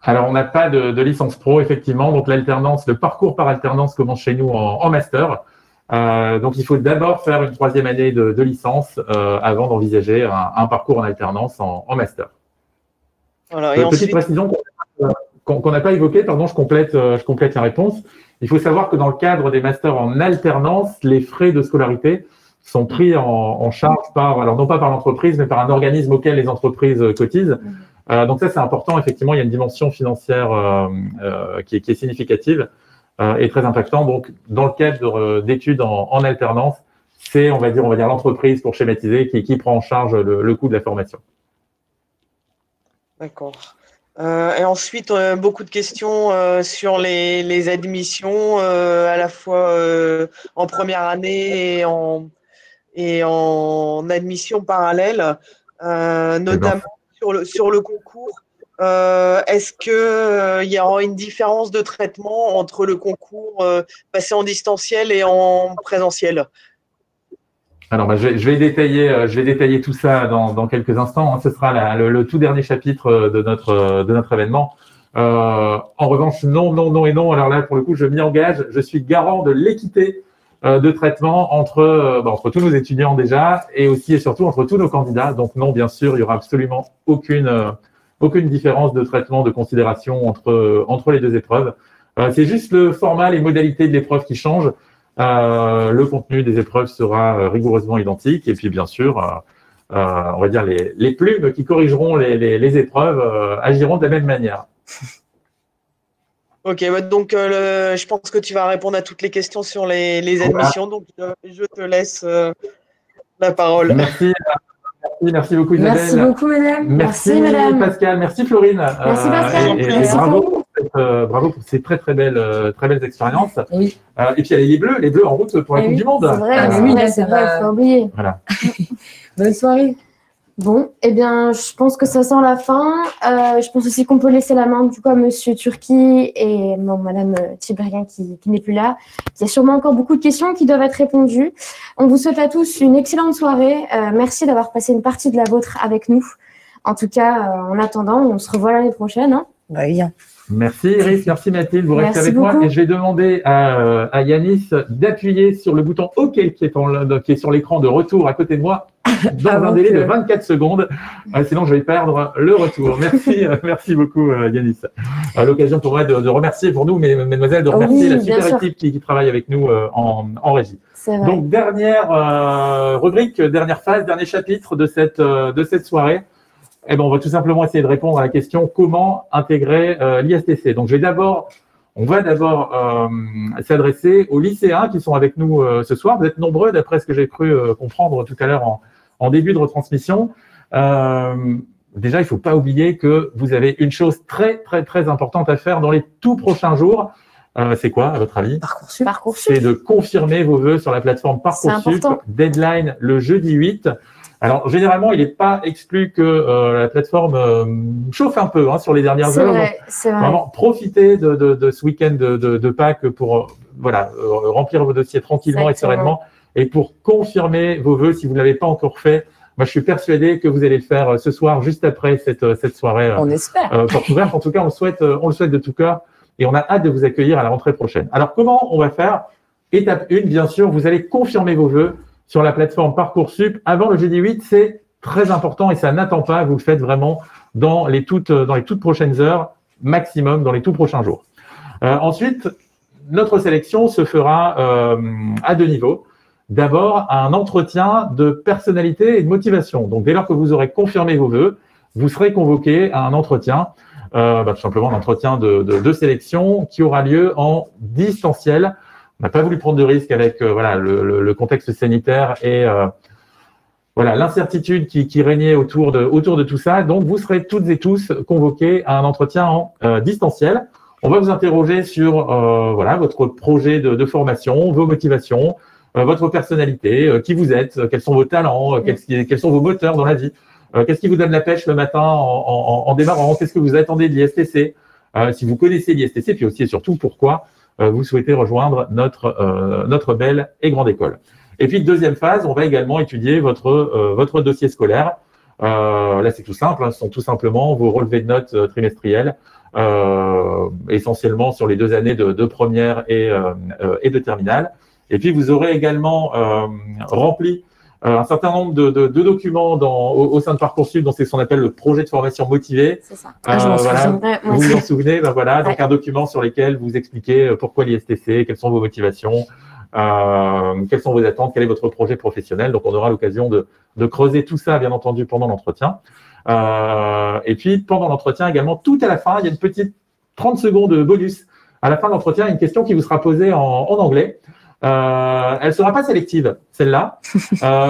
Alors, on n'a pas de licence pro, effectivement. Donc, l'alternance, le parcours par alternance commence chez nous en master. Donc, il faut d'abord faire une 3e année de licence avant d'envisager un parcours en alternance en master. Voilà, Petite ensuite, précision qu'on n'a pas évoquée, pardon, je complète la réponse. Il faut savoir que dans le cadre des masters en alternance, les frais de scolarité sont pris en charge alors non pas par l'entreprise, mais par un organisme auquel les entreprises cotisent. Donc ça, c'est important. Effectivement, il y a une dimension financière qui est significative et très impactante. Donc, dans le cadre d'études en alternance, c'est, on va dire l'entreprise, pour schématiser, qui prend en charge le coût de la formation. D'accord. Et ensuite, beaucoup de questions sur les admissions, à la fois en première année et en admission parallèle, notamment sur le concours. Est-ce qu'il y aura une différence de traitement entre le concours passé en distanciel et en présentiel? Alors, je vais détailler tout ça dans quelques instants. Ce sera le tout dernier chapitre de notre événement. En revanche, non et non. Alors là, pour le coup, je m'y engage. Je suis garant de l'équité de traitement entre tous nos étudiants déjà, et aussi et surtout entre tous nos candidats. Donc non, bien sûr, il y aura absolument aucune différence de traitement, de considération entre les deux épreuves. C'est juste le format, les modalités de l'épreuve qui changent. Le contenu des épreuves sera rigoureusement identique, et puis bien sûr, on va dire les plumes qui corrigeront les épreuves agiront de la même manière. Ok, donc je pense que tu vas répondre à toutes les questions sur les admissions, donc je te laisse la parole. Merci beaucoup Isabelle. Merci beaucoup madame. Merci madame. Pascal, merci Florine. Merci Pascal. Et bravo pour ces très belles expériences. Oui. Et puis il y a les bleus en route pour la Coupe du Monde. C'est vrai, c'est vrai, il faut oublier. Voilà. Bonne soirée. Bon, eh bien, je pense que ça sent la fin. Je pense aussi qu'on peut laisser la main du coup à Monsieur Turki et Madame Tibérien qui n'est plus là. Il y a sûrement encore beaucoup de questions qui doivent être répondues. On vous souhaite à tous une excellente soirée. Merci d'avoir passé une partie de la vôtre avec nous. En tout cas, en attendant, on se revoit l'année prochaine. Hein. Bien. Merci Iris, merci Mathilde, vous restez avec beaucoup. moi et je vais demander à Yanis d'appuyer sur le bouton OK qui est sur l'écran de retour à côté de moi dans un délai de 24 secondes, sinon je vais perdre le retour. Merci beaucoup Yanis. L'occasion pour moi de remercier pour nous, mesdemoiselles, de remercier la super équipe qui travaille avec nous en régie. Donc dernière rubrique, dernière phase, dernier chapitre de cette soirée. Eh ben, on va tout simplement essayer de répondre à la question comment intégrer l'ISTC. Donc, on va d'abord s'adresser aux lycéens qui sont avec nous ce soir. Vous êtes nombreux, d'après ce que j'ai cru comprendre tout à l'heure en début de retransmission. Déjà, il ne faut pas oublier que vous avez une chose très importante à faire dans les tout prochains jours. C'est quoi, à votre avis? Parcoursup. C'est de confirmer vos vœux sur la plateforme Parcoursup. Deadline le jeudi 8. Alors, généralement, il n'est pas exclu que la plateforme chauffe un peu sur les dernières heures. C'est vrai. Vraiment, profitez de ce week-end de Pâques pour remplir vos dossiers tranquillement et sereinement et pour confirmer vos vœux si vous ne l'avez pas encore fait. Moi, je suis persuadé que vous allez le faire ce soir, juste après cette soirée. On espère. Porte ouverte. En tout cas, on le souhaite de tout cœur et on a hâte de vous accueillir à la rentrée prochaine. Alors, comment on va faire? Étape 1, bien sûr, vous allez confirmer vos vœux sur la plateforme Parcoursup avant le jeudi 8, c'est très important et ça n'attend pas, vous le faites vraiment dans les toutes prochaines heures, maximum dans les tout prochains jours. Ensuite, notre sélection se fera à deux niveaux. D'abord, un entretien de personnalité et de motivation. Donc, dès lors que vous aurez confirmé vos vœux, vous serez convoqué à un entretien, tout simplement un entretien de sélection qui aura lieu en distanciel. On n'a pas voulu prendre de risque avec le contexte sanitaire et l'incertitude qui régnait autour de tout ça. Donc, vous serez toutes et tous convoqués à un entretien en distanciel. On va vous interroger sur voilà, votre projet de formation, vos motivations, votre personnalité, qui vous êtes, quels sont vos talents, quels sont vos moteurs dans la vie, qu'est-ce qui vous donne la pêche le matin en démarrant, qu'est-ce que vous attendez de l'ISTC, si vous connaissez l'ISTC, puis aussi et surtout pourquoi vous souhaitez rejoindre notre belle et grande école. Et puis, deuxième phase, on va également étudier votre dossier scolaire. Là, c'est tout simple, hein, ce sont tout simplement vos relevés de notes trimestriels, essentiellement sur les 2 années de première et de terminale. Et puis, vous aurez également rempli un certain nombre de documents au sein de Parcoursup, donc c'est ce qu'on appelle le projet de formation motivé. C'est ça. Je m'en voilà. souviens. Ouais, Vous vous en souvenez, ben voilà, donc un document sur lequel vous expliquez pourquoi l'ISTC, quelles sont vos motivations, quelles sont vos attentes, quel est votre projet professionnel. Donc, on aura l'occasion de creuser tout ça, bien entendu, pendant l'entretien. Et puis, pendant l'entretien également, tout à la fin, il y a une petite 30 secondes de bonus. À la fin de l'entretien, une question qui vous sera posée en anglais. Elle ne sera pas sélective, celle-là,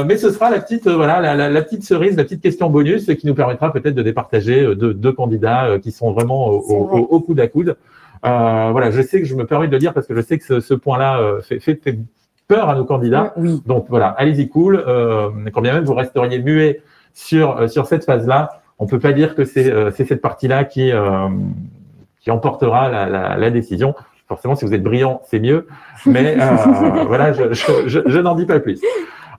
mais ce sera la petite, voilà, la petite cerise, la petite question bonus qui nous permettra peut-être de départager deux candidats qui sont vraiment au coude à coude. Voilà, je sais que je me permets de le dire parce que je sais que ce point-là fait peur à nos candidats. Oui. Donc voilà, allez-y cool. Quand bien même vous resteriez muet sur cette phase-là, on peut pas dire que c'est cette partie-là qui emportera la décision. Forcément, si vous êtes brillant, c'est mieux. Mais voilà, je n'en dis pas plus.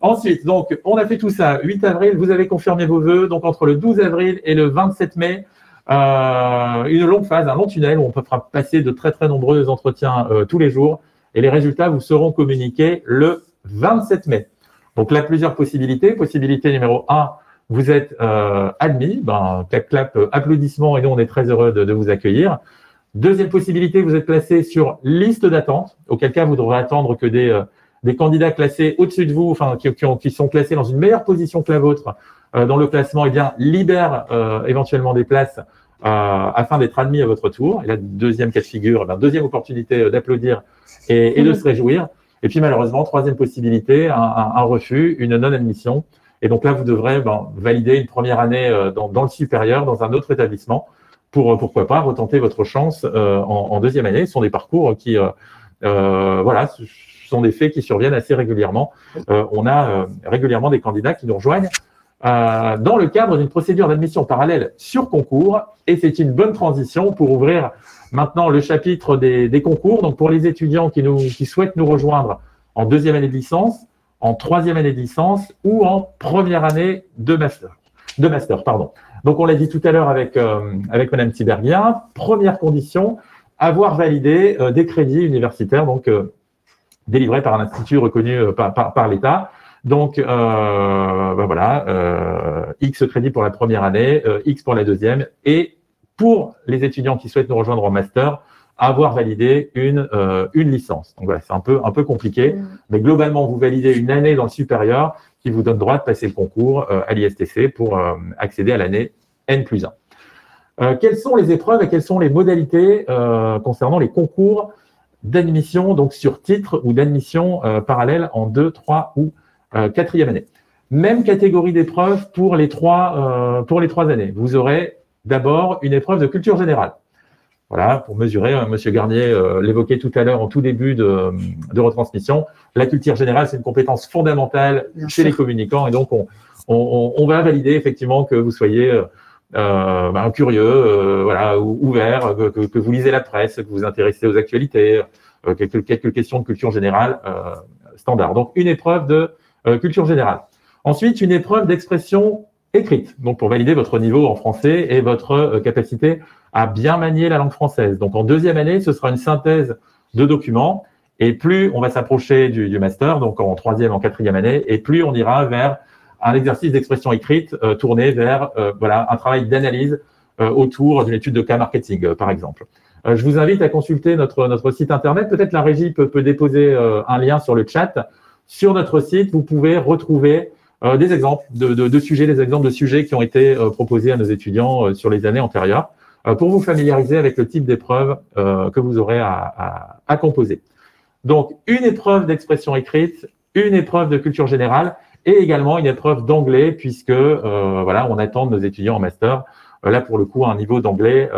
Ensuite, donc, on a fait tout ça. 8 avril, vous avez confirmé vos vœux. Donc, entre le 12 avril et le 27 mai, une longue phase, un long tunnel où on peut passer de très, très nombreux entretiens tous les jours. Et les résultats vous seront communiqués le 27 mai. Donc, là, plusieurs possibilités. Possibilité numéro 1, vous êtes admis. Ben, clap, clap, applaudissements. Et nous, on est très heureux de vous accueillir. Deuxième possibilité, vous êtes placé sur liste d'attente, auquel cas vous devrez attendre que des candidats classés au-dessus de vous, enfin qui sont classés dans une meilleure position que la vôtre dans le classement, eh bien libèrent éventuellement des places afin d'être admis à votre tour. Et la deuxième cas de figure, deuxième opportunité d'applaudir et de se réjouir. Et puis malheureusement, troisième possibilité, un refus, une non-admission. Et donc là, vous devrez valider une première année dans le supérieur, dans un autre établissement, pour pourquoi pas retenter votre chance en deuxième année. Ce sont des parcours qui, voilà, ce sont des faits qui surviennent assez régulièrement. On a régulièrement des candidats qui nous rejoignent dans le cadre d'une procédure d'admission parallèle sur concours. Et c'est une bonne transition pour ouvrir maintenant le chapitre des concours. Donc pour les étudiants qui souhaitent nous rejoindre en deuxième année de licence, en troisième année de licence ou en première année de master, pardon. Donc, on l'a dit tout à l'heure avec Madame Tiberghien. Première condition, avoir validé des crédits universitaires, donc délivrés par un institut reconnu par l'État. Donc, voilà, X crédits pour la première année, X pour la deuxième. Et pour les étudiants qui souhaitent nous rejoindre en master, avoir validé une licence. Donc, voilà, c'est un peu compliqué. Mais globalement, vous validez une année dans le supérieur qui vous donne droit de passer le concours à l'ISTC pour accéder à l'année N+1. Quelles sont les épreuves et quelles sont les modalités concernant les concours d'admission, donc sur titre ou d'admission parallèle en 2, 3 ou 4e année? Même catégorie d'épreuves pour les trois années. Vous aurez d'abord une épreuve de culture générale. Voilà, pour mesurer, Monsieur Garnier l'évoquait tout à l'heure en tout début de retransmission, la culture générale, c'est une compétence fondamentale chez les communicants et donc on va valider effectivement que vous soyez curieux, voilà, ouvert, que vous lisez la presse, que vous vous intéressez aux actualités, quelques questions de culture générale standard. Donc une épreuve de culture générale. Ensuite, une épreuve d'expression écrite, donc pour valider votre niveau en français et votre capacité à bien manier la langue française. Donc, en deuxième année, ce sera une synthèse de documents. Et plus on va s'approcher du master, donc en troisième, en quatrième année, et plus on ira vers un exercice d'expression écrite tourné vers voilà, un travail d'analyse autour d'une étude de cas marketing, par exemple. Je vous invite à consulter notre site internet. Peut-être la régie peut déposer un lien sur le chat. Sur notre site, vous pouvez retrouver des exemples de sujets, des exemples de sujets qui ont été proposés à nos étudiants sur les années antérieures, pour vous familiariser avec le type d'épreuve que vous aurez à composer. Donc, une épreuve d'expression écrite, une épreuve de culture générale et également une épreuve d'anglais puisque voilà, on attend de nos étudiants en master, là pour le coup, un niveau d'anglais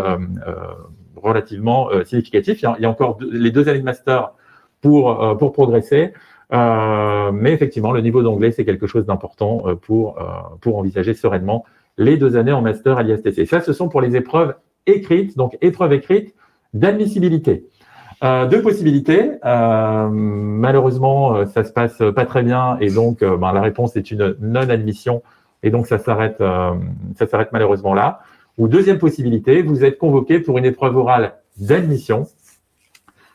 relativement significatif. Il y a encore les 2 années de master pour progresser. Mais effectivement, le niveau d'anglais, c'est quelque chose d'important pour envisager sereinement les 2 années en master à l'ISTC. Ça, ce sont pour les épreuves écrites, donc épreuves écrites d'admissibilité. 2 possibilités. Malheureusement, ça se passe pas très bien et donc la réponse est une non-admission et donc ça s'arrête malheureusement là. Ou deuxième possibilité, vous êtes convoqué pour une épreuve orale d'admission.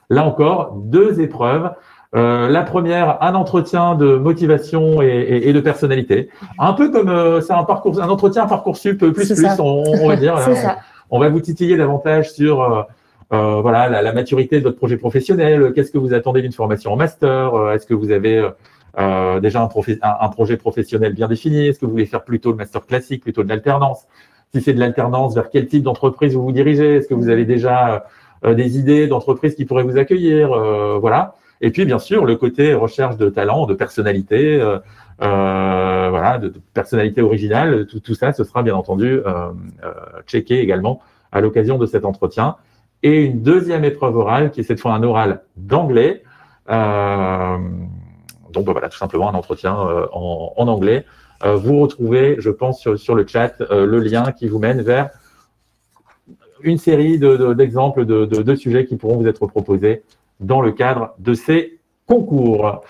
Là encore, 2 épreuves. La première, un entretien de motivation et de personnalité. Un peu comme c'est un entretien Parcoursup plus, on va dire. On va vous titiller davantage sur la maturité de votre projet professionnel. Qu'est-ce que vous attendez d'une formation en master? Est-ce que vous avez déjà un projet professionnel bien défini? Est-ce que vous voulez faire plutôt le master classique, plutôt de l'alternance? Si c'est de l'alternance, vers quel type d'entreprise vous vous dirigez? Est-ce que vous avez déjà des idées d'entreprises qui pourraient vous accueillir? Voilà. Et puis, bien sûr, le côté recherche de talent, de personnalité, de personnalité originale, tout ça, ce sera bien entendu checké également à l'occasion de cet entretien. Et une deuxième épreuve orale, qui est cette fois un oral d'anglais. Donc, voilà, tout simplement un entretien en anglais. Vous retrouvez, je pense, sur le chat, le lien qui vous mène vers une série d'exemples de sujets qui pourront vous être proposés dans le cadre de ces concours.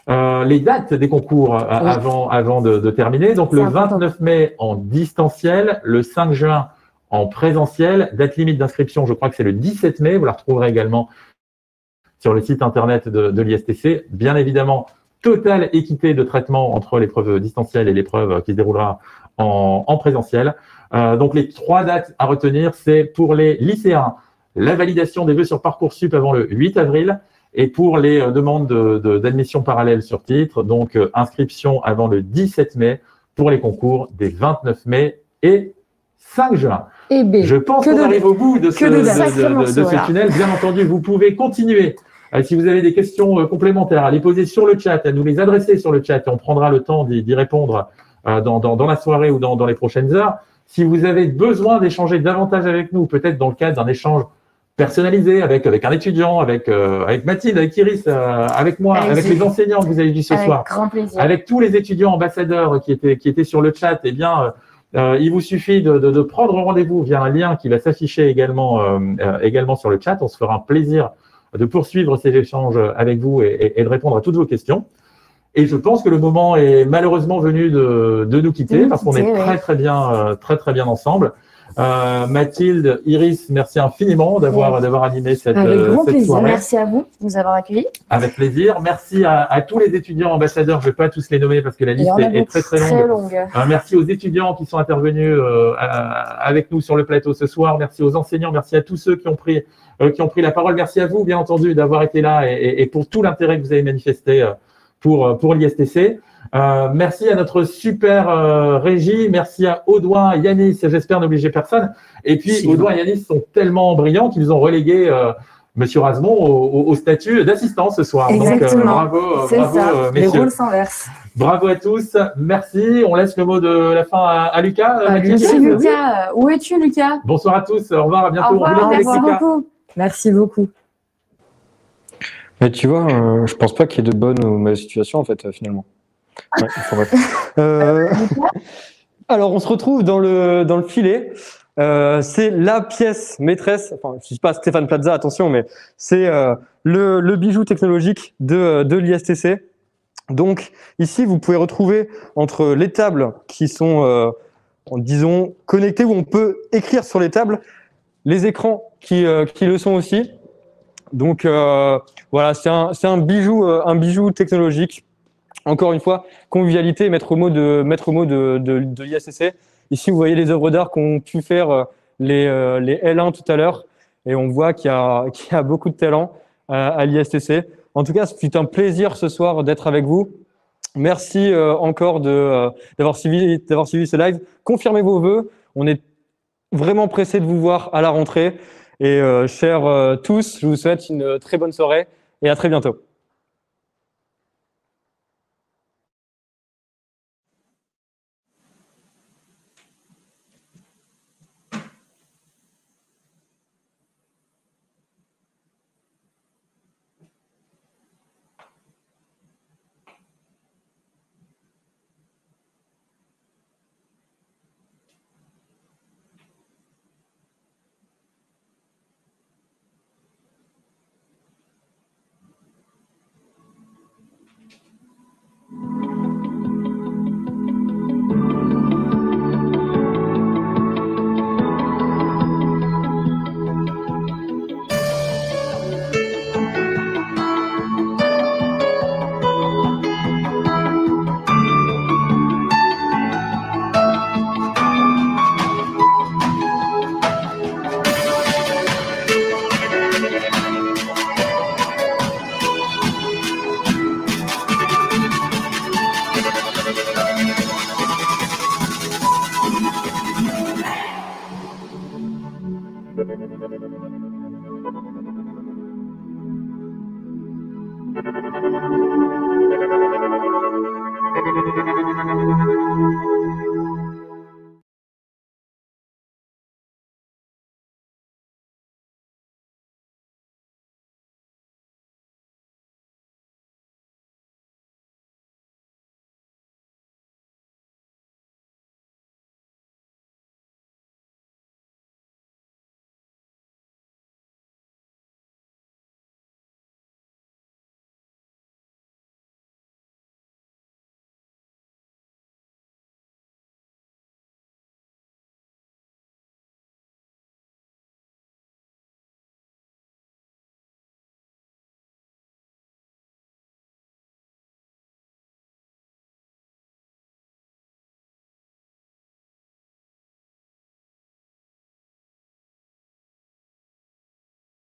Les dates des concours avant de terminer. Donc, le 29 mai en distanciel, le 5 juin en présentiel. Date limite d'inscription, je crois que c'est le 17 mai. Vous la retrouverez également sur le site internet de l'ISTC. Bien évidemment, totale équité de traitement entre l'épreuve distancielle et l'épreuve qui se déroulera en présentiel. Donc, les 3 dates à retenir, c'est pour les lycéens, la validation des vœux sur Parcoursup avant le 8 avril et pour les demandes d'admission parallèle sur titre, donc inscription avant le 17 mai pour les concours des 29 mai et 5 juin. Et B. Je pense qu'on arrive au bout de ce tunnel. Bien entendu, vous pouvez continuer. Si vous avez des questions complémentaires, à les poser sur le chat, à nous les adresser sur le chat et on prendra le temps d'y répondre dans la soirée ou dans les prochaines heures. Si vous avez besoin d'échanger davantage avec nous, peut-être dans le cadre d'un échange personnalisé avec un étudiant, avec Mathilde, avec Iris, avec moi, avec les enseignants que vous avez vus ce soir, grand plaisir. avec tous les étudiants ambassadeurs qui étaient sur le chat, eh bien, il vous suffit de prendre rendez-vous via un lien qui va s'afficher également sur le chat. On se fera un plaisir de poursuivre ces échanges avec vous et de répondre à toutes vos questions. Et je pense que le moment est malheureusement venu de nous quitter parce qu'on est très bien ensemble. Mathilde, Iris, merci infiniment d'avoir animé cette soirée. Merci à vous de nous avoir accueillis. Avec plaisir. Merci à tous les étudiants ambassadeurs. Je ne vais pas tous les nommer parce que la liste est très longue. Merci aux étudiants qui sont intervenus avec nous sur le plateau ce soir. Merci aux enseignants. Merci à tous ceux qui ont pris la parole. Merci à vous, bien entendu, d'avoir été là et pour tout l'intérêt que vous avez manifesté pour l'ISTC. Merci à notre super régie, merci à Audouin, Yanis, j'espère n'obliger personne. Et puis Audouin et Yanis sont tellement brillants qu'ils ont relégué Monsieur Rasmont au statut d'assistant ce soir. Exactement. Donc bravo, messieurs. Les rôles s'inversent. Bravo à tous, merci. On laisse le mot de la fin à Lucas. Merci Lucas. Où es-tu Lucas? Bonsoir à tous, au revoir, à bientôt. Au revoir, merci beaucoup. Merci beaucoup. Mais tu vois, je pense pas qu'il y ait de bonne ou mauvaise situation en fait, finalement. Ouais, alors, on se retrouve dans le filet. C'est la pièce maîtresse. Enfin, je dis pas Stéphane Plaza, attention, mais c'est le bijou technologique de l'ISTC. Donc, ici, vous pouvez retrouver entre les tables qui sont, disons, connectées où on peut écrire sur les tables, les écrans qui le sont aussi. Donc, voilà, c'est un bijou technologique. Encore une fois, convivialité, maître mot de l'ISTC. Ici, vous voyez les œuvres d'art qu'ont pu faire les L1 tout à l'heure. Et on voit qu'il y a beaucoup de talent à l'ISTC. En tout cas, c'est un plaisir ce soir d'être avec vous. Merci encore d'avoir suivi ce live. Confirmez vos vœux. On est vraiment pressés de vous voir à la rentrée. Et chers tous, je vous souhaite une très bonne soirée et à très bientôt.